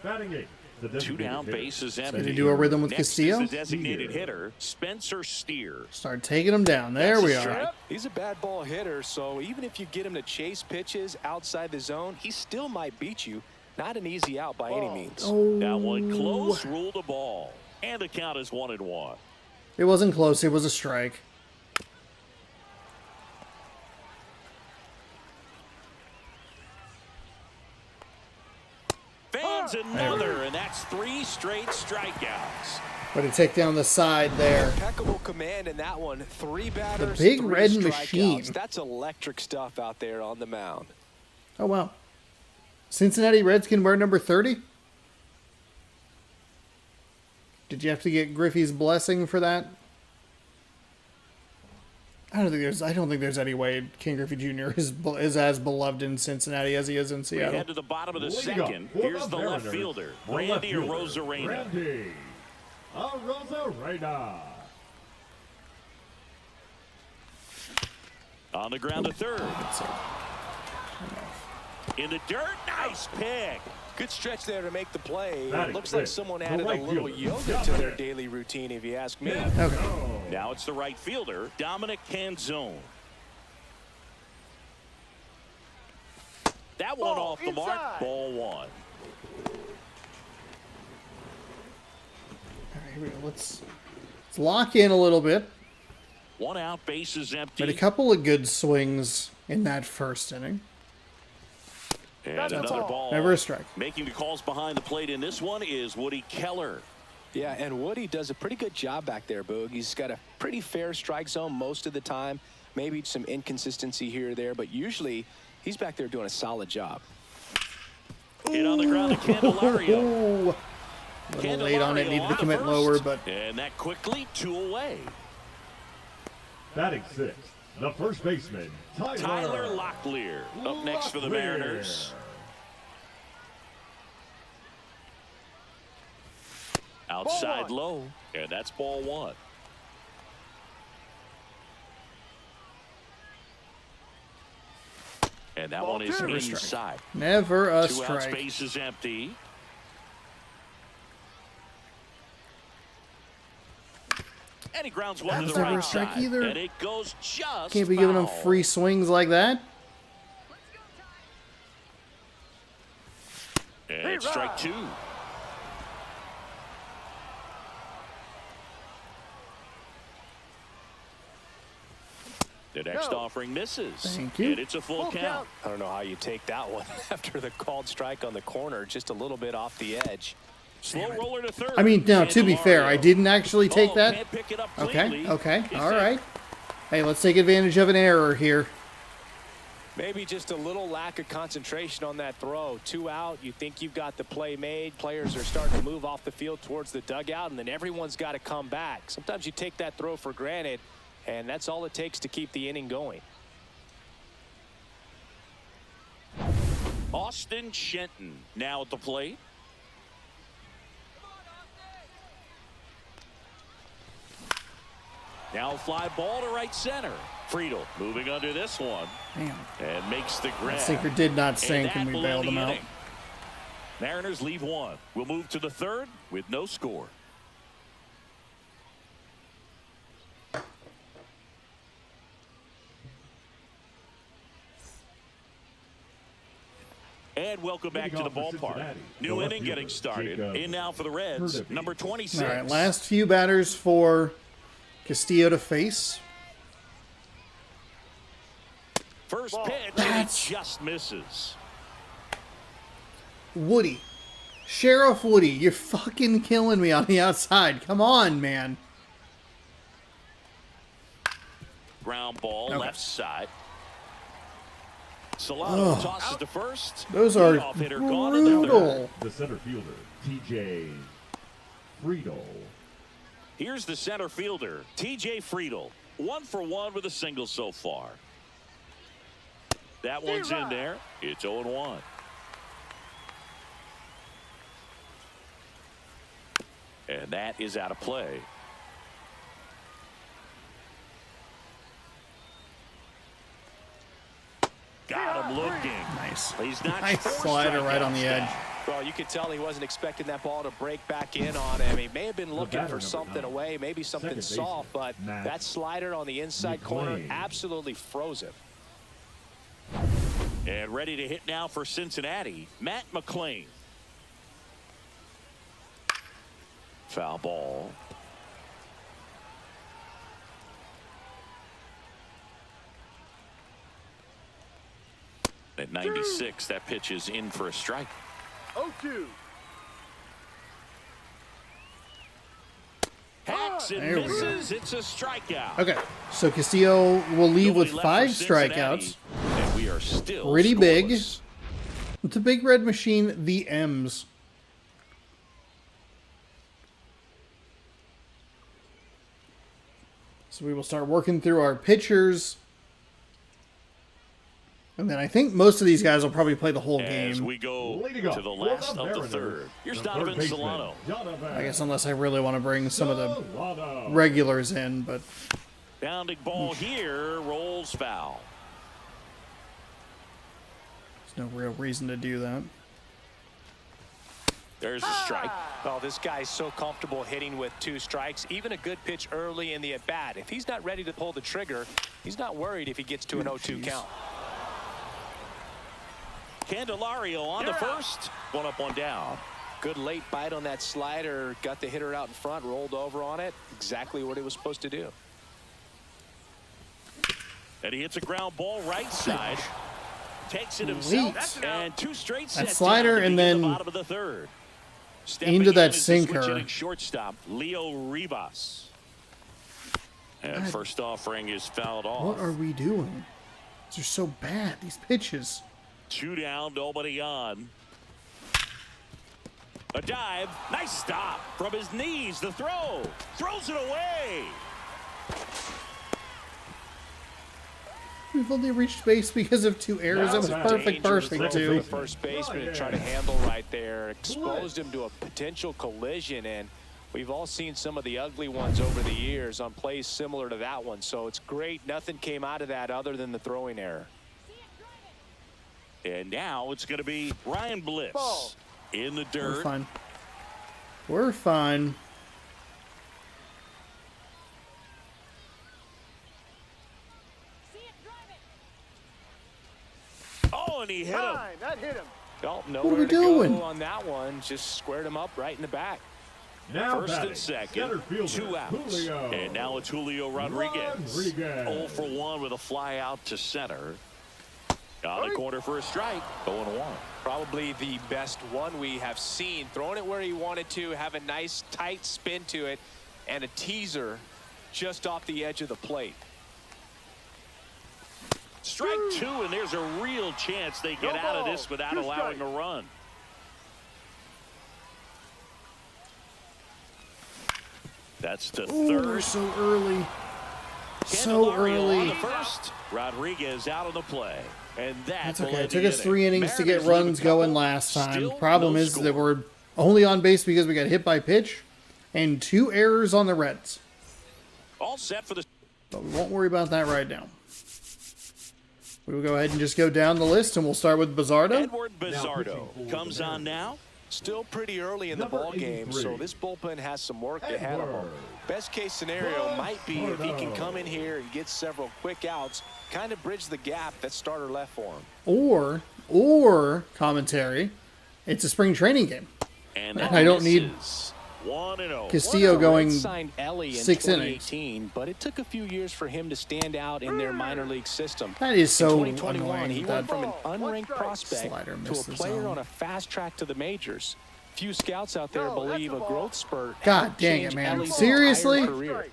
Batting 8. The 2 designated down, hitter. bases Did empty. he do a rhythm with Next Castillo? is the designated hitter, Spencer Steer. Start taking him down. There That's a we are. strike. He's a bad ball hitter, so even if you get him to chase pitches outside the zone, he still might beat you. Not an easy out by any means. Oh, That one close, ruled a ball. And the count is 1-1. it wasn't close. It was a strike. Fans another, and that's 3 straight strikeouts. But to take down the side there. Impeccable command in that one. 3 batters, big 3 red strikeouts. machine. That's electric stuff out there on the mound. Oh, wow. Cincinnati Reds can wear number 30? Did you have to get Griffey's blessing for that? I don't think there's any way King Griffey Jr. is as beloved in Cincinnati as he is in We Seattle. head to the bottom of the Leading up second. for Here's the left Mariners, fielder, the left Randy fielder, Arozarena. Randy Arozarena. On the ground to third. In the dirt, nice pick. Good stretch there to make the play. That It looks is like it. someone The added a right little fielder, yoga to their Dominic. daily routine, if you ask me. Okay. Now it's the right fielder, Dominic Canzone. That one Ball off the mark, inside. ball 1. All right, here we go. Let's lock in a little bit. 1 out, bases empty. But a couple of good swings in that first inning. And That's a another ball. ball. Never a strike. Making the calls behind the plate in this one is Woody Keller. Yeah, and Woody does a pretty good job back there, Boog. He's got a pretty fair strike zone most of the time. Maybe some inconsistency here or there, but usually he's back there doing a solid job. Hit on the ground to Candelario. Oh, a little late on it. Needed to commit lower, but And that quickly 2 away. Batting 6. The first baseman, Tyler Locklear up next for the Mariners. Outside low, and that's ball 1. And that one is Never a strike. inside. never a 2 outs, strike. base is empty. And he grounds one That to was the never a right strike side. either. And it goes just Can't be giving him foul. free swings like that. And it's strike 2. The next No. offering misses. Thank you. And it's a full Full count. count. I don't know how you take that one after the called strike on the corner, just a little bit off the edge. Slow roller to third. I mean, now, to be fair, I Candelario. didn't actually take Oh, that. can't pick it up Okay, cleanly. okay, Is all it- right. Hey, let's take advantage of an error here. Maybe just a little lack of concentration on that throw. 2 out, you think you've got the play made. Players are starting to move off the field towards the dugout, and then everyone's got to come back. Sometimes you take that throw for granted, and that's all it takes to keep the inning going. Austin Shenton now at the plate. Now a fly ball to right center. Friedel moving under this one Damn. and makes the grab. That sinker did not And sink, and that we will bailed end him the out. inning. Mariners leave 1. We'll move to the 3rd with no score. And welcome back to the ballpark. New inning getting started. In now for the Reds, number 26. All right, last few batters for Castillo to face. First pitch, and That's- he just misses. Woody. Sheriff Woody, you're fucking killing me on the outside. Come on, man. Ground ball, Okay. left side. Solano tosses to first. Those are Leadoff hitter gone in the third. brutal. The center fielder, T.J. Friedel. Here's the center fielder, T.J. Friedel. 1 for 1 with a single so far. That one's in there. It's 0-1. And that is out of play. Got him looking. Nice. He's not Nice slider right on the edge. Well, you could tell he wasn't expecting that ball to break back in on him. He may have been looking batter, for number something 9. away, maybe something Second baseman, soft, but Matt that slider on the inside corner McLean. absolutely froze him. And ready to hit now for Cincinnati, Matt McLean. Foul ball. At 96, that pitch is in for a strike. 0-2. Hacks and There we go. misses. It's a strikeout. Okay, so Castillo will leave with Nobody left 5 for Cincinnati, strikeouts. and we are still Pretty big. scoreless. It's a big red machine, the M's. So we will start working through our pitchers. And then I think most of these guys will probably play the whole As game. we go Leading off to the for last of the Mariners, third. Here's the Donovan third baseman, Solano. Donovan I guess unless I really want to bring some of the Solano. regulars in, but Bounding ball here, rolls foul. there's no real reason to do that. There's a strike. Well, this guy's so comfortable hitting with 2 strikes. Even a good pitch early in the at-bat. If he's not ready to pull the trigger, he's not worried if he gets to an 0-2 count. Candelario on the first. 1 up, 1 down. Good late bite on that slider. Got the hitter out in front, rolled over on it. Exactly what he was supposed to do. And he hits a ground ball right side. Takes it Elite. himself. And 2 straight sets slider down to and begin the then bottom of the third. Stepping into that in is the switch sinker. hitting shortstop, Leo Rivas. And first offering is fouled off. What are we doing? These are so bad, these pitches. 2 down, nobody on. A dive. Nice stop from his knees. The throw. Throws it away. We've only reached base because of 2 errors. That was perfect bursting, Danger throw for too. the first baseman to try to handle right there. Exposed him to a potential collision, and we've all seen some of the ugly ones over the years on plays similar to that one. So it's great. Nothing came out of that other than the throwing error. And now it's going to be Ryan Bliss in the We're dirt. fine. We're fine. Oh, and he hit him. Time. That hit him. Well, are nowhere we to doing? go on that one. Just squared him up right in the back. Now First batting, and second, center fielder, 2 outs. Julio. And now it's Julio Rodriguez. 0 for 1 with a fly out to center. On the corner for a strike. 0-1. Probably the best one we have seen. Throwing it where he wanted to, have a nice tight spin to it, and a teaser just off the edge of the plate. Strike 2, and there's a real chance they get out of this without allowing a run. That's the Ooh, we're third. so early. So Candelario on the early. first. Rodriguez out of the play. And That's will okay. It end took the us inning. 3 innings to get Mariners lead runs a couple. going last time. Still Problem no is score. that we're only on base because we got hit by pitch and 2 errors on the Reds. All set for the But we won't worry about that right now. We will go ahead and just go down the list, and we'll start with Bizardo. Edward Bizardo comes on now. Still pretty early in the Number ball game, 83. so this bullpen has some work ahead of them. Best case scenario might be if he can come in here and get several quick outs, kind of bridge the gap that starter left for him. Or commentary, it's a spring training game. And And I don't need 1-0. Castillo going Reds signed Ellie in 6 innings. 2018, but it took a few years for him to stand out in their minor league system. That is In so 2021, annoying. he That went from an unranked prospect Slider to missed a the player zone. on a fast track to the majors. Few scouts out there No, that's believe a a ball. growth spurt. God helped dang it, change man. Ellie's Seriously? entire career.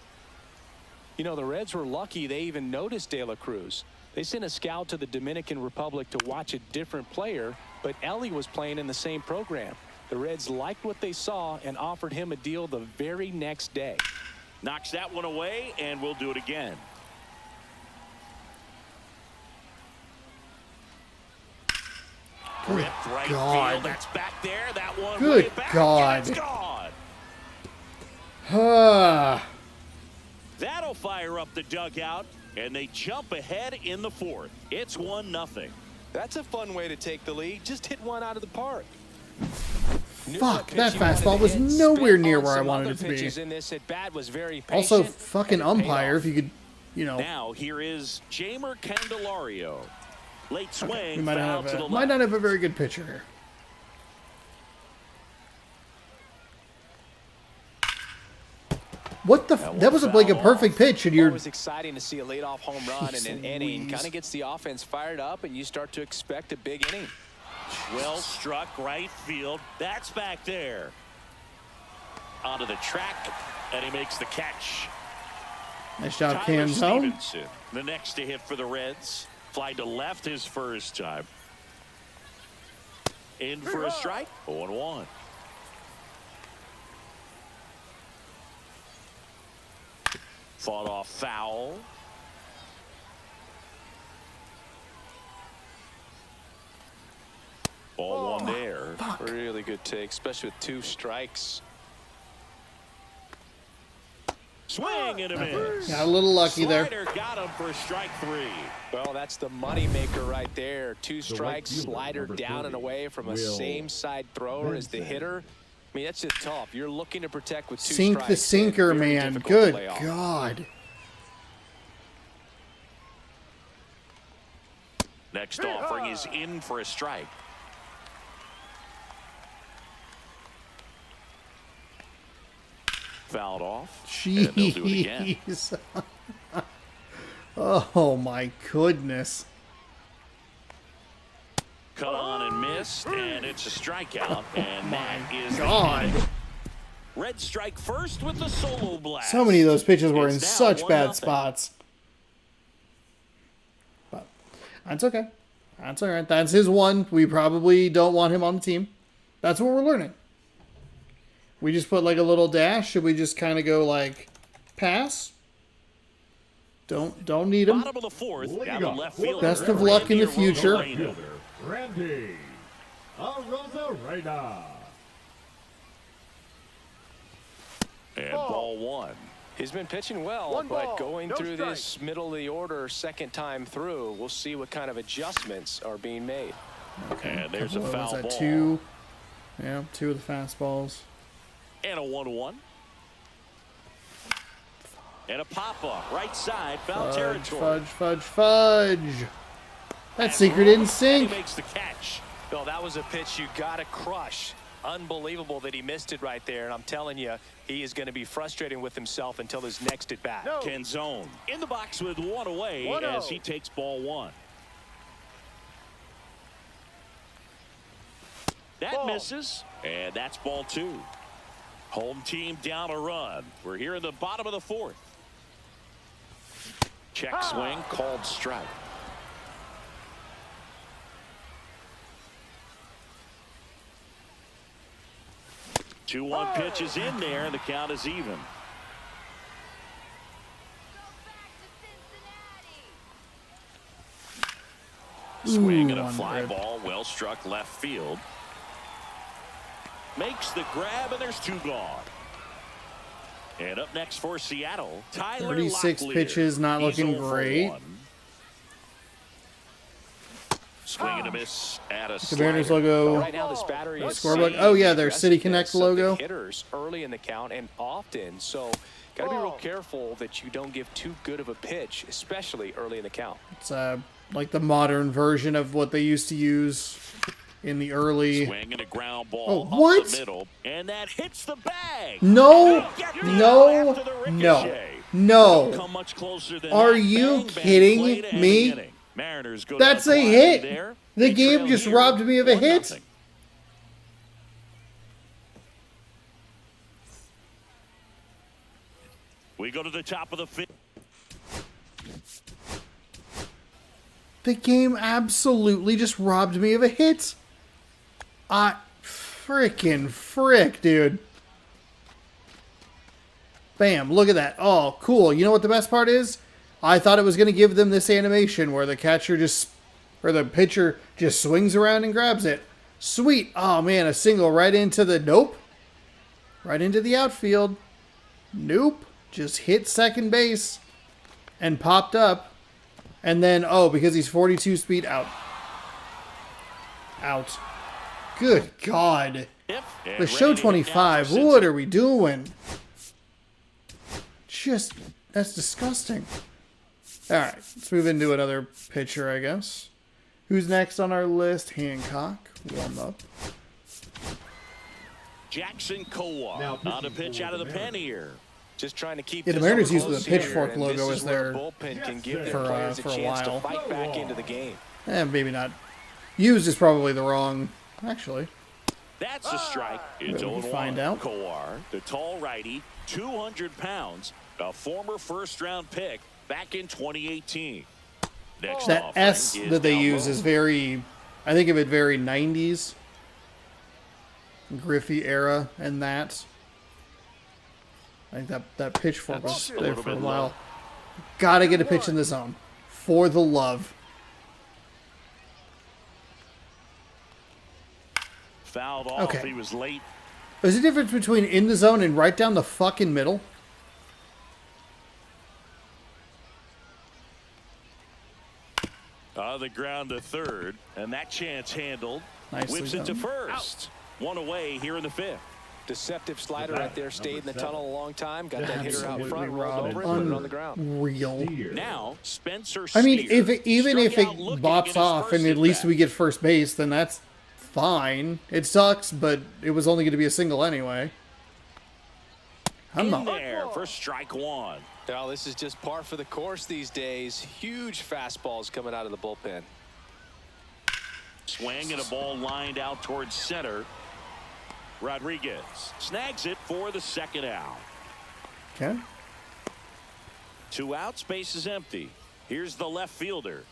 You know, the Reds were lucky they even noticed De La Cruz. They sent a scout to the Dominican Republic to watch a different player, but Ellie was playing in the same program. The Reds liked what they saw and offered him a deal the very next day. Knocks that one away, and we'll do it again. Ripped right God. field. That's back there. That one Good way back. God. And it's gone. That'll fire up the dugout, and they jump ahead in the fourth. It's 1-0. That's a fun way to take the lead. Just hit one out of the park. Fuck, that fastball was nowhere near where I wanted it to be. In this at bat was very Also, patient, fucking and it paid umpire, off. if you could, you know. Now here is Jamer Candelario. Late swing, We might foul not, to the have left. not have a very good pitcher here. What the? That was like a perfect pitch, and you're. Always exciting to see a leadoff home run in an inning. Kind of gets the offense fired up, and you start to expect a big inning. Well struck right field. That's back there. Onto the track, and he makes the catch. Nice job, Tyler Canzone. Stevenson, the next to hit for the Reds. Fly to left his first time. In for a strike. 0-1. Fought off foul. Ball one there. Really good take, especially with 2 strikes. Swing and a miss. Got a little lucky there. Slider got him for strike 3. Well, that's the money maker right there. 2 strikes, fielder, slider number down 30, and away from a Will same side thrower as the Vincent. hitter. I mean, that's just tough. You're looking to protect with 2 Sink strikes. the sinker, and very man. difficult to Good lay off. God. Next offering is in for a strike. Fouled off. And they'll do it again. Jeez. Oh my goodness. Cut on and missed, and it's a strikeout. And that is the God. inning. Red strike first with the solo blast. So many of those pitches were in It's now such bad 1-0. spots. But that's okay. That's all right. That's his one. We probably don't want him on the team. That's what we're learning. We just put like a little dash. Should we just kind of go like pass? Don't need him. Bottom of the fourth. Leading Down the off left for the field. Best of luck in the future. Left fielder, Randy Arozarena. And ball 1. He's been pitching well, One but ball, going no through strike. this middle of the order second time through, we'll see what kind of adjustments are being made. And there's a What was foul that, ball. 2? Yeah, 2 of the fastballs. And a 1-1. And a pop-up. Right side. Foul territory. Fudge. That secret didn't And sink. he makes the catch. Bill, that was a pitch you got to crush. Unbelievable that he missed it right there. And I'm telling you, he is going to be frustrating with himself until his next at bat. No. Canzone in the box with 1 away 1-0. as he takes ball 1. That Ball. misses, and that's ball 2. Home team down a run. We're here in the bottom of the fourth. Check swing, called strike. Two 1 pitch is in there, and the count is even. Swing and a one fly rip. ball, well struck left field. Makes the grab, and there's 2 gone. And up next for Seattle, Tyler 36 Locklear. pitches, not He's looking 0 for great. 1. Swing and a miss at a The Mariners slider. logo. Right now, this battery is Scorebook. seeing Oh, yeah, their the City Connect aggressiveness of the logo. hitters early in the count and often. So, got to be real careful that you don't give too good of a pitch, especially early in the count. It's like the modern version of what they used to use in the early. Swing and a ground ball Oh, up what? the middle, and that hits the bag. No, And they get the no, out after the no, ricochet. no. Come much closer than Are that. you Bang, bang, kidding play to end me? the inning. Mariners go That's down a quietly hit. there. The They game trail just here, robbed me of a hit. 1-0. We go to the top of the fifth. The game absolutely just robbed me of a hit. Freaking frick, dude. Bam, look at that. Oh, cool. You know what the best part is? I thought it was going to give them this animation where the pitcher just swings around and grabs it. Sweet. Oh, man, a single right into the... Nope. Right into the outfield. Nope. Just hit second base and popped up. And then, oh, because he's 42 speed, out. Out. Good God. The show 25. What are we doing? Just, that's disgusting. All right, let's move into another pitcher, I guess. Who's next on our list? Hancock. Warm up. Jackson Kowar on a pitch out of the pen here. Just trying to keep the Mariners used the pitchfork logo as their bullpen can give for their a players a chance while. to fight back into the game. Maybe not. Used is probably the wrong. Actually, That's a strike. It's we'll 0-1. find out. Kowar, the tall righty, 200 pounds, a former first-round pick back in 2018. Next that offering S is that they down use low. is very. I think of it very 90s. Griffey era and that. I think that pitchfork was there for a while. Gotta get a pitch in the zone. For the love. Fouled off. Okay. He was late. There's a difference between in the zone and right down the fucking middle. The ground to third, and that chance handled. Nicely Whips it to done. first. One away here in the fifth. Deceptive slider right there. Stayed in the tunnel a long time. Got that hitter out Absolutely front, rolled robbed. over it, put it on the ground. Unreal. Now, Spencer I mean, Steer even if struck it out looking in bops his off first and at least at-bat. we get first base, then that's fine. It sucks, but it was only going to be a single anyway. I'm in not. there for strike one. Well, this is just par for the course these days. Huge fastballs coming out of the bullpen. Swing and a ball lined out towards center. Rodriguez snags it for the second out. Okay. 2 outs, base is empty. Here's the left fielder.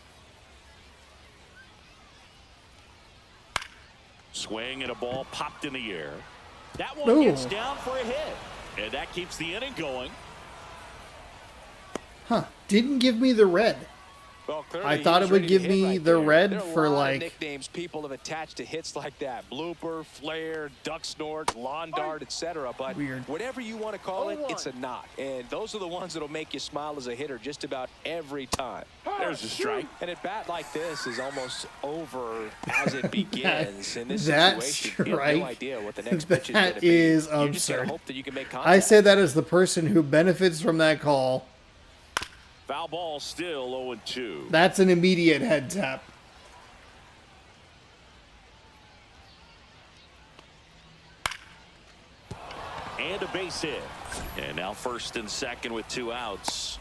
Swing and a ball popped in the air. That one Ooh. gets down for a hit. And that keeps the inning going. Huh. Didn't give me the red. Well, clearly I thought he was it would ready to give hit me right the there. red There are a for, lot of like- nicknames people have attached to hits like that: blooper, flare, duck snort, lawn dart, etc. But Weird. whatever you want to call it, it's a knock, and those are the ones that'll make you smile as a hitter just about every time. There's a strike. And at bat like this is almost over as it begins. In this that situation, you have no strike, idea what the next pitch is going that to be. is You just gotta absurd. hope that you can make contact. I say that as the person who benefits from that call. Foul ball still 0-2. That's an immediate head tap. And a base hit. And now first and second with 2 outs.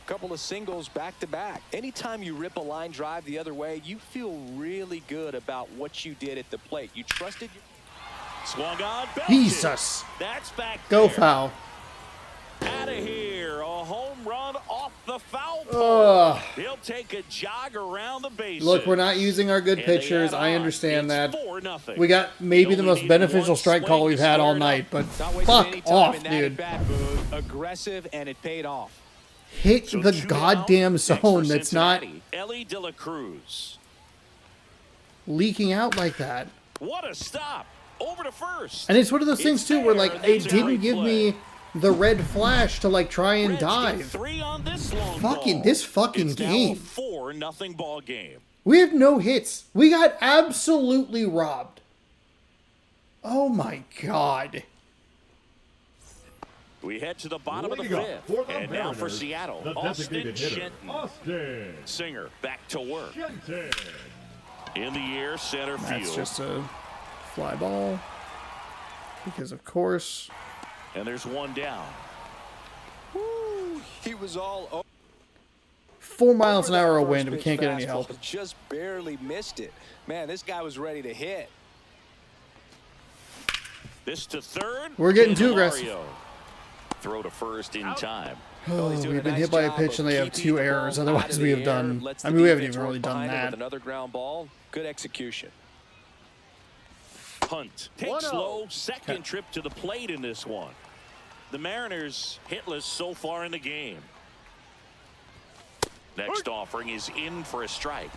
Couple of singles back to back. Anytime you rip a line drive the other way, you feel really good about what you did at the plate. You trusted your... Swung on. belted. Jesus. That's back Go there. foul. Out of here. A home run off the foul pole. Ugh. He'll take a jog around the bases. Look, we're not using our good And they pitchers. add I on. understand It's that. 4-0. We got maybe You the only most need beneficial one strike call swing we've to had all square it night, up. but Not wasting fuck any time off, in that dude. at-bat, Boog. Aggressive, and it paid off. Hit So the 2 goddamn down. Next for zone that's not Cincinnati, Ellie De La Cruz. leaking out like that. What a stop. Over to first. And it's one of those It's things too where there. like That's it a didn't great give play. me the red flash to like try and Reds get dive. 3 on this long Fucking- ball. this fucking It's now a game. 4-0 ball game. We have no hits. We got absolutely robbed. Oh my god. We head to the bottom of the Leading up fifth. for the And now for Mariners, Seattle, the Austin designated hitter, Shenton. Austin Singer back to work. Shenton. In the air, center That's field. just a fly ball. Because of course. And there's one down. Woo, he was all over 4 miles an that hour of first wind. We pitch can't get any fastball, help. Just barely missed it. Man, this guy was ready to hit. This to third. We're getting too aggressive. Candelario. Throw to first in time. Well, he's doing We've been nice hit by a job pitch of and they have keeping 2 the ball errors. out Otherwise, of we the have air, done. lets I the mean, we haven't defense even really work done behind him that. with another ground ball. Good execution. Hunt takes slow second trip to the plate in this one. The Mariners hitless so far in the game. Next offering is in for a strike.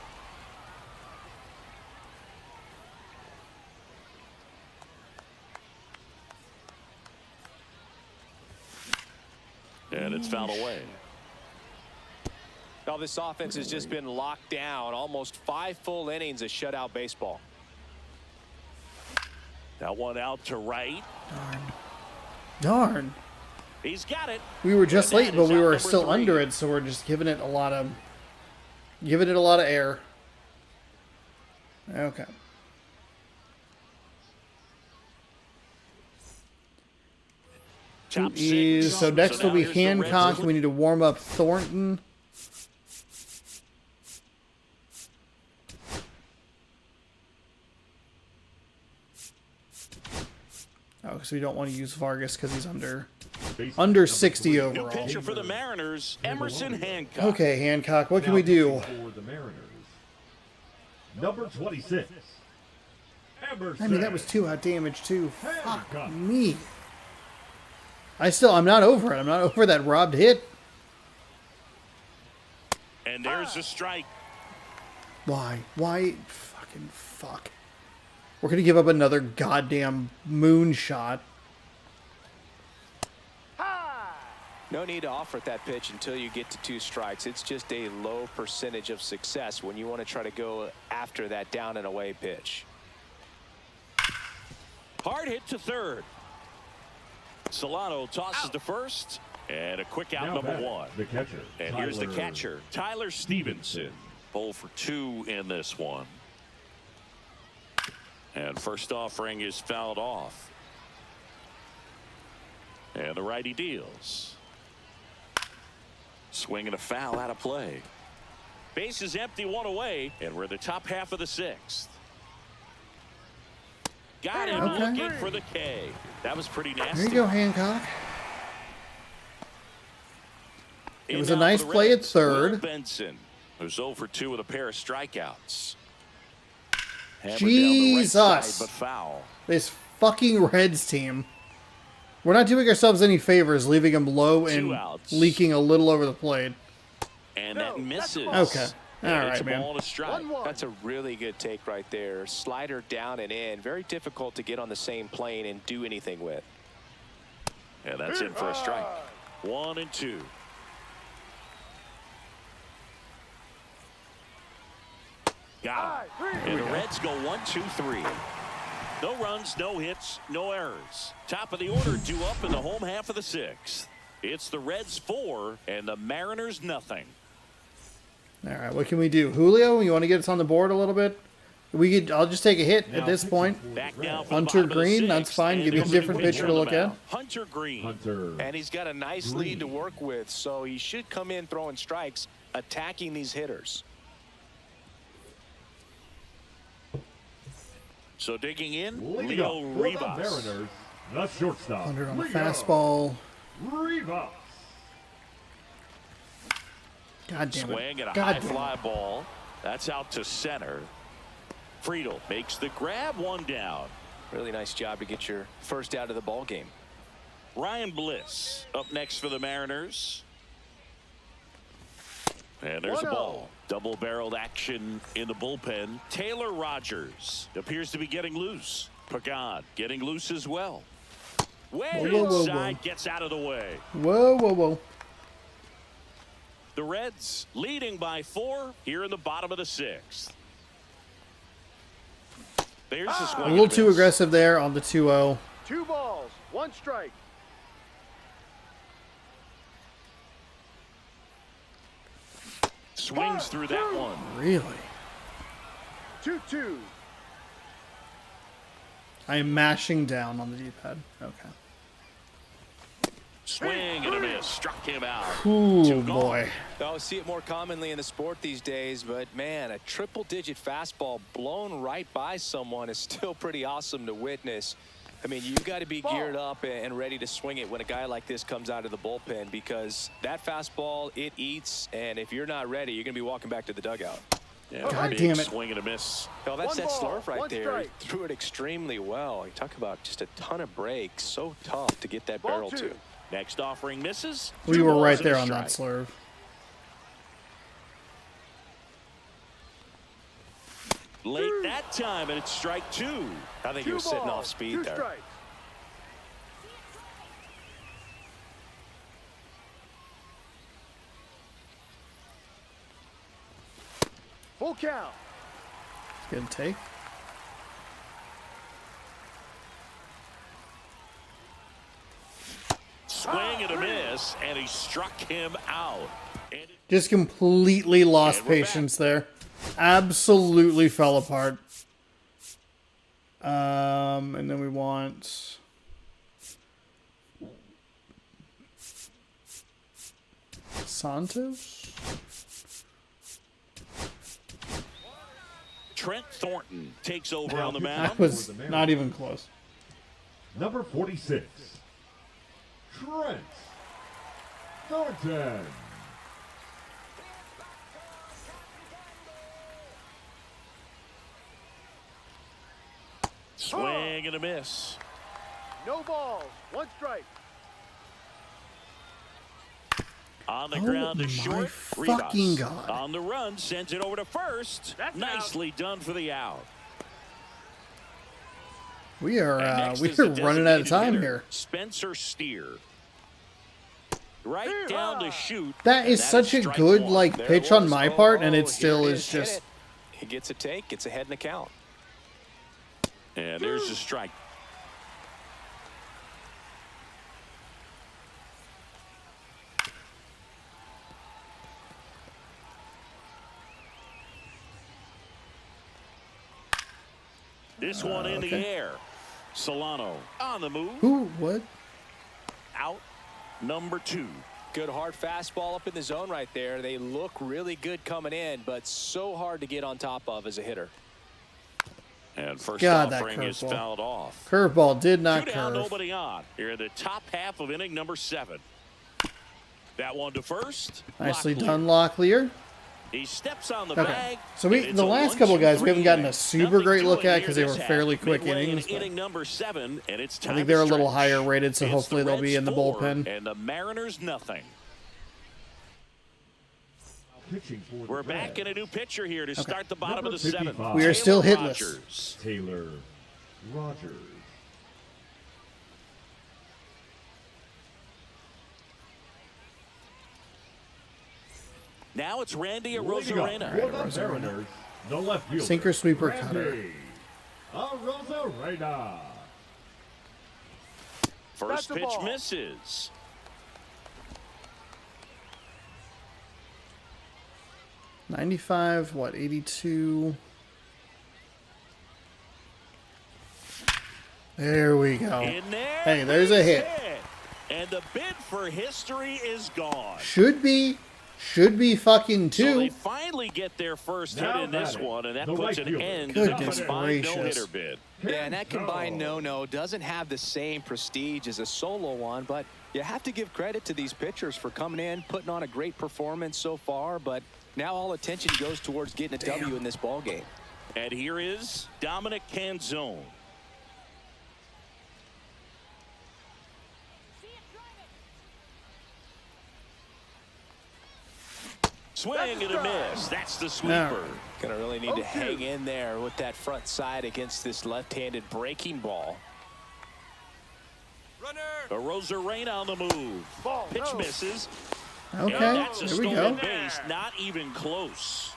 And it's fouled away. Now this offense has just been locked down. Almost 5 full innings of shutout baseball. That one out to right. Darn. He's got it. We were just And late, that but is we out were number still 3. under it, so we're just giving it a lot of air. Okay. Top Is 6. so next will now be here's the Hancock. Reds. We need to warm up Thornton. Oh, because we don't want to use Vargas because he's under 60 New overall. pitcher for the Mariners, Emerson Hancock. Okay, Hancock, what can Now we do? For the Mariners, number 26. I mean, that was 2 out damage too. Fuck Hancock. me. I'm not over it. I'm not over that robbed hit. And there's a strike. Why? Fucking fuck. We're going to give up another goddamn moonshot. No need to offer that pitch until you get to 2 strikes. It's just a low percentage of success when you want to try to go after that down and away pitch. Hard hit to third. Solano tosses to first. And a quick out, Now number back, 1. the catcher. And here's the catcher, Tyler Stevenson. 0 for 2 in this one. And first offering is fouled off. And the righty deals. Swing and a foul out of play. Base is empty, 1 away, and we're in the top half of the 6th. Got him Okay. looking for the K. That was pretty nasty. There you go, Hancock. It was a In nice for the play at Reds, third. Will Benson, who's 0 for 2 with a pair of strikeouts. Hammered Jesus. down the right side, but foul. This fucking Reds team. We're not doing ourselves any favors leaving them low 2 and outs. leaking a little over the plate. And that misses. Okay. All And it's right, a man. ball and a strike. 1-1. That's a really good take right there. Slider down and in. Very difficult to get on the same plane and do anything with. And that's in for a strike. 1 and 2. Got him. And the Reds go 1, 2, 3. No runs, no hits, no errors. Top of the order due up in the home half of the 6th. It's the Reds 4 and the Mariners nothing. All right, what can we do? Julio, you want to get us on the board a little bit? I'll just take a hit at this point. Back down for the Hunter bottom of the Green, that's 6th, fine. and Give me a there's different new pitcher to on the look at. mound. Hunter Green. Hunter. And he's got a nice lead to work with, so he should come in throwing strikes, attacking these hitters. So digging in, Lead Leo up for the Rivas. Mariners, the shortstop. 100 on the Leo fastball. Rivas. God damn Swing it. at a God high damn fly ball. That's out to center. Friedel makes the grab, 1 down. Really nice job to get your first out of the ball game. Ryan Bliss up next for the Mariners. And there's a 1-0. ball. Double-barreled action in the bullpen. Taylor Rogers appears to be getting loose. Pagan getting loose as well. Way Whoa, whoa, inside, whoa. gets out of the way. Whoa, whoa, whoa. The Reds leading by 4 here in the bottom of the 6th. There's the swing. A little and too miss. aggressive there on the 2-0. 2 balls, 1 strike. Swings through that one. Really? 2-2. I am mashing down on the D-pad. Okay. Swing and a miss. Struck him out. Ooh, Two gone. boy. I see it more commonly in the sport these days, but man, a triple-digit fastball blown right by someone is still pretty awesome to witness. I mean, you've got to be geared up and ready to swing it when a guy like this comes out of the bullpen, because that fastball, it eats, and if you're not ready, you're going to be walking back to the dugout. Yeah, God big damn it. swing and a miss. Well, that's that slurve right there. Strike. He threw it extremely well. You talk about just a ton of breaks. So tough to get that barrel to. Next offering misses. We 2 were balls right and there a on that strike. slurve. Late that time, and it's strike 2. I think he was sitting off speed there. Strikes. Full count. Good take. Swing and a miss, and he struck him out. And it, Just completely lost And we're patience there. Absolutely fell apart. And then we want Santos. Trent Thornton takes over Now on the pitching mound. That was not even close. Number 46, Trent Thornton. Swing and a miss. No balls. 1 strike. On the Oh ground to my short. fucking Rivas God. on the run, sends it over to first. That's Nicely done for the out. We are And next we is the are running out of designated time hitter, here. Spencer Steer. Right down to shoot. That and is such a strike good 1. like There pitch it on was. my Oh, part, and oh, it still here it is Hit just it. He gets a take, gets ahead in the count. And there's the strike. This one in the okay. air. Solano on the move. who what? Out number 2. Good hard fastball up in the zone right there. They look really good coming in, but so hard to get on top of as a hitter. And first God, that offering is curveball. fouled off. Curveball did not Two down, curve. nobody on. Here in the top half of inning number 7. That one to first. Nicely Locklear. done, Locklear. He steps on the Okay. bag. So and it's the a last couple of 1-2-3 guys we haven't gotten a inning. super Nothing great look doing at here because they were this half. fairly quick Midway in innings. but inning number 7, and it's time I think to they're a little stretch. higher rated, so It's hopefully the they'll be Reds in the 4, bullpen. And the Mariners nothing. Pitching for the We're back Reds, in a new pitcher here to start the bottom Number of the 7th. 55. We are still Taylor hitless. Rogers. Taylor Rogers. Now it's Randy Leading up Arozarena. for the Mariners, the left fielder. Sinker, sweeper, Randy cutter. Arozarena. First That's the pitch ball. misses. $95, what, 82? There we go. In there. Hey, there's a hit. And the bid for history is gone. Should be fucking So two. they finally get their first hit Now in this batting, one, and that the puts right an fielder. end to the Goodness combined gracious. no-hitter bid. Yeah, and that combined no-no doesn't have the same prestige as a solo one, but you have to give credit to these pitchers for coming in, putting on a great performance so far, but now all attention goes towards getting a W in this ball game. And here is Dominic Canzone. Swing and a miss. That's the sweeper. Gonna really need to hang in there with that front side against this left-handed breaking ball. Arozarena on the move. Ball, Pitch no. misses. Okay, And that's a there we stolen go. base. Not even close.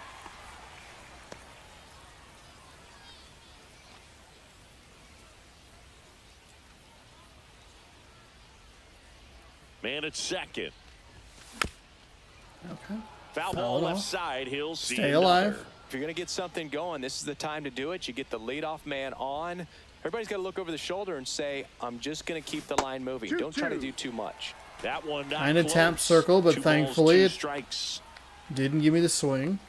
Man at second. Okay. Foul Foul ball off. left side. He'll see Stay another. alive. If you're going to get something going, this is the time to do it. You get the leadoff man on. Everybody's got to look over the shoulder and say, I'm just going to keep the line moving. Don't try to 2-2. do too much. That one not Kinda close. tapped circle, but 2 balls, thankfully 2 it- strikes. Didn't give me the swing.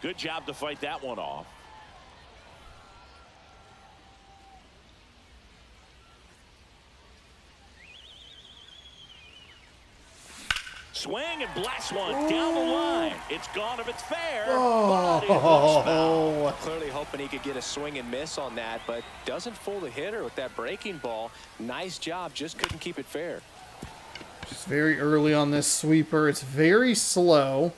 Good job to fight that one off. Swing and blast one down the line. It's gone if it's fair. But it looks foul. Clearly hoping he could get a swing and miss on that, but doesn't fool the hitter with that breaking ball. Nice job, just couldn't keep it fair. Just very early on this sweeper. It's very slow.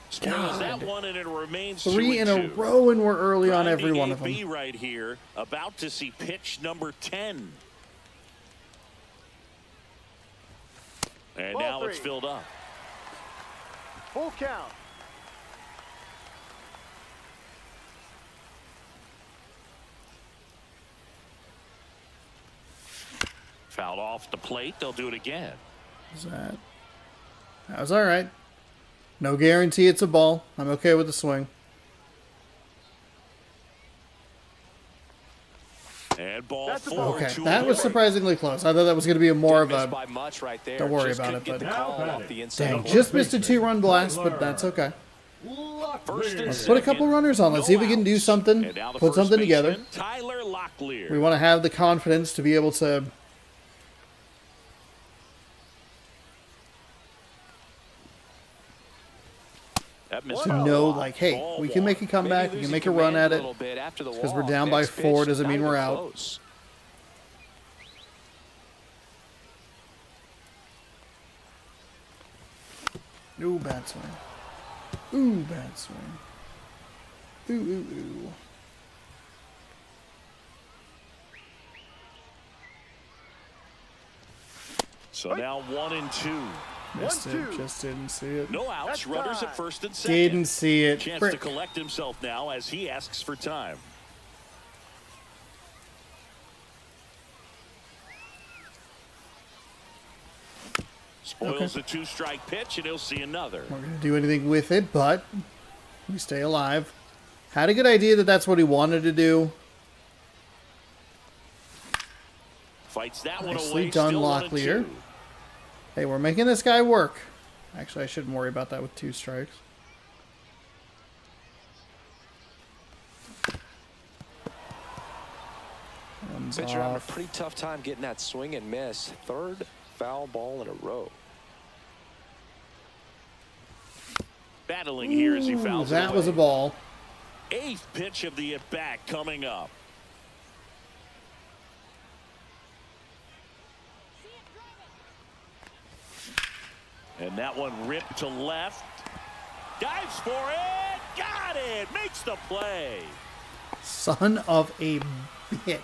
Swings that one, and it remains 3 in a 2-2. row, and we're early on every Grinding one of AB them. right here, about to see pitch number 10. And Ball now 3. it's filled up. Full count. Fouled off the plate. They'll do it again. That was all right. No guarantee it's a ball. I'm okay with the swing. And ball That's a 4. ball. Okay, 2 that was away. surprisingly close. I thought that was going to be more of Didn't miss a... by much right there. Don't worry Just about couldn't it, get the but- call off the inside. Dang, just missed a 2-run blast, but that's okay. First and Let's put a couple second. runners on. Let's see if we can do something, And now the put first something together. baseman, Tyler Locklear. We want to have the confidence to be able to... That missed to foul. know, like, hey, Ball we can make a one. comeback, we can make a run at it. Because we're down by 4 doesn't mean we're out. Close. Ooh, bad swing. Ooh, bad swing. Ooh, ooh, ooh. So now 1-2. Missed it. 1-2. Just didn't see it. No outs. That's Runners time. at first and second. Didn't see it. Chance Frick. to collect himself now as he asks for time. Spoils the 2-strike pitch, and he'll see another. We're going to do anything with it, but we stay alive. Had a good idea that that's what he wanted to do. Fights that one Nicely away. done, Still Locklear. 1-2. Hey, we're making this guy work. Actually, I shouldn't worry about that with 2 strikes. One's Pitcher having a off. pretty tough time getting that swing and miss. Third foul ball in a row. Battling here as he Ooh, fouls that it was a away. ball. 8th pitch of the at-bat coming up. And that one ripped to left. Dives for it. Got it. Makes the play. Son of a bitch.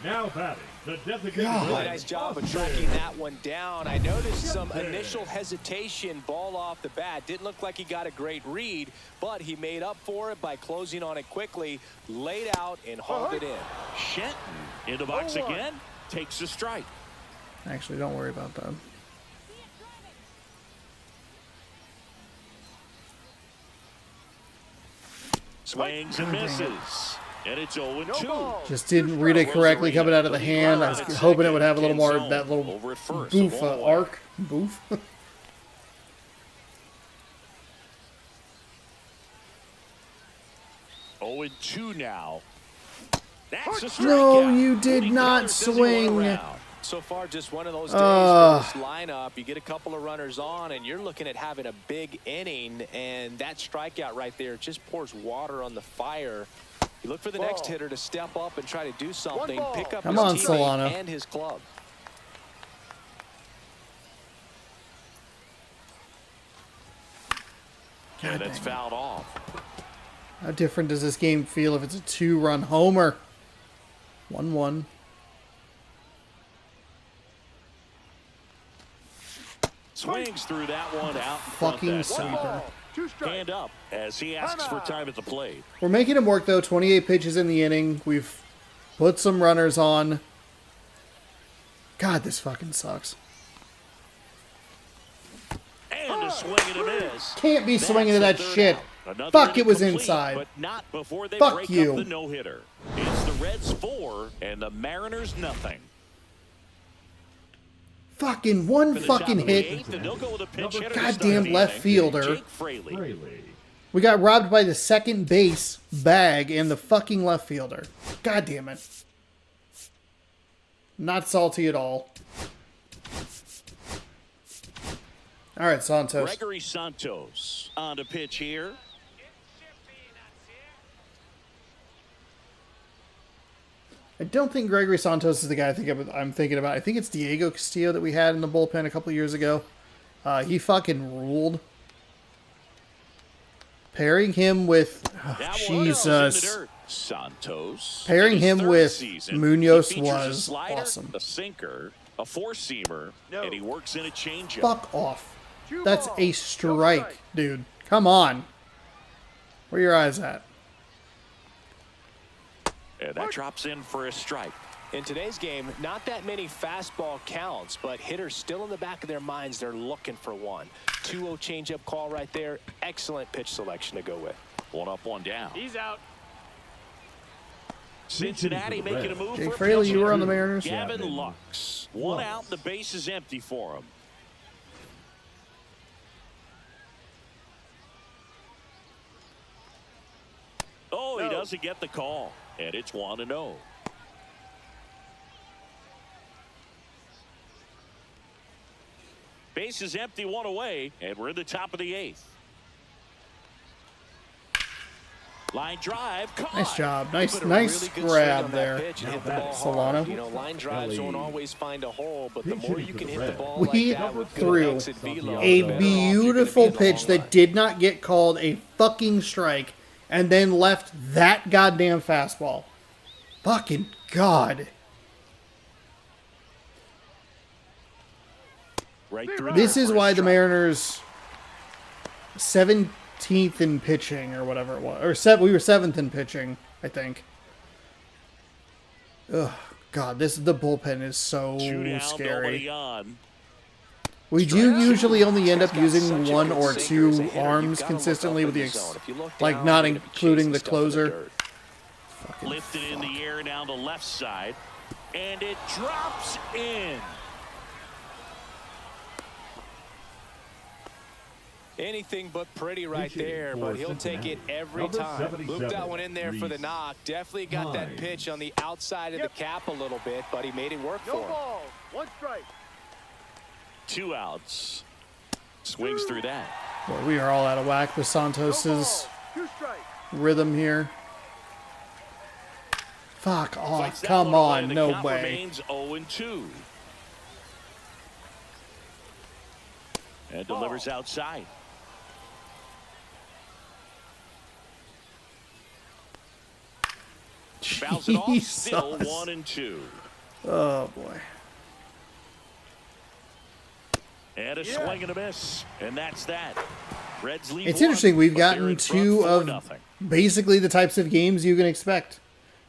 Now batting, the designated God. Really hitter, nice job of tracking that one down. I noticed some initial hesitation, ball off the bat. Didn't look like he got a great read, but he made up for it by closing on it quickly, laid out, and hauled it in. Shenton in the box 0-1. again. Takes a strike. Actually, don't worry about that. Swings and misses. And it's 0-2. No balls. Just didn't read it correctly coming out of the hand. I was hoping it would have a little more, that little Over at first, boof so 1 away. arc. Boof. Oh, and 2 now. That's a strikeout. No, you did Leading not runners as he went swing. around. So far, just one of those days for this lineup. You get a couple of runners on, and you're looking at having a big inning, and that strikeout right there just pours water on the fire. You look for the next hitter to step up and try to do something, ball. pick up Come his on, teammate Solano. and his club. And that's fouled off. How different does this game feel if it's a 2-run homer? 1-1. Swings through that one out in front. Fucking That sweeper. time. 2 strikes. Hand up as he asks for time at the plate. We're making him work, though. 28 pitches in the inning. We've put some runners on. God, this fucking sucks. And a swing and a miss. Can't be swinging to that That's the third shit. out. Another Fuck, it inning was complete, inside. But not before they Fuck break you. up the no-hitter. It's the Reds 4 and the Mariners nothing. Fucking one For the fucking top of the hit. eighth, and they'll go with a pinch hitter to Goddamn start the left inning. fielder. Jake Fraley. Fraley. We got robbed by the second base bag and the fucking left fielder. God damn it. Not salty at all. All right, Santos. Gregory Santos on the pitch here. I don't think Gregory Santos is the guy I'm thinking about. I think it's Diego Castillo that we had in the bullpen a couple years ago. He fucking ruled. Pairing him with Jesus. Santos. Pairing him with Season. Munoz He features a was slider, awesome. A sinker, a four-seamer, and he works in a changeup. Fuck off. 2 That's balls, a no strike, dude. Come on. Where your eyes at? And that drops in for a strike. In today's game, not that many fastball counts, but hitters still in the back of their minds, they're looking for one. 2-0 changeup call right there. Excellent pitch selection to go with. One up, one down. He's out. Cincinnati making a move Jake for Fraley, pitch you were on the hitter. Mariners? Gavin Lux. One out, the base is empty for him. Oh, he doesn't get the call. And it's 1-0. Base is empty, one away, and we're in the top of the eighth. Line drive, caught. Nice job. Put a Nice really good swing grab on that there. pitch and Now hit the ball that's hard. Solano. You know, line drives don't always find a hole, but the Pitch more hitting you for can the hit the Reds. ball We like that with good threw exit velo, a the better off you're gonna beautiful be in the long pitch that run. did not get called a fucking strike and then left that goddamn fastball. Fucking God. Right through This there is for a why the strike. Mariners 17th in pitching or whatever it was. Or we were 7th in pitching, I think. Ugh, God, the bullpen is so Shootout, scary. nobody on. We do usually only end up He's got using such a one good or sinker two as a hitter. You've arms gotta look consistently up with in the the zone. If you look like down, not you're gonna be including chasing the stuff in the closer. dirt. Lifted in the air down the left side. And it drops in. Anything but pretty right Pitching there, for but he'll take it Cincinnati. every Number time. 77, Looped that one in there for the Reese knock. Definitely got that Hines. pitch on the outside of the cap a little bit, but he made it work No for him. balls. 1 strike. 2 outs. Swings through that. Well, we are all out of whack with No Santos's balls. 2 strikes. rhythm here. Fuck off. Fights that Come one away, on. and the No count way. Remains 0-2. And delivers outside. Fouls it off, still Jesus. 1-2. Oh, boy. And a swing and a miss. And that's that. Reds lead It's one, interesting. We've but they're gotten in front 2 of 4-0. basically the types of games you can expect.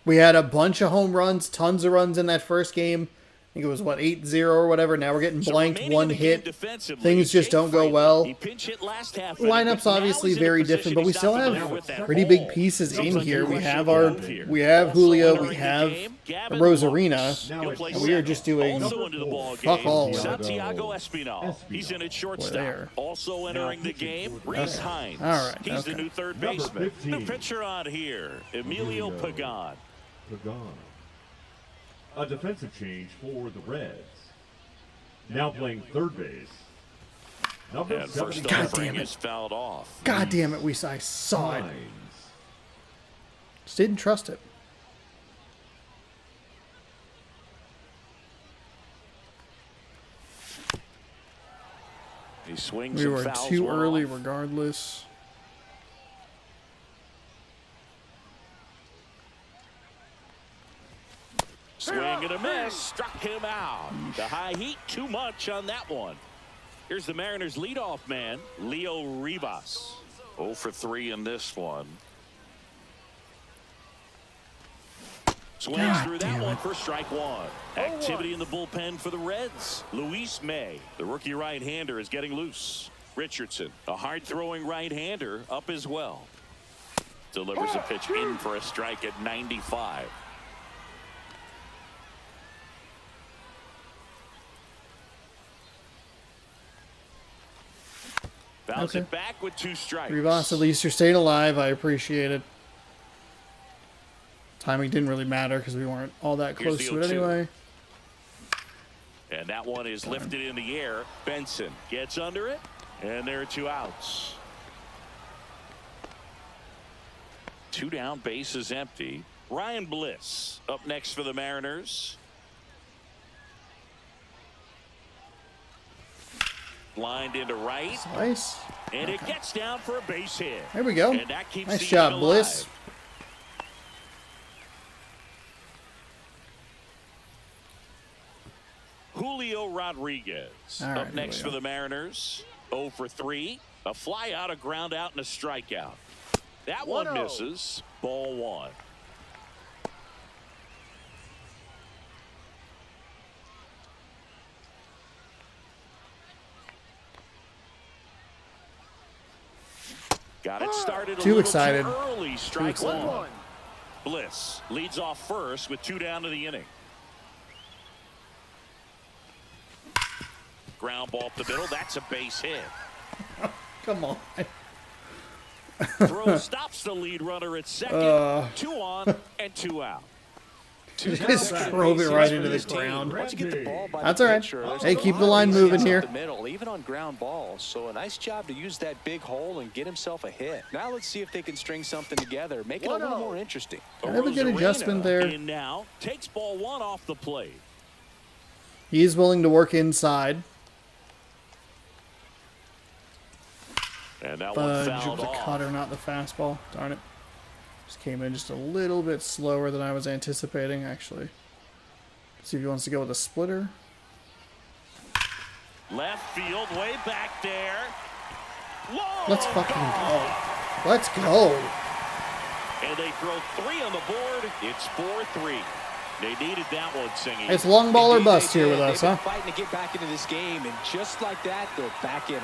We had a bunch of home runs, tons of runs in that first game. I think it was, 8-0 or whatever. Now we're getting So blanked remaining in one the game hit. defensively, Things just Jake don't go Fraley. well. He pinch hit last half inning, Lineup's but now obviously he's in a very position different, but we he's still not have familiar with that pretty ball. big pieces Seems in like here. a We Russian have move here. we have Also Julio, entering we the have game, Gavin Rosarina. Lux. Now He'll it's play And we are second. just doing Also into the ball fuck game, all. Santiago Espinal. He's in at shortstop. there. Also entering the game, Reese Hines. All right, He's the okay. new third Number baseman. 15. The pitcher on here, Emilio Pagan. Pagan. A defensive change for the Reds. Now playing third base. Number And first 70. God offering damn it. is fouled off. God damn it, I saw it. Hines. Just didn't trust it. He swings We and were fouls too one early off. regardless. Swing and a miss. Struck him out. The high heat, too much on that one. Here's the Mariners' leadoff man, Leo Rivas. 0 for 3 in this one. Swings God through damn that one it. for strike one. Activity in the bullpen for the Reds. Luis May, the rookie right-hander, is getting loose. Richardson, a hard-throwing right-hander, up as well. Delivers a pitch in for a strike at 95. Bounce Okay. it back with 2 strikes. Rivas, at least you're staying alive. I appreciate it. Timing didn't really matter because we weren't all that Here's close the to it 0-2. anyway. And that one is lifted in the air. Benson gets under it, and there are 2 outs. 2 down, base is empty. Ryan Bliss up next for the Mariners. Lined into right, Nice. and it gets down for a base hit. There we go. And that keeps Nice the job, inning Bliss. alive. Julio Rodriguez All right, up next for Julio. the Mariners. 0 for 3. A fly out, a ground out, and a strikeout. That one 1-0. misses. Ball 1. Got it started a Too little excited. too early. Strike excited. 1. Bliss leads off first with 2 down to the inning. Ground ball up the middle. That's a base hit. Come on. Throw stops the lead runner at second. 2 on and 2 out. Just drove it right into the ground. Once you get the ball by That's the all right. pitcher, there's Hey, a keep lot the of line easy moving hits up here. the middle, even on ground balls. So a nice job to use that big hole and get himself a hit. Now let's see if they can string something together, make it a little 1-0. more interesting. Kind of a good Rosarena adjustment there. in now takes ball 1 off the plate. He's willing to work inside. And that one Fudge fouled with the off. cutter, not the fastball. Darn it. Just came in just a little bit slower than I was anticipating, actually. See if he wants to go with a splitter. Left field, way back there. Whoa! Let's fucking go. Let's go. And they throw 3 on the board. It's 4-3. They needed that one, Singy. It's long ball or Indeed bust they here did. with us, They've been huh? fighting to get back into this game, and just like that, they're back in it.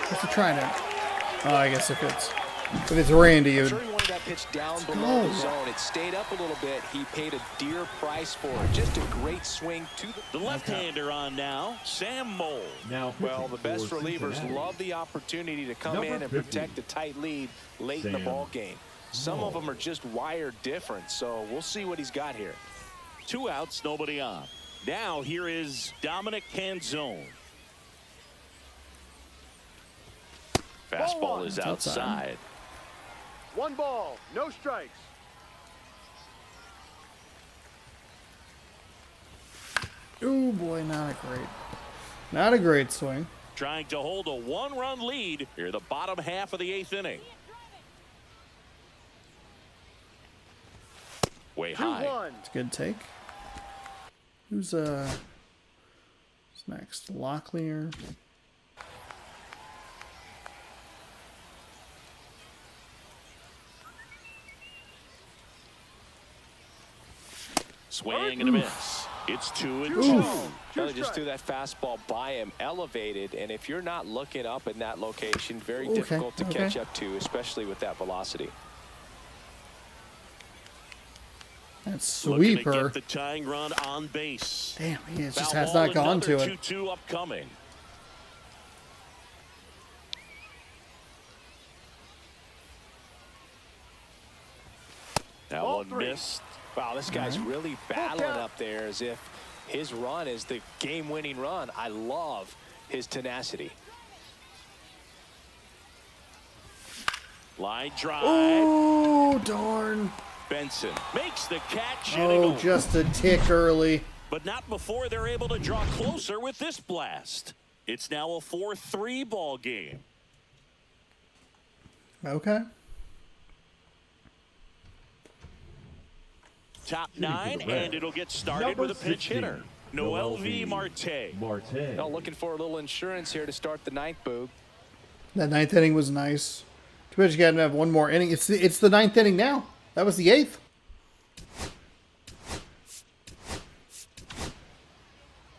What's he trying to? Oh, I guess if it's Randy, you Sure, would. he wanted that pitch down below go. the zone. It stayed up a little bit. He paid a dear price for it. Just a great swing to The left-hander on now, Sam Moll. Now, Well, the best for relievers Cincinnati, love the opportunity to come Number in and 50, protect a tight lead late in the Sam ball game. Some of them are just wired different, so we'll see what he's got here. 2 outs, nobody on. Now here is Dominic Canzone. Fastball Ball 1. is It's outside. outside. 1 ball, no strikes. Oh boy, not a great swing. Trying to hold a 1-run lead here the bottom half of the 8th inning. Way high. 2-1. It's a good take. Who's next? Locklear. Swing and a miss. It's 2-2. Well, they just threw that fastball by him, elevated, and if you're not looking up in that location, very Okay, difficult to okay. catch up to, especially with that velocity. That's Looking to sweeper. get the tying run on base. Damn, he just Foul has ball, not gone to another it. 2-2 upcoming. That Ball one 3. missed. Wow, this guy's really battling out. up there as if his run is the game-winning run. I love his tenacity. Line drive. Oh, darn. Benson makes the catch. Oh, just a tick early. But not before they're able to draw closer with this blast. It's now a 4-3 ball game. Okay. Top Shooting for 9, the Reds. and it'll get started Number with a pinch 16, hitter. Noel V. Noel Marte. Marte. Now looking for a little insurance here to start the 9th, Boog. That 9th inning was nice. Too bad you got to have one more inning. It's the 9th inning now. That was the 8th.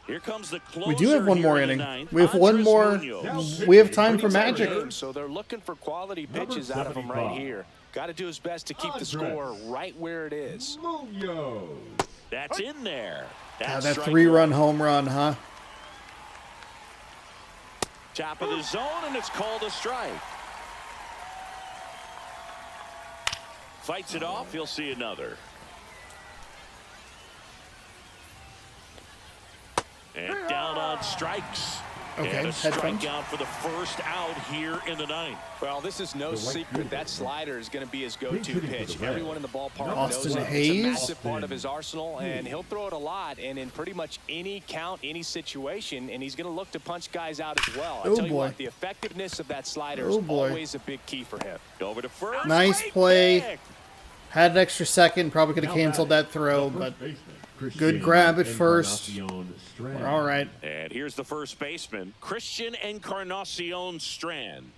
Here comes the closer. We do have one more here in the inning. ninth, We have one Andres more. Munoz. We have time for magic. So they're looking for quality pitches out of him right here. Got to do his best to keep the score right where it is. Munoz. That's in there. God, That's that strike 3-run one. home run, huh? Top of the zone, and it's called a strike. Fights it off. He'll see another. And down on strikes. Okay, And a headphones. strikeout for the first out here in the ninth. Well, this is no secret. That slider is going to be his go-to pitch. Everyone in the ballpark Austin knows it. It's a Hayes. massive part of his arsenal, and he'll throw it a lot and in pretty much any count, any situation, and he's going to look to punch guys out as well. I Oh, tell you boy. what, the effectiveness of that slider Oh, is boy. always a big key for him. Over to first. Nice Great play. pick. Had an extra second. Probably could have canceled that throw, but good grab at first. We're all right. And here's the first baseman, Christian Encarnacion Strand.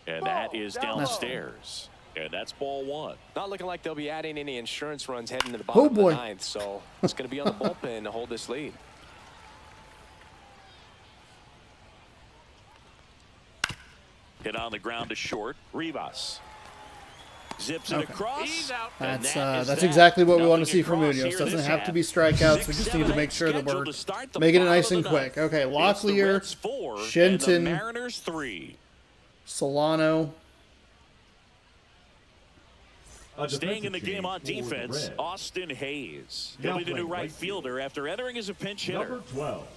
And that is downstairs. And that's ball one. Not looking like they'll be adding any insurance runs heading to the bottom of the ninth, so it's going to be on the bullpen to hold this lead. Hit on the ground to short. Rivas zips it across. That's exactly what we want to see from Munoz. Doesn't have to be strikeouts. We just need to make sure that we're making it nice and quick. Okay, Locklear, Shenton, Mariners 3. Solano. Staying in the game on defense, Austin Hayes. He'll be the new right fielder after entering as a pinch hitter. Number 12.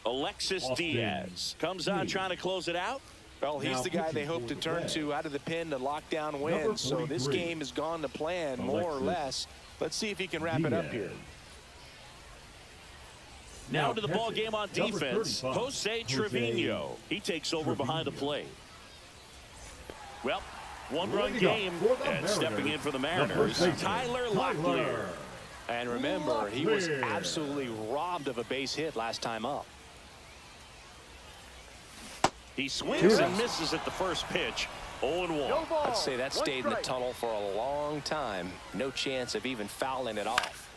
Alexis Diaz comes on trying to close it out. Well, he's the guy they hope to turn to out of the pen to lock down wins. So this game has gone to plan, more or less. Let's see if he can wrap it up here. Now to the ball game on defense, Jose Trevino. He takes over behind the plate. Well, one-run game, and stepping in for the Mariners, Tyler Locklear. And remember, he was absolutely robbed of a base hit last time up. He swings and misses at the first pitch. 0-1. I'd say that stayed in the tunnel for a long time. No chance of even fouling it off.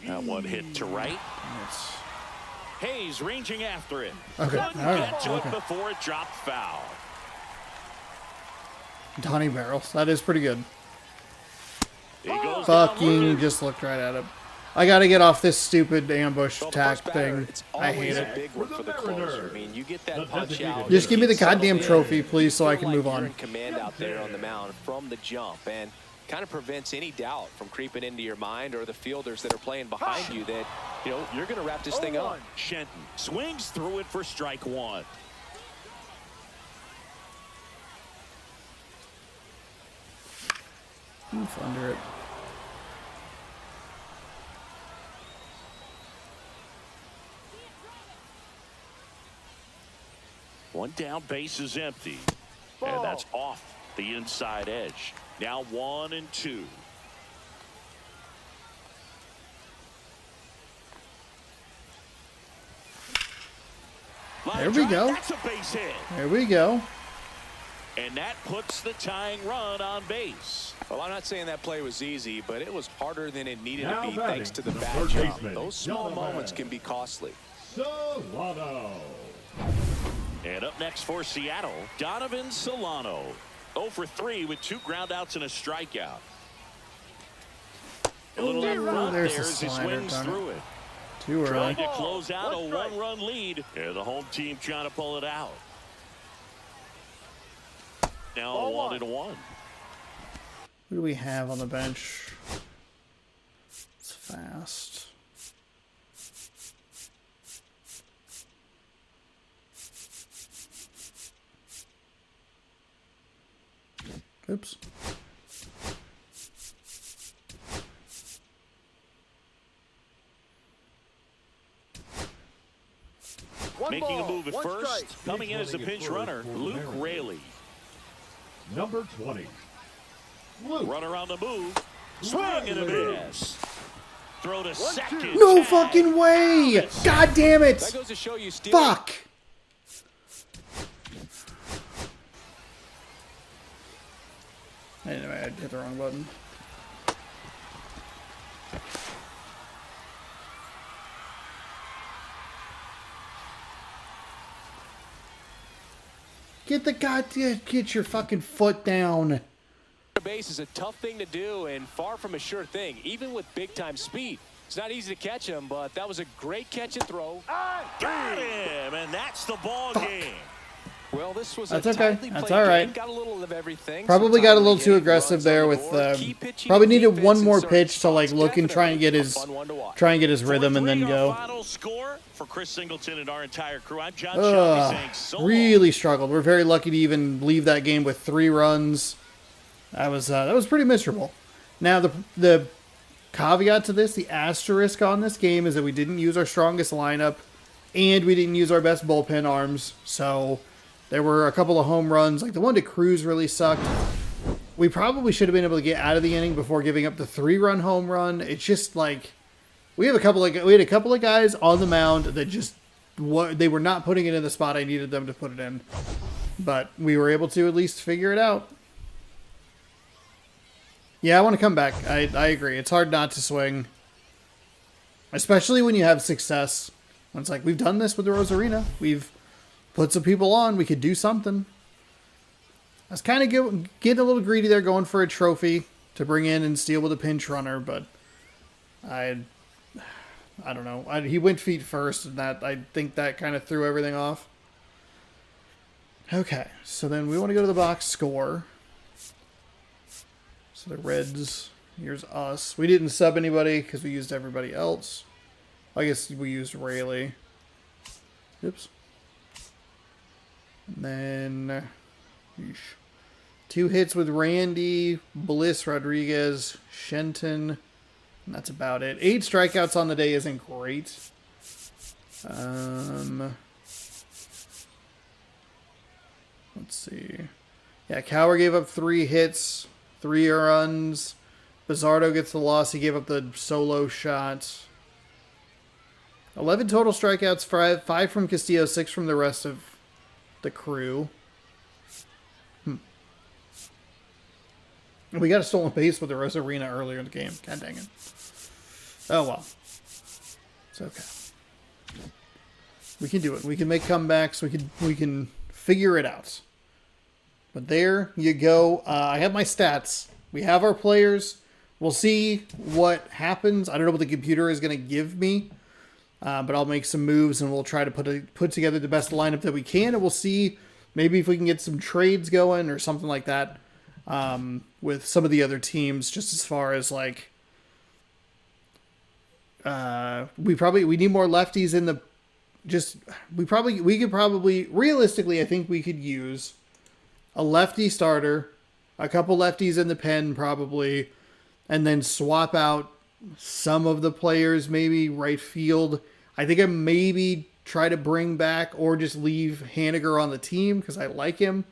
That one hit to right. Hayes ranging after it. Okay, Couldn't all right, get to okay. it before it dropped foul. Donnie Barrels. That is pretty good. He goes down Fucking looking. just looked right at him. I got to get off this stupid ambush Well, the tack first batter, thing. it's I hate always a it. big one for the closer. I mean, you get that punch out. Just give me the you settle goddamn in, trophy, please, so I feel can like move you're on. in command out there on the mound from the jump, and kind of prevents any doubt from creeping into your mind or the fielders that are playing behind you that, you know, you're going to wrap this thing up. Shenton swings through it for strike one. Oof, under it. One down, base is empty. And that's off the inside edge. Now 1-2. There we go. That's a base hit. There we go. And that puts the tying run on base. Well, I'm not saying that play was easy, but it was harder than it needed Now to be batting, thanks to the the bad first jump. baseman, Those small Jonathan. moments can be costly. Solano. And up next for Seattle, Donovan Solano. 0 for 3 with 2 groundouts and a strikeout. A little in front there there's the as he slider, swings darn it. through it. Too early. Trying to close out a 1-run lead. And the home team trying to pull it out. Now 1-1. Who do we have on the bench? It's fast. Oops. Making a move at first. Coming in as the pinch runner, Luke Raley. Number 20. Luke. Runner on the move. Swing and a miss. Throw to second. No Tag. fucking way! God damn That it! goes to show you, Steve. Fuck! Anyway, I hit the wrong button. Get the goddamn, get your fucking foot down. Base is a tough thing to do and far from a sure thing, even with big-time speed. It's not easy to catch him, but that was a great catch and throw. Got him, and that's the ball game. Well, this was That's a okay. tightly That's played all right. game. Got a little of everything. Probably Some got a little timely too hitting, aggressive runs there on the with. board, key pitching, Probably needed defense, one and more certain pitch to like spots. look and try and get Definitely his a fun one to watch. rhythm and then 4-3 go. our final score for Chris Singleton and our entire crew. I'm John Shelby saying so long. Really struggled. We're very lucky to even leave that game with 3 runs. That was pretty miserable. Now the caveat to this, the asterisk on this game, is that we didn't use our strongest lineup, and we didn't use our best bullpen arms. So there were a couple of home runs, like the one to Cruz really sucked. We probably should have been able to get out of the inning before giving up the 3-run home run. It's just like we had a couple of guys on the mound that just they were not putting it in the spot I needed them to put it in, but we were able to at least figure it out. Yeah, I want to come back. I agree. It's hard not to swing, especially when you have success. When it's like, we've done this with the Rosarina. We've put some people on. We could do something. I was kind of getting a little greedy there, going for a trophy to bring in and steal with a pinch runner, but I don't know. He went feet first, and I think that kind of threw everything off. Okay, so then we want to go to the box score. So the Reds, here's us. We didn't sub anybody because we used everybody else. I guess we used Rayleigh. Oops. And then 2 hits with Randy, Bliss, Rodriguez, Shenton. And that's about it. 8 strikeouts on the day isn't great. Let's see. Yeah, Cowher gave up 3 hits. 3 runs. Bizzardo gets the loss. He gave up the solo shot. 11 total strikeouts, 5 from Castillo, 6 from the rest of the crew. We got a stolen base with the Rosarina earlier in the game. God dang it. Oh well. It's okay. We can do it. We can make comebacks. We can figure it out. But there you go. I have my stats. We have our players. We'll see what happens. I don't know what the computer is going to give me, but I'll make some moves and we'll try to put together the best lineup that we can, and we'll see maybe if we can get some trades going or something like that with some of the other teams. Just as far as like, we need more lefties in the. We could probably realistically, I think we could use a lefty starter, a couple lefties in the pen probably, and then swap out some of the players, maybe right field. I think I maybe try to bring back or just leave Haniger on the team because I like him.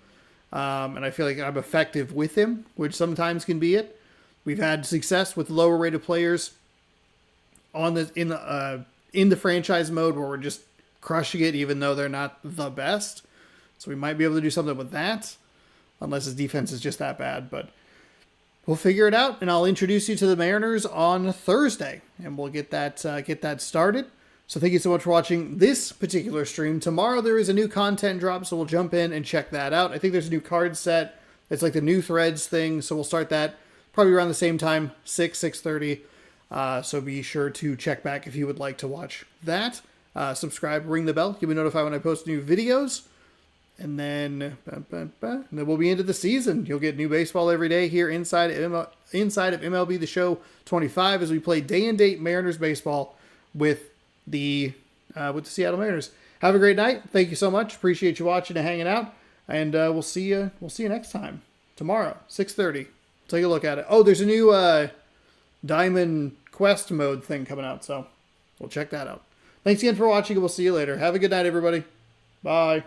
And I feel like I'm effective with him, which sometimes can be it. We've had success with lower rated players in the franchise mode where we're just crushing it even though they're not the best. So we might be able to do something with that. Unless his defense is just that bad, but we'll figure it out, and I'll introduce you to the Mariners on Thursday, and we'll get that started. So thank you so much for watching this particular stream. Tomorrow there is a new content drop, so we'll jump in and check that out. I think there's a new card set. It's like the new threads thing, so we'll start that probably around the same time, 6:30. So be sure to check back if you would like to watch that. Subscribe, ring the bell, you'll be notified when I post new videos. And then we'll be into the season. You'll get new baseball every day here inside of MLB The Show 25 as we play day and date Mariners baseball with the Seattle Mariners. Have a great night. Thank you so much. Appreciate you watching and hanging out. And we'll see you next time tomorrow, 6:30. Take a look at it. Oh, there's a new Diamond Quest mode thing coming out, so we'll check that out. Thanks again for watching, and we'll see you later. Have a good night, everybody. Bye.